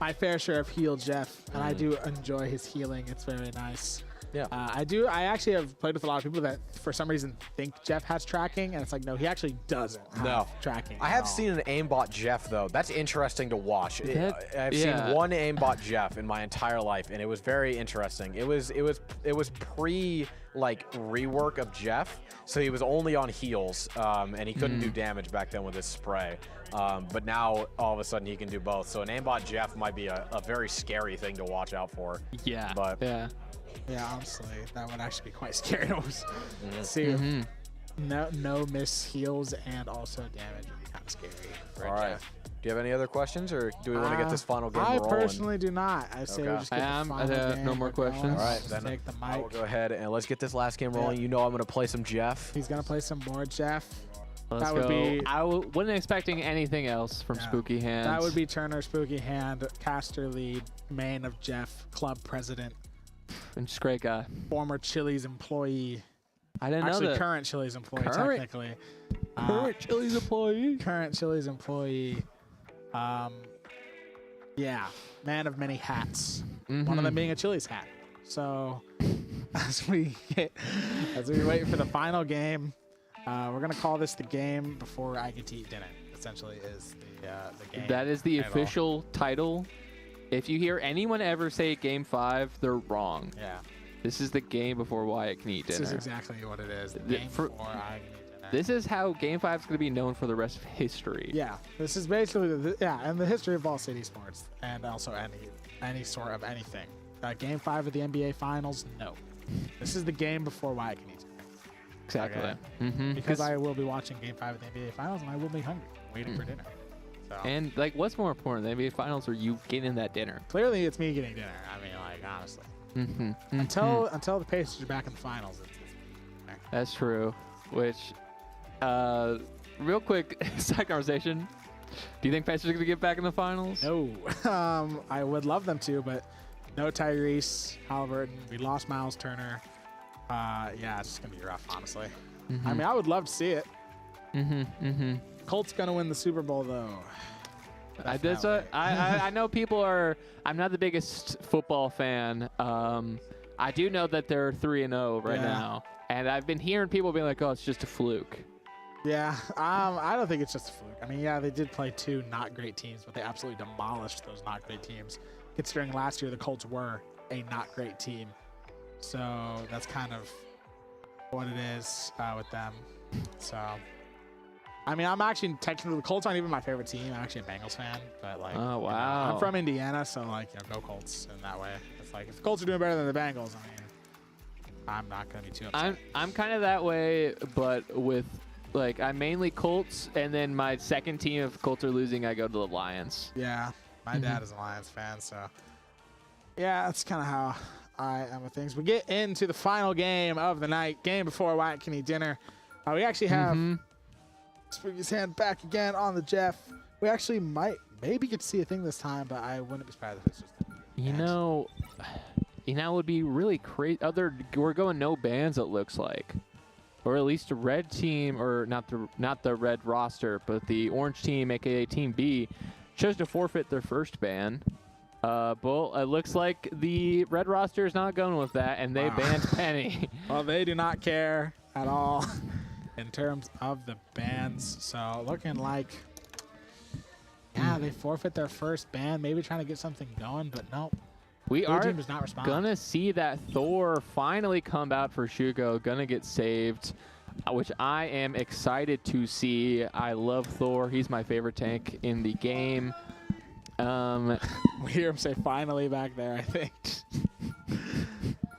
my fair share of heal Jeff, and I do enjoy his healing. It's very nice. Yeah. I actually have played with a lot of people that for some reason think Jeff has tracking, and it's like, no, he actually doesn't have tracking. I have seen an aimbot Jeff though. That's interesting to watch. I've seen one aimbot Jeff in my entire life, and it was very interesting. It was pre like rework of Jeff, so he was only on heals, and he couldn't do damage back then with his spray. But now all of a sudden he can do both. So an aimbot Jeff might be a very scary thing to watch out for. Yeah. But Yeah, honestly, that would actually be quite scary to see. No miss heals and also damage would be kind of scary. For all right. Jeff. Do you have any other questions, or do we want to get this final game I rolling? personally do not. I say we Okay. just get the final game. No more going. questions. All right, Just then take the I will mic. go ahead and let's get this last game rolling. You know I'm going to play some Jeff. He's gonna play some more Jeff. Let's That would go. be- I wasn't expecting anything else from Yeah. Spooky Hands. That would be Turner, Spooky Hand, caster lead, main of Jeff, club president, and just great guy. former Chili's employee. I didn't Actually, know that. current Chili's employee, Current- technically. Current Chili's employee. Current Chili's employee. Yeah, man of many hats. One of them being a Chili's hat. So, as we wait for the final game, we're gonna call this the game before I get to eat dinner. Essentially, is the game. That is the title. official title. If you hear anyone ever say Game 5, they're wrong. Yeah, This is the game before Wyatt can eat dinner. this is exactly what it is. The The- game for- before I can eat dinner. This is how Game 5 is going to be known for the rest of history. Yeah, this is basically and the history of Ball City sports, and also any sort of anything. Game 5 of the NBA Finals, no. This is the game before Wyatt can eat dinner. Exactly. Okay. Because I will be watching Game 5 of the NBA Finals, and I will be hungry, waiting for dinner. So And, like, what's more important, the NBA Finals or you getting that dinner? clearly, it's me getting dinner. I mean, like, honestly, until the Pacers are back in the finals, it's That's true. Which, real quick, side conversation. Do you think Pacers are going to get back in the finals? no. I would love them to, but no Tyrese Halliburton. We lost Miles Turner. Yeah, it's just gonna be rough, honestly. I mean, I would love to see it. Colts gonna win the Super Bowl though. I know people are. I'm not the biggest football fan. I do know that they're 3-0 right Yeah. now, and I've been hearing people being like, "Oh, it's just a fluke." Yeah, I don't think it's just a fluke. I mean, yeah, they did play two not great teams, but they absolutely demolished those not great teams. Considering last year the Colts were a not great team, so that's kind of what it is with them. So, I mean, I'm actually technically the Colts aren't even my favorite team. I'm actually a Bengals fan, but like, Oh, you know, wow. I'm from Indiana, so like, go Colts in that way. It's like if the Colts are doing better than the Bengals, I mean, I'm not gonna be too upset. I'm kind of that way, but with like I'm mainly Colts, and then my second team if Colts are losing, I go to the Lions. Yeah, my dad is a Lions fan, so yeah, that's kind of how I am with things. We get into the final game of the night, game before Wyatt can eat dinner. We actually have Spooky's hand back again on the Jeff. We actually maybe get to see a thing this time, but I wouldn't be surprised if it's just You know, it would be really crazy. We're going no bans, it looks like. Or at least a red team, or not the red roster, but the orange team, aka Team B, chose to forfeit their first ban. But it looks like the red roster is not going with that, and they banned Penny. Well, they do not care at all in terms of the bans. So looking like, yeah, they forfeit their first ban, maybe trying to get something going, but nope. We Blue are team does not respond. gonna see that Thor finally come out for Shugo, gonna get saved, which I am excited to see. I love Thor. He's my favorite tank in the game. We hear him say finally back there, I think.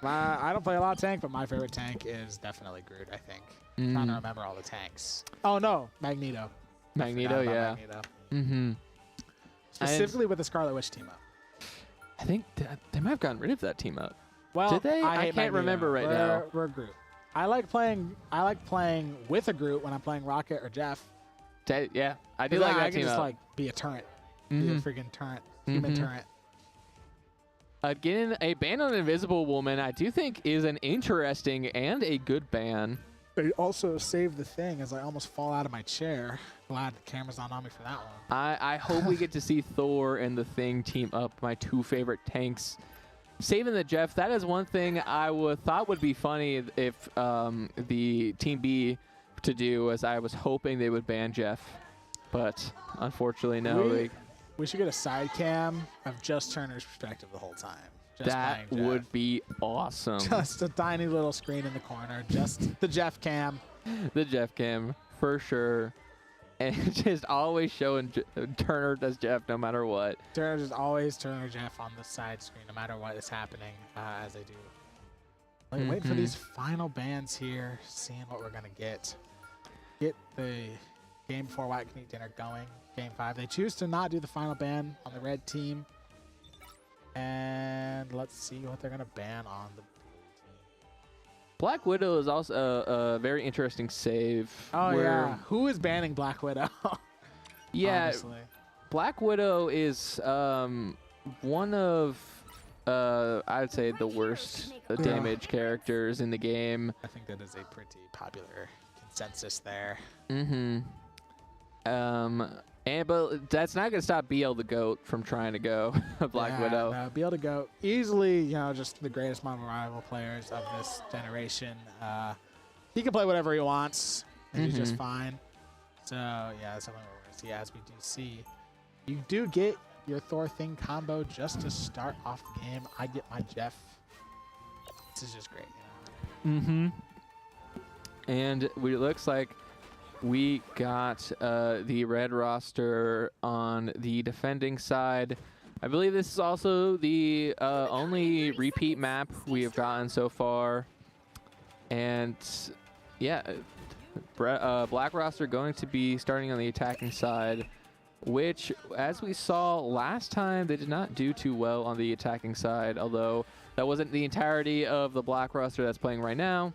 I don't play a lot of tank, but my favorite tank is definitely Groot, I think. I'm trying to remember all the tanks. Oh, no, Magneto. Magneto, yeah. Magneto. Mm-hmm. Specifically with the Scarlet Witch team up. I think they might have gotten rid of that team up. Well, did they? I hate can't Magneto. remember right now. We're Groot. I like playing with a Groot when I'm playing Rocket or Jeff. Yeah, I do like that I can team just up. like be a turret. Be a freaking turret. Human turret. Getting a ban on Invisible Woman, I do think is an interesting and a good ban. They also saved the thing as I almost fall out of my chair. Glad the camera's not on me for that one. I hope we get to see Thor and the Thing team up, my two favorite tanks. Saving the Jeff, that is one thing I thought would be funny if the Team B to do, as I was hoping they would ban Jeff. But unfortunately, no. We should get a side cam of just Turner's perspective the whole time. Just That playing Jeff. would be awesome. Just a tiny little screen in the corner. Just the Jeff cam. The Jeff cam, for sure. And just always showing Turner as Jeff no matter what. Turner just always Turner Jeff on the side screen no matter what is happening as they do. Like, waiting for these final bans here, seeing what we're going to get. Get the game before White Can Eat Dinner going. Game 5. They choose to not do the final ban on the red team. And let's see what they're going to ban on the Black Widow is also a very interesting save. Oh, yeah. Who is banning Black Widow? Yeah, Honestly. Black Widow is one of, I'd say, the worst damage characters in the game. I think that is a pretty popular consensus there. Mm-hmm. But that's not going to stop BL the GOAT from trying to go Black Widow. No, be able to go easily, just the greatest Marvel Rival players of this generation. He can play whatever he wants, and he's just fine. So, yeah, that's something we're going to see. As we do see, you do get your Thor Thing combo just to start off the game. I get my Jeff. This is just great. Mm-hmm. And it looks like we got the red roster on the defending side. I believe this is also the only repeat map we have gotten so far. And yeah, black roster going to be starting on the attacking side, which, as we saw last time, they did not do too well on the attacking side, although that wasn't the entirety of the black roster that's playing right now.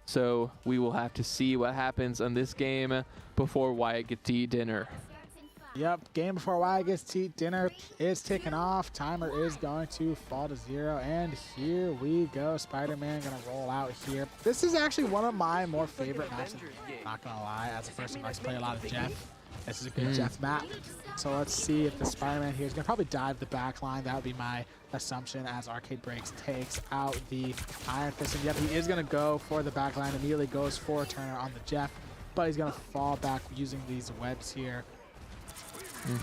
So we will have to see what happens on this game before Wyatt gets to eat dinner. Yep, game before Wyatt gets to eat dinner is ticking off. Timer is going to fall to 0, and here we go. Spider-Man gonna roll out here. This is actually one of my more favorite maps in the game, not gonna lie. As a person who likes to play a lot of Jeff, this is a good Jeff map. So let's see if the Spider-Man here is gonna probably dive the back line. That would be my assumption as Arcade Breaks takes out the Iron Fist. And yep, he is gonna go for the back line, immediately goes for a Turner on the Jeff, but he's gonna fall back using these webs here.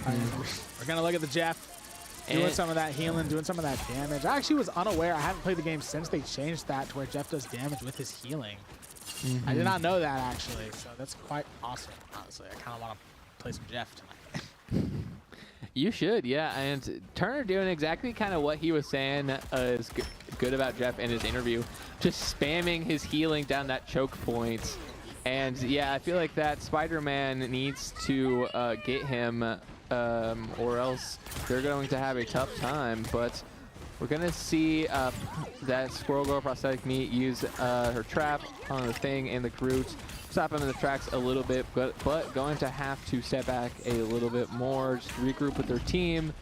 We're gonna look at the Jeff doing some of that healing, doing some of that damage. I actually was unaware. I haven't played the game since they changed that to where Jeff does damage with his healing. I did not know that actually, so that's quite awesome. Honestly, I kind of want to play some Jeff tonight. You should, yeah. And Turner doing exactly kind of what he was saying is good about Jeff in his interview, just spamming his healing down that choke point. And yeah, I feel like that Spider-Man needs to get him, or else they're going to have a tough time. But we're going to see that Squirrel Girl Prosthetic Meat use her trap on the Thing and the Groot. Stop him in the tracks a little bit, but going to have to step back a little bit more, just regroup with their team.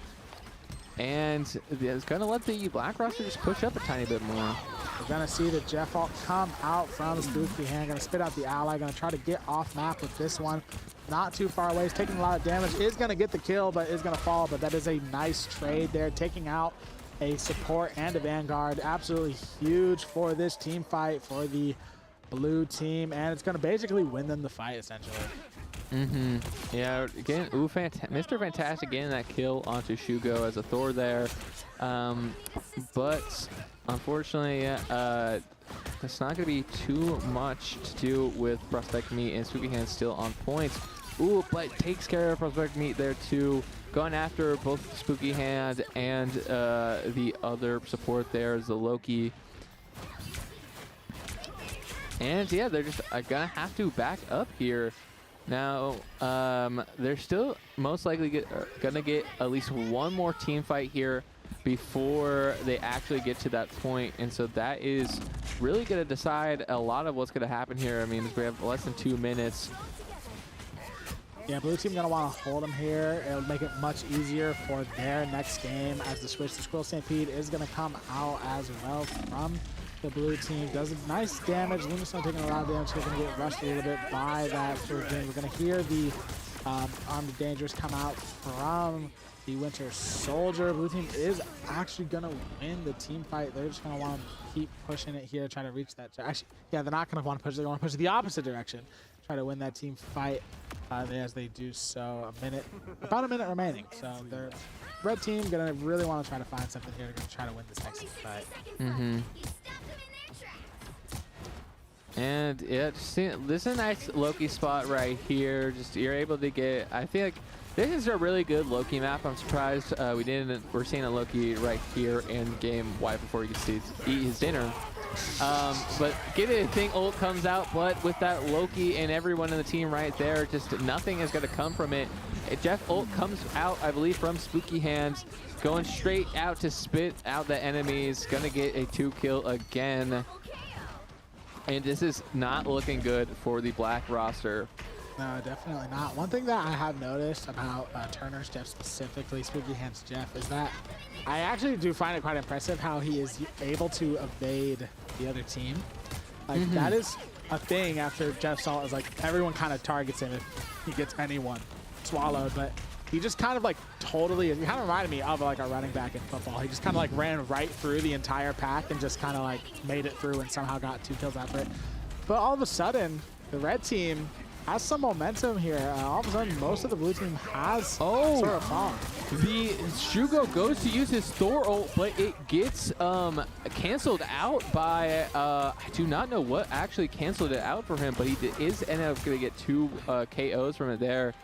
And it's going to let the Black roster just push up a tiny bit more. We're going to see the Jeff ult come out from Spooky Hand. Going to spit out the ally. Going to try to get off map with this one. Not too far away. He's taking a lot of damage. Is going to get the kill, but is going to fall. But that is a nice trade there. Taking out a support and a Vanguard. Absolutely huge for this team fight for the blue team. And it's going to basically win them the fight, essentially. Yeah, again, Mr. Fantastic getting that kill onto Shugo as a Thor there. But unfortunately, that's not going to be too much to do with Prospect Meat, and Spooky Hand's still on points. Ooh, but takes care of Prospect Meat there too. Going after both Spooky Hand and the other support there is the Loki. And yeah, they're just gonna have to back up here. Now, they're still most likely gonna get at least one more team fight here before they actually get to that point. And so that is really gonna decide a lot of what's gonna happen here. I mean, we have less than 2 minutes. Yeah, blue team gonna want to hold them here. It'll make it much easier for their next game as the switch to Squirrel Stampede is gonna come out as well from the blue team. Does nice damage. Luna's not taking a lot of damage. He's gonna get rushed a little bit by that sort of thing. We're gonna hear the Armed Dangerous come out from the Winter Soldier. Blue team is actually gonna win the team fight. They're just gonna want to keep pushing it here, try to reach that. Actually, yeah, they're not gonna want to push. They're gonna push the opposite direction. Try to win that team fight as they do so. About a minute remaining. So the red team gonna really want to try to find something here to try to win this next team fight. And yeah, this is a nice Loki spot right here. Just you're able to get. I feel like this is a really good Loki map. I'm surprised we're seeing a Loki right here in game right before he gets to eat his dinner. But get it, thing ult comes out, but with that Loki and everyone in the team right there, just nothing is going to come from it. Jeff ult comes out, I believe, from Spooky Hands, going straight out to spit out the enemies. Going to get a 2-kill again. And this is not looking good for the Black roster. No, definitely not. One thing that I have noticed about Turner's Jeff, specifically Spooky Hands Jeff, is that I actually do find it quite impressive how he is able to evade the other team. Like, that is a thing after Jeff's ult, is like everyone kind of targets him if he gets anyone swallowed, but he just kind of like totally, he kind of reminded me of like a running back in football. He just kind of like ran right through the entire pack and just kind of like made it through and somehow got 2 kills after it. But all of a sudden, the red team has some momentum here. All of a sudden, most of the blue team has sort of fallen. The Shugo goes to use his Thor ult, but it gets canceled out by, I do not know what actually canceled it out for him, but he is ended up going to get 2 KOs from it there.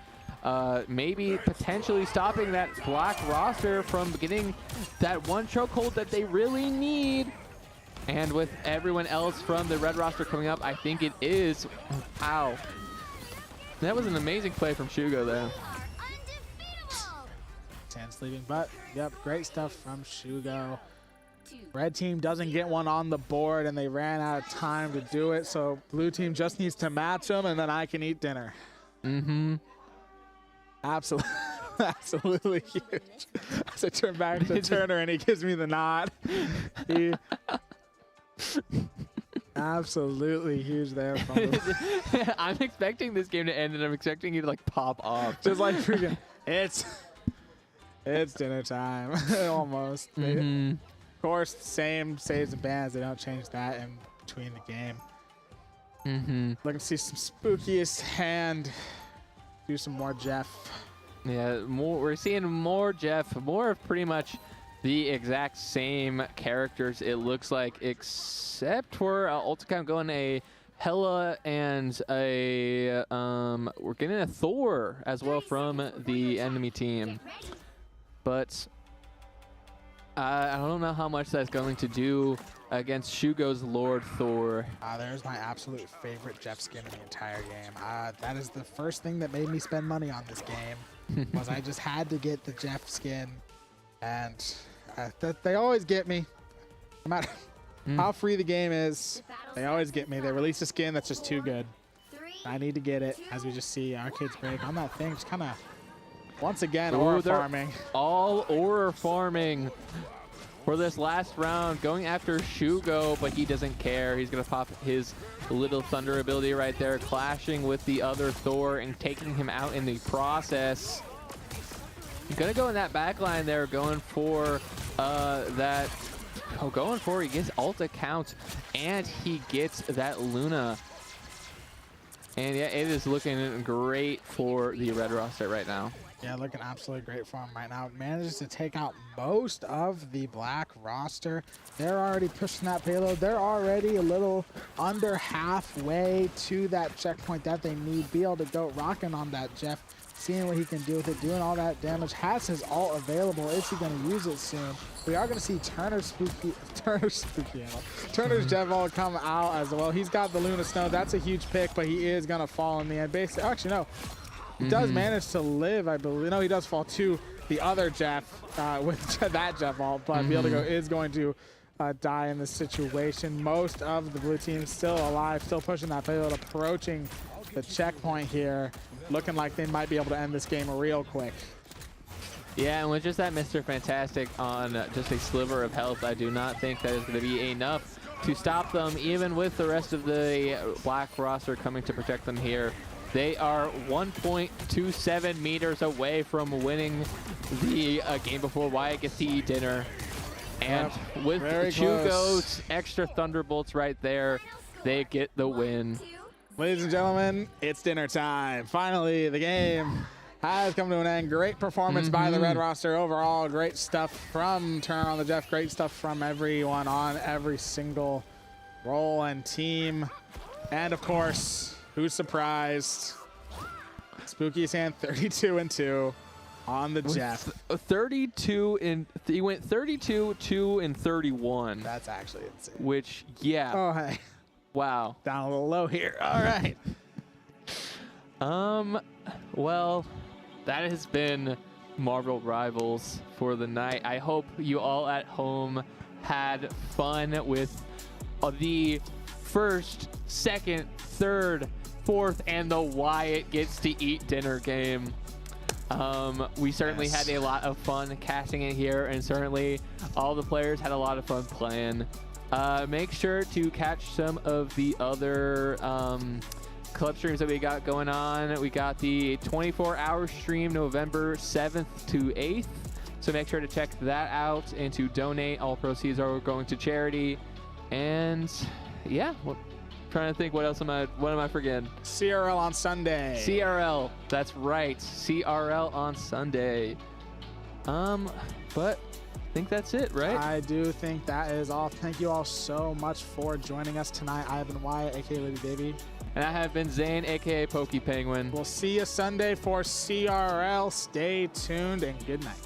Maybe potentially stopping that Black roster from getting that one chokehold that they really need. And with everyone else from the red roster coming up, I think it is. Ow. That was an amazing play from Shugo there. Sand's leaving, but yep, great stuff from Shugo. Red team doesn't get one on the board, and they ran out of time to do it, so blue team just needs to match them, and then I can eat dinner. Absolutely, absolutely huge. As I turn back to Turner, and he gives me the nod. He absolutely huge there. From the I'm expecting this game to end, and I'm expecting you to like pop off. just like freaking, it's dinner time, almost. Of course, same saves and bans. They don't change that in between the game. Looking to see some Spookiest Hand do some more Jeff. Yeah, we're seeing more Jeff, more of pretty much the exact same characters, it looks like, except for Ulticam going a Hela and a we're getting a Thor as well from the enemy team. But I don't know how much that's going to do against Shugo's Lord Thor. There's my absolute favorite Jeff skin in the entire game. That is the first thing that made me spend money on this game, was I just had to get the Jeff skin, and they always get me. No matter how free the game is, they always get me. They release a skin that's just too good. I need to get it, as we just see Arcade's break on that thing. Just kind of Once again, Ooh, aura they're farming. All aura farming for this last round, going after Shugo, but he doesn't care. He's going to pop his little thunder ability right there, clashing with the other Thor and taking him out in the process. Going to go in that back line there, going for that. Oh, going for, he gets Alta count, and he gets that Luna. And yeah, it is looking great for the red roster right now. Yeah, looking absolutely great for him right now. Manages to take out most of the black roster. They're already pushing that payload. They're already a little under halfway to that checkpoint that they need. Be able to go rocking on that Jeff, seeing what he can do with it, doing all that damage. Has his ult available. Is he going to use it soon? We are going to see Turner's Jeff ult come out as well. He's got the Luna Snow. That's a huge pick, but he is going to fall in the end. Basically, actually, no. He does manage to live, I believe. No, he does fall to the other Jeff with that Jeff ult, but Beeldigo is going to die in this situation. Most of the blue team still alive, still pushing that payload, approaching the checkpoint here, looking like they might be able to end this game real quick. Yeah, and with just that Mr. Fantastic on just a sliver of health, I do not think that is going to be enough to stop them, even with the rest of the black roster coming to protect them here. They are 1.27 meters away from winning the game before Wyatt gets to eat dinner. And with Shugo's extra Thunderbolts right there, they get the win. Ladies and gentlemen, it's dinner time. Finally, the game has come to an end. Great performance by the red roster overall. Great stuff from Turner on the Jeff. Great stuff from everyone on every single role and team. And of course, who's surprised? Spooky's hand 32-2 on the Jeff. 32 and he went 32, 2, and 31. That's actually insane. Which, yeah. Oh, hey. Wow. Down a little low here. All right. Well, that has been Marvel Rivals for the night. I hope you all at home had fun with the first, second, third, fourth, and the Wyatt gets to eat dinner game. We certainly had a lot of fun casting it here, and certainly all the players had a lot of fun playing. Make sure to catch some of the other club streams that we got going on. We got the 24-hour stream November 7th to 8th. So make sure to check that out and to donate. All proceeds are going to charity. And yeah, trying to think what else am I forgetting? CRL on Sunday. CRL, that's right. CRL on Sunday. But I think that's it, right? I do think that is all. Thank you all so much for joining us tonight. I have been Wyatt, aka Lady Baby. And I have been Zane, aka Pokey Penguin. We'll see you Sunday for CRL. Stay tuned and good night.